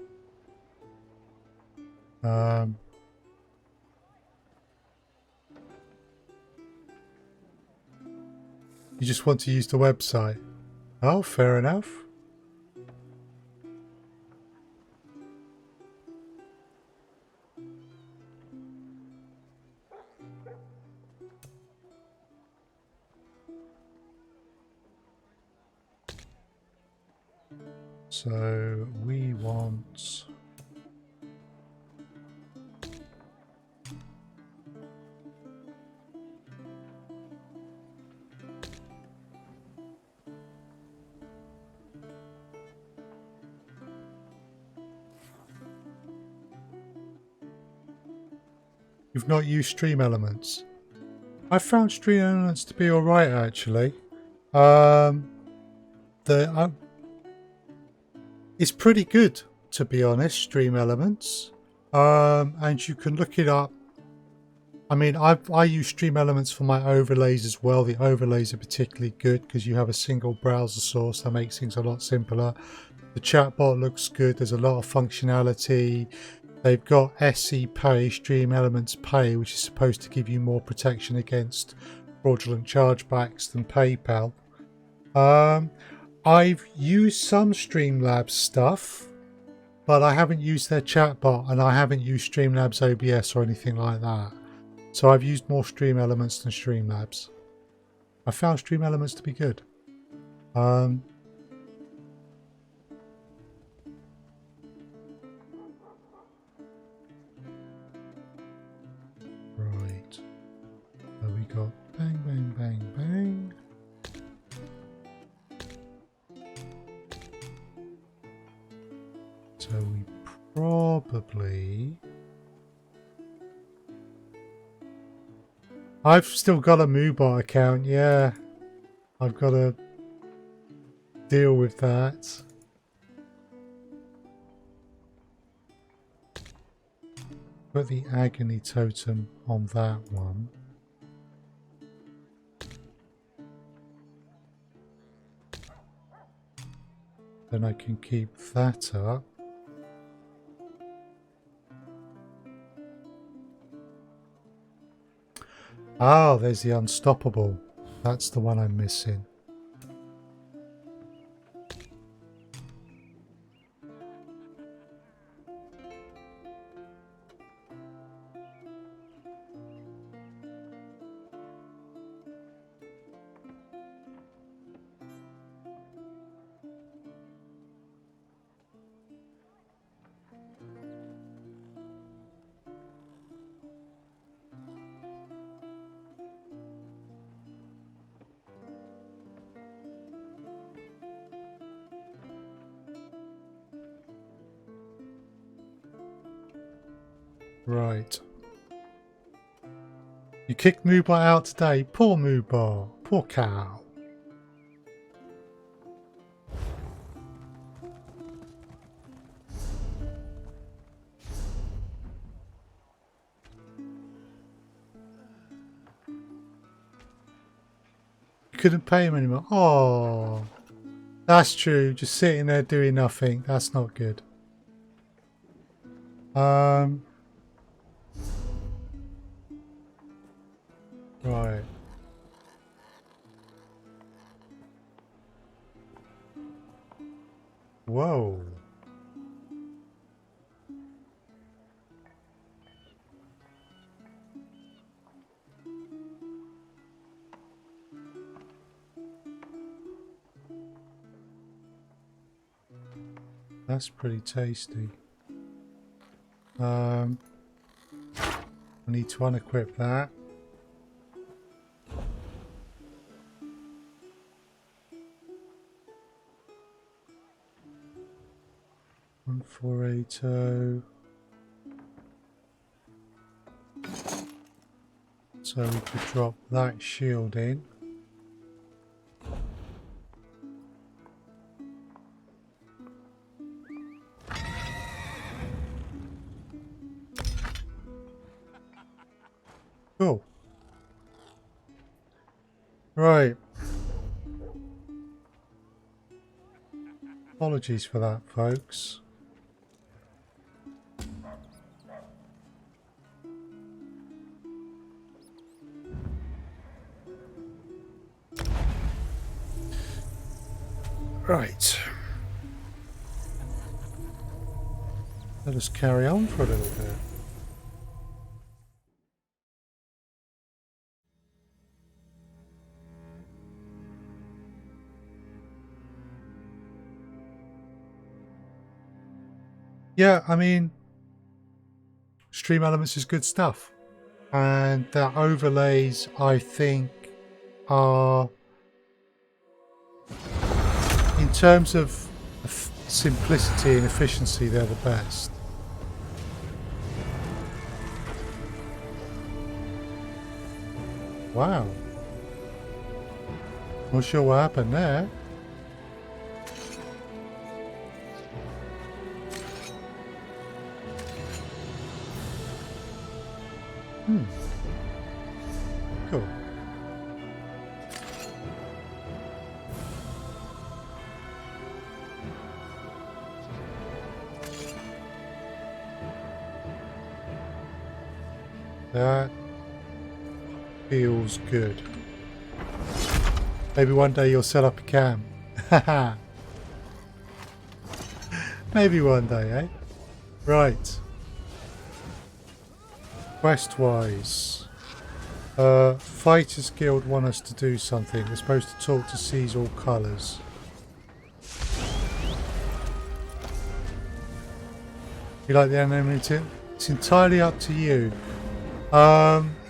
You just want to use the website. Oh, fair enough. So we want You've not used Stream Elements. I found Stream Elements to be alright actually. It's pretty good to be honest, Stream Elements. And you can look it up. I mean, I use Stream Elements for my overlays as well. The overlays are particularly good because you have a single browser source that makes things a lot simpler. The chatbot looks good. There's a lot of functionality. They've got SE Pay, Stream Elements Pay, which is supposed to give you more protection against fraudulent chargebacks than PayPal. I've used some Streamlabs stuff, but I haven't used their chatbot and I haven't used Streamlabs OBS or anything like that. So I've used more Stream Elements than Streamlabs. I found Stream Elements to be good. Right. So we got bang, bang, bang, bang. So we probably... I've still got a Moobot account, yeah. I've got to deal with that. Put the agony totem on that one. Then I can keep that up. Ah, there's the Unstoppable. That's the one I'm missing. Right. You kicked Moobot out today. Poor Moobot. Poor cow. You couldn't pay him anymore. Oh, That's true. Just sitting there doing nothing. That's not good. Right. Whoa. That's pretty tasty. I need to unequip that. One 480. So we could drop that shield in. Cool. Right. Apologies for that, folks. Right. Let us carry on for a little bit. Yeah, I mean, Stream Elements is good stuff. And the overlays, I think, are, in terms of simplicity and efficiency, they're the best. Wow. Not sure what happened there. Cool. That feels good. Maybe one day you'll set up a cam. Haha. Maybe one day, eh? Right. Quest-wise. Fighters Guild want us to do something. We're supposed to talk to seize all colours. You like the anonymity? It's entirely up to you.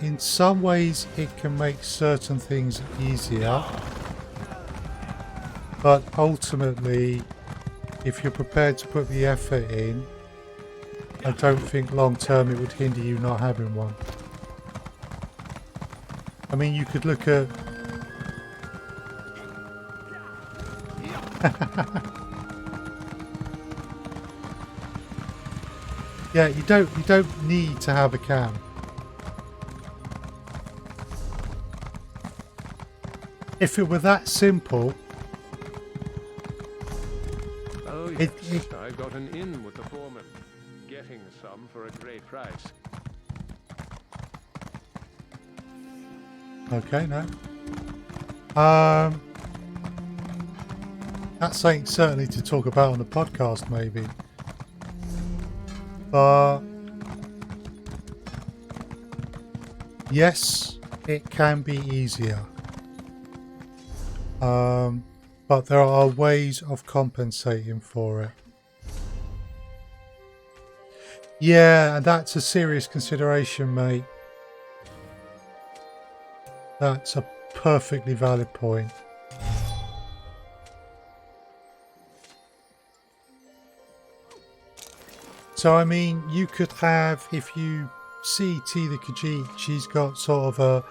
In some ways it can make certain things easier. But ultimately, if you're prepared to put the effort in, I don't think long term it would hinder you not having one. I mean, you could look at yeah, you don't need to have a cam. If it were that simple. Oh yes, I got an in with the foreman, getting some for a great price. Okay, no. That's something certainly to talk about on the podcast, maybe. But yes, it can be easier. But there are ways of compensating for it. Yeah, and that's a serious consideration, mate. That's a perfectly valid point. So, I mean, you could have, if you see T the Khajiit, she's got sort of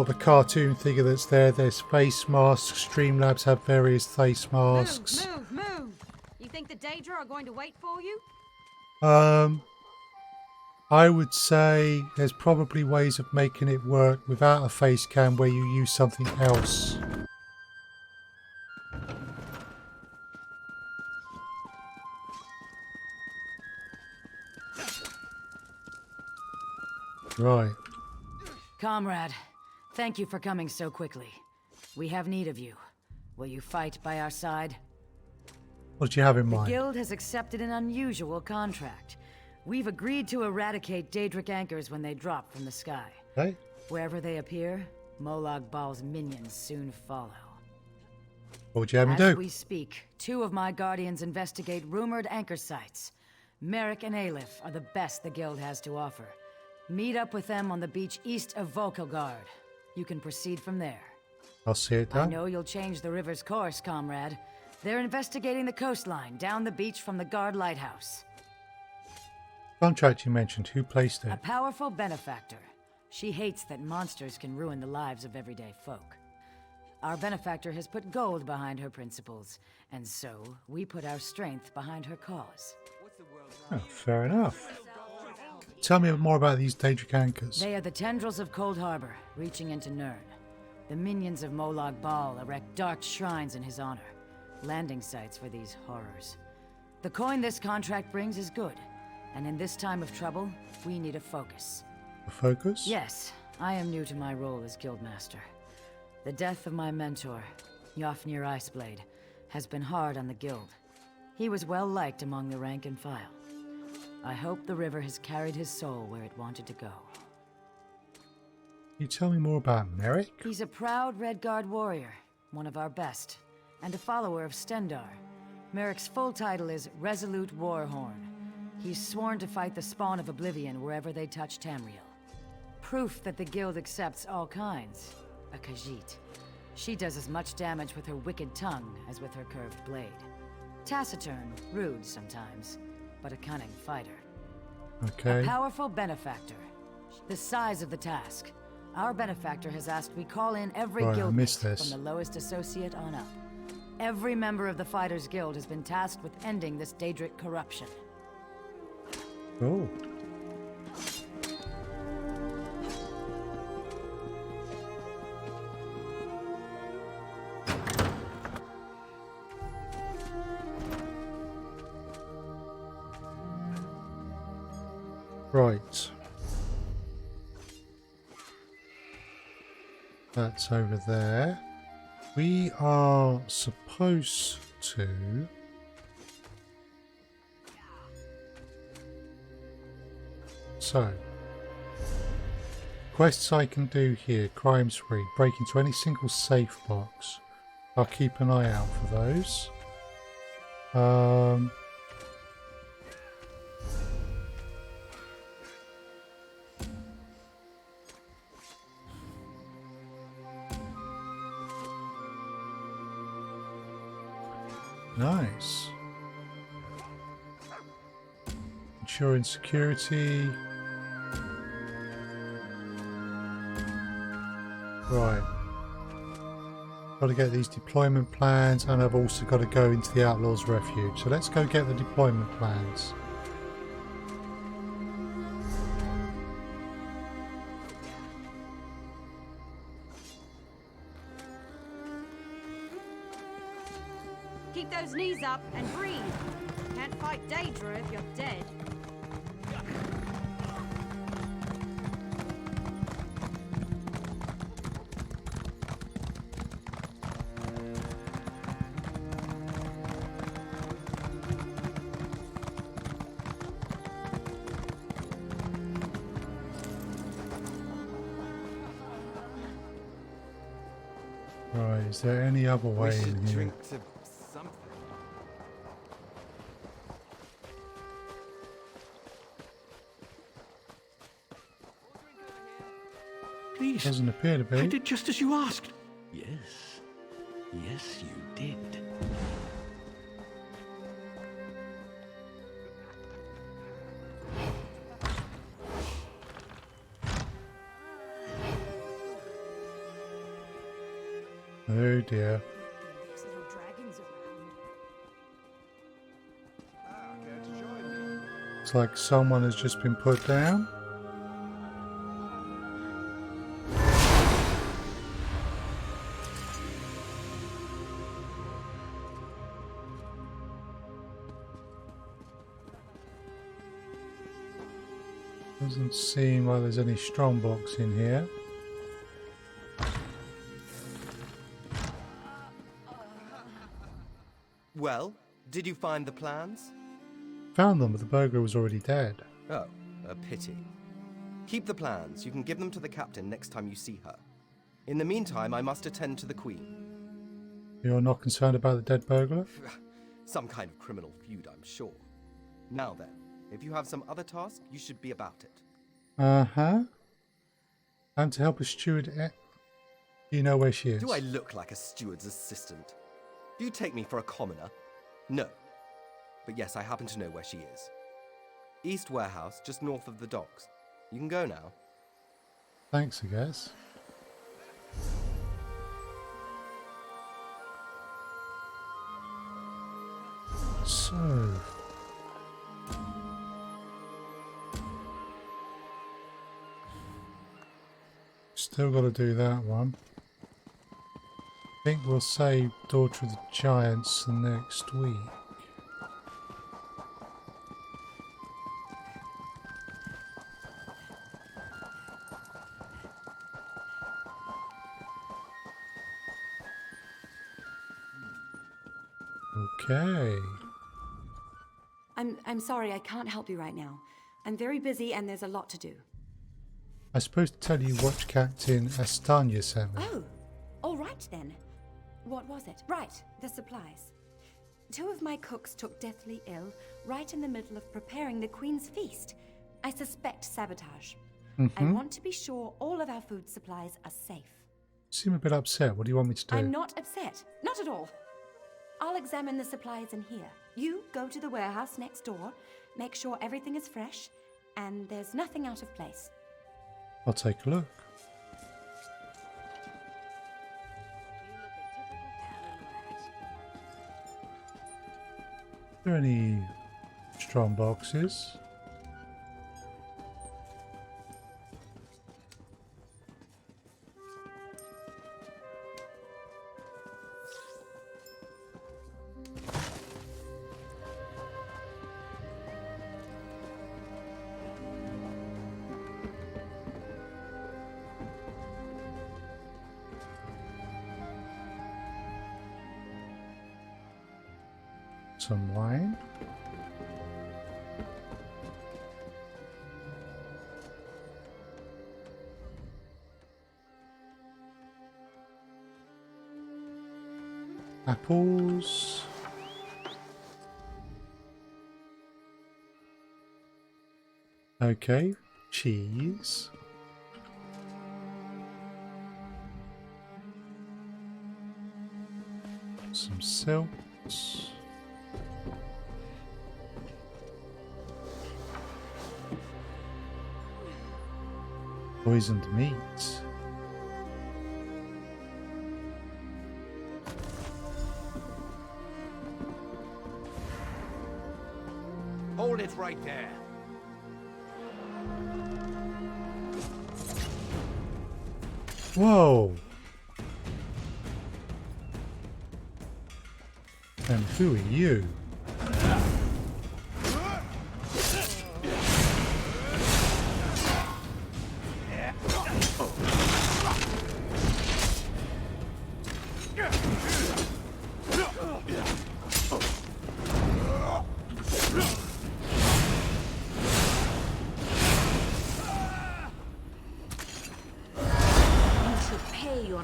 a cartoon figure that's there. There's face masks. Streamlabs have various face masks. Move! You think the Daedra are going to wait for you? I would say there's probably ways of making it work without a face cam where you use something else. Right. Comrade, thank you for coming so quickly. We have need of you. Will you fight by our side? What do you have in The mind? Guild has accepted an unusual contract. We've agreed to eradicate Daedric anchors when they drop from the sky. Okay. Wherever they appear, Molag Bal's minions soon follow. What would you have me As do? we speak, 2 of my guardians investigate rumored anchor sites. Merrick and Aleph are the best the Guild has to offer. Meet up with them on the beach east of Volkelgard. You can proceed from there. I'll see it I done. know you'll change the river's course, comrade. They're investigating the coastline down the beach from the guard lighthouse. Contract you mentioned, who placed A it? powerful benefactor. She hates that monsters can ruin the lives of everyday folk. Our benefactor has put gold behind her principles, and so we put our strength behind her cause. Oh, fair enough. Tell me more about these Daedric anchors. They are the tendrils of Cold Harbor, reaching into Nirn. The minions of Molag Bal erect dark shrines in his honor, landing sites for these horrors. The coin this contract brings is good, and in this time of trouble, we need a focus. A focus? Yes, I am new to my role as Guildmaster. The death of my mentor, Yofnir Iceblade, has been hard on the Guild. He was well liked among the rank and file. I hope the river has carried his soul where it wanted to go. Can you tell me more about Merrick? He's a proud Redguard warrior, one of our best, and a follower of Stendar. Merrick's full title is Resolute Warhorn. He's sworn to fight the spawn of Oblivion wherever they touch Tamriel. Proof that the Guild accepts all kinds. A Khajiit. She does as much damage with her wicked tongue as with her curved blade. Taciturn, rude sometimes, but a cunning fighter. Okay. A powerful benefactor. The size of the task. Our benefactor has asked we call in every Right, I guild missed mate this. from the lowest associate on up. Every member of the Fighters Guild has been tasked with ending this Daedric corruption. Oh. Right. That's over there. We are supposed to... So, quests I can do here. Crime spree. Break into any single safe box. I'll keep an eye out for those. Nice. Ensuring security. Right. Got to get these deployment plans, and I've also got to go into the Outlaws Refuge. So let's go get the deployment plans. Keep those knees up and breathe. Can't fight Daedra if you're dead. Right, is there any other way in here? something. Please. Doesn't appear to be. I did just as you asked. Yes. Yes, you did. Oh dear. There's little dragons around. Looks like someone has just been put down. Doesn't seem like there's any strongbox in here. Well, did you find the plans? Found them, but the burglar was already dead. Oh, a pity. Keep the plans. You can give them to the captain next time you see her. In the meantime, I must attend to the Queen. You're not concerned about the dead burglar? Some kind of criminal feud, I'm sure. Now then, if you have some other task, you should be about it. Uh-huh. I'm to help a steward. Do you know where she is? Do I look like a steward's assistant? Do you take me for a commoner? No. But yes, I happen to know where she is. East Warehouse, just north of the docks. You can go now. Thanks, I guess. So... still got to do that one. I think we'll save Daughter of the Giants next week. Okay. I'm sorry, I can't help you right now. I'm very busy and there's a lot to do. I suppose to tell you Watch Captain Astanya sent me. Oh, all right then. What was it? Right, the supplies. 2 of my cooks took deathly ill right in the middle of preparing the Queen's feast. I suspect sabotage. I want to be sure all of our food supplies are safe. You seem a bit upset. What do you want me to do? I'm not upset. Not at all. I'll examine the supplies in here. You go to the warehouse next door, make sure everything is fresh, and there's nothing out of place. I'll take a look. Are there any strong boxes? Some wine. Apples. Okay, cheese. Some silks. Poisoned meat. Hold it right there. Whoa! And who are you?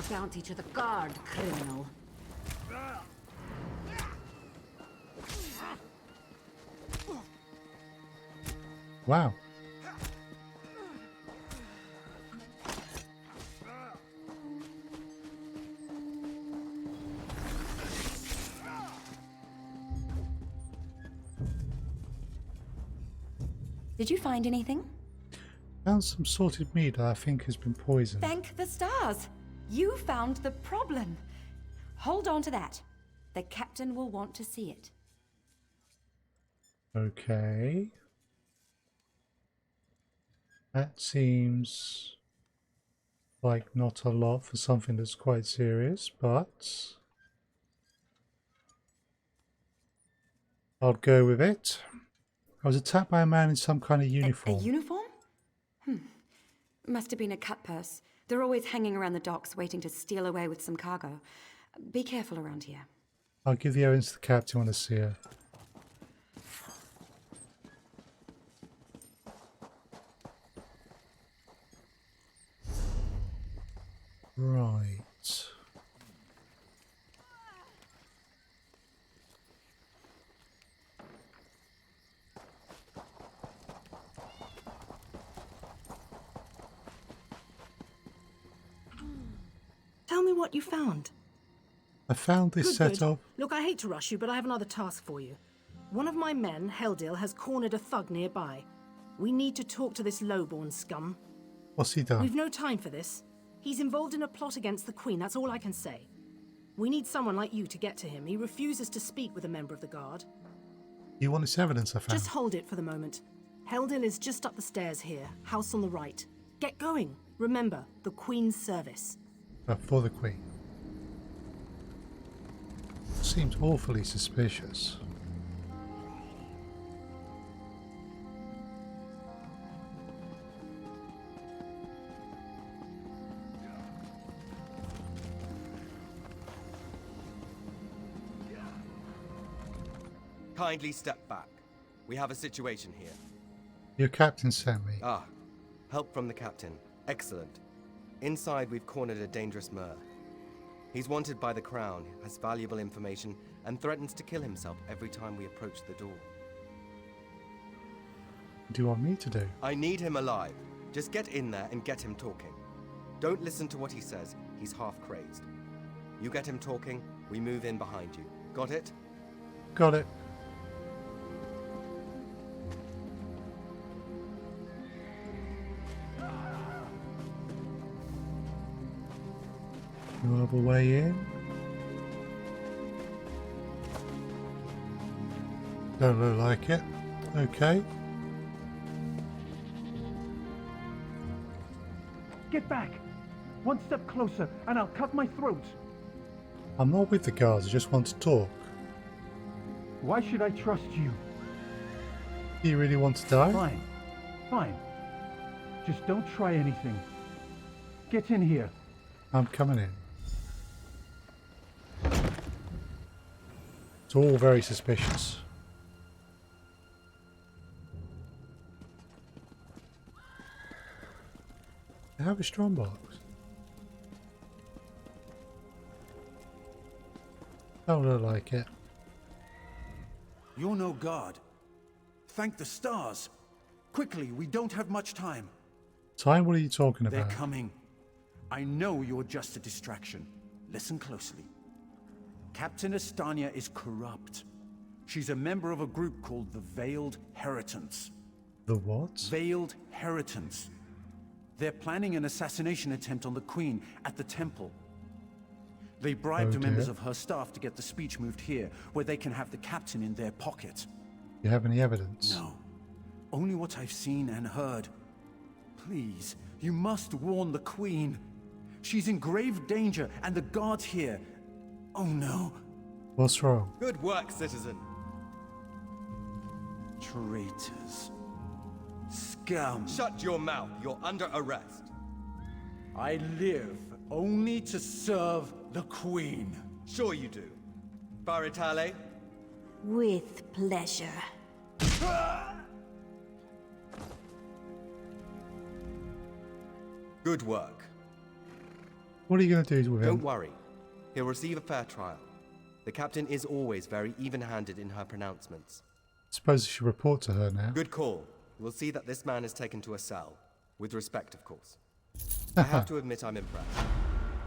Bounty to the guard, criminal. Wow. Did you find anything? Found some salted meat that I think has been poisoned. Thank the stars! You found the problem. Hold on to that. The captain will want to see it. Okay. That seems like not a lot for something that's quite serious, but I'll go with it. I was attacked by a man in some kind of uniform. A uniform? Must have been a cut purse. They're always hanging around the docks waiting to steal away with some cargo. Be careful around here. I'll give the evidence to the captain when I see her. Right. Tell me what you found. I found this setup. Look, I hate to rush you, but I have another task for you. One of my men, Heldil, has cornered a thug nearby. We need to talk to this lowborn scum. What's he done? We've no time for this. He's involved in a plot against the Queen, that's all I can say. We need someone like you to get to him. He refuses to speak with a member of the guard. You want this evidence I found? Just hold it for the moment. Heldil is just up the stairs here, house on the right. Get going. Remember, the Queen's service. For the Queen. Seems awfully suspicious. Kindly step back. We have a situation here. Your captain sent me. Ah, help from the captain. Excellent. Inside, we've cornered a dangerous Mer. He's wanted by the Crown, has valuable information, and threatens to kill himself every time we approach the door. What do you want me to do? I need him alive. Just get in there and get him talking. Don't listen to what he says. He's half crazed. You get him talking, we move in behind you. Got it? Got it. You have a way in? Don't look like it. Okay. Get back! One step closer, and I'll cut my throat! I'm not with the guards, I just want to talk. Why should I trust you? Do you really want to die? Fine. Fine. Just don't try anything. Get in here. I'm coming in. It's all very suspicious. They have a strong box. Don't look like it. You're no god. Thank the stars. Quickly, we don't have much time. Time? What are you talking about? They're coming. I know you're just a distraction. Listen closely. Captain Estania is corrupt. She's a member of a group called the Veiled Heritants. The what? Veiled Heritants. They're planning an assassination attempt on the Queen at the temple. They bribed members of her staff to get the speech moved here, where they can have the captain in their pocket. You have any evidence? No. Only what I've seen and heard. Please, you must warn the Queen. She's in grave danger, and the guards here. Oh no. What's wrong? Good work, citizen. Traitors. Scum. Shut your mouth. You're under arrest. I live only to serve the Queen. Sure you do. Baritale? With pleasure. Good work. What are you going to do with him? Don't worry. He'll receive a fair trial. The captain is always very even-handed in her pronouncements. Suppose I should report to her now. Good call. We'll see that this man is taken to a cell. With respect, of course. I have to admit I'm impressed.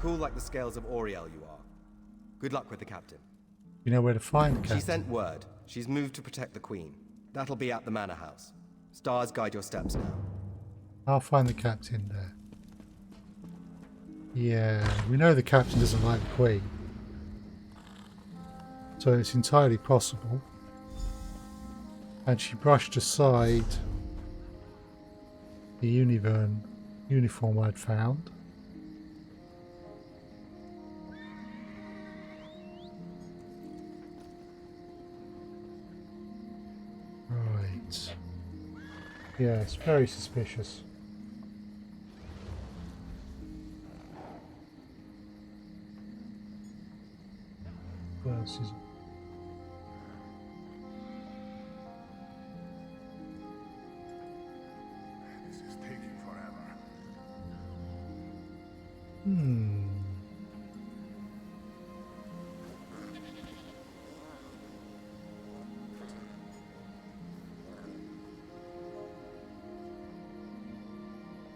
Cool like the scales of Auriel you are. Good luck with the captain. You know where to find the captain? She sent word. She's moved to protect the Queen. That'll be at the manor house. Stars guide your steps now. I'll find the captain there. Yeah, we know the captain doesn't like the Queen. So it's entirely possible. And she brushed aside the uniform I'd found. Right. Yeah, it's very suspicious. versus. This is taking forever.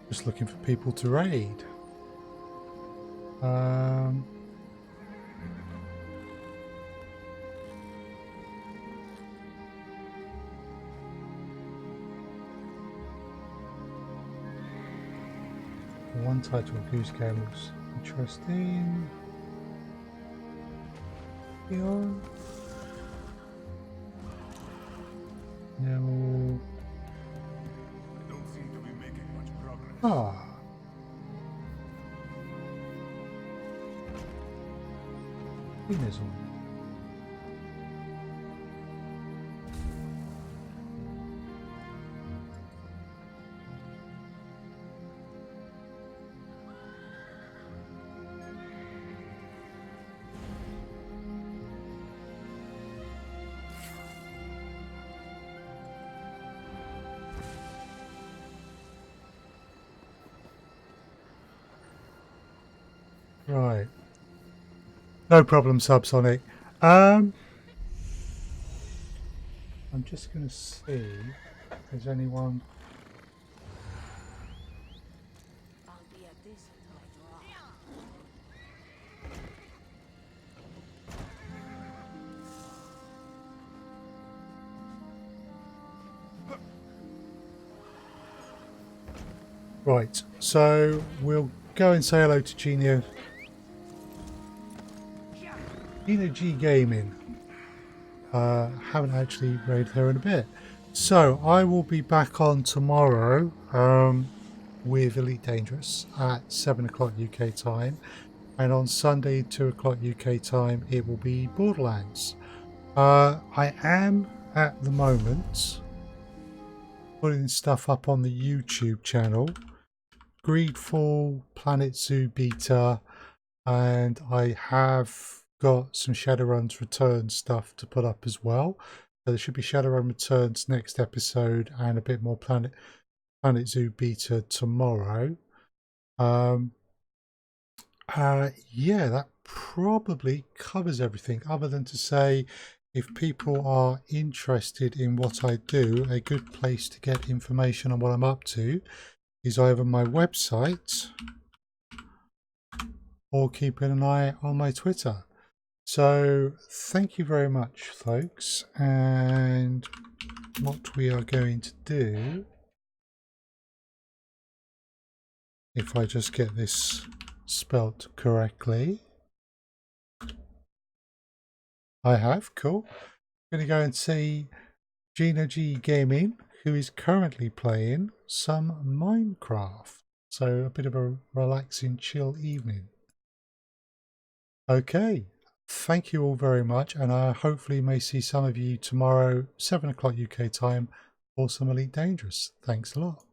Just looking for people to raid. One title of Goose Game looks interesting. Yeah. No. Don't seem to be making much progress. Ah. Venus on. Right. No problem, Subsonic. I'm just going to see if there's anyone. Right, so we'll go and say hello to Gina G Gaming. Haven't actually raided her in a bit. So I will be back on tomorrow with Elite Dangerous at 7 o'clock UK time. And on Sunday, 2 o'clock UK time, it will be Borderlands. I am, at the moment, putting stuff up on the YouTube channel. Greedfall, Planet Zoo Beta, and I have got some Shadowrun's Return stuff to put up as well. So there should be Shadowrun Returns next episode and a bit more Planet Zoo Beta tomorrow. Yeah, that probably covers everything, other than to say, if people are interested in what I do, a good place to get information on what I'm up to is either my website or keeping an eye on my Twitter. So thank you very much, folks. And what we are going to do, if I just get this spelt correctly, I have, cool. I'm going to go and see Gina G Gaming, who is currently playing some Minecraft. So a bit of a relaxing, chill evening. Okay, thank you all very much, and I hopefully may see some of you tomorrow, 7 o'clock UK time, for some Elite Dangerous. Thanks a lot.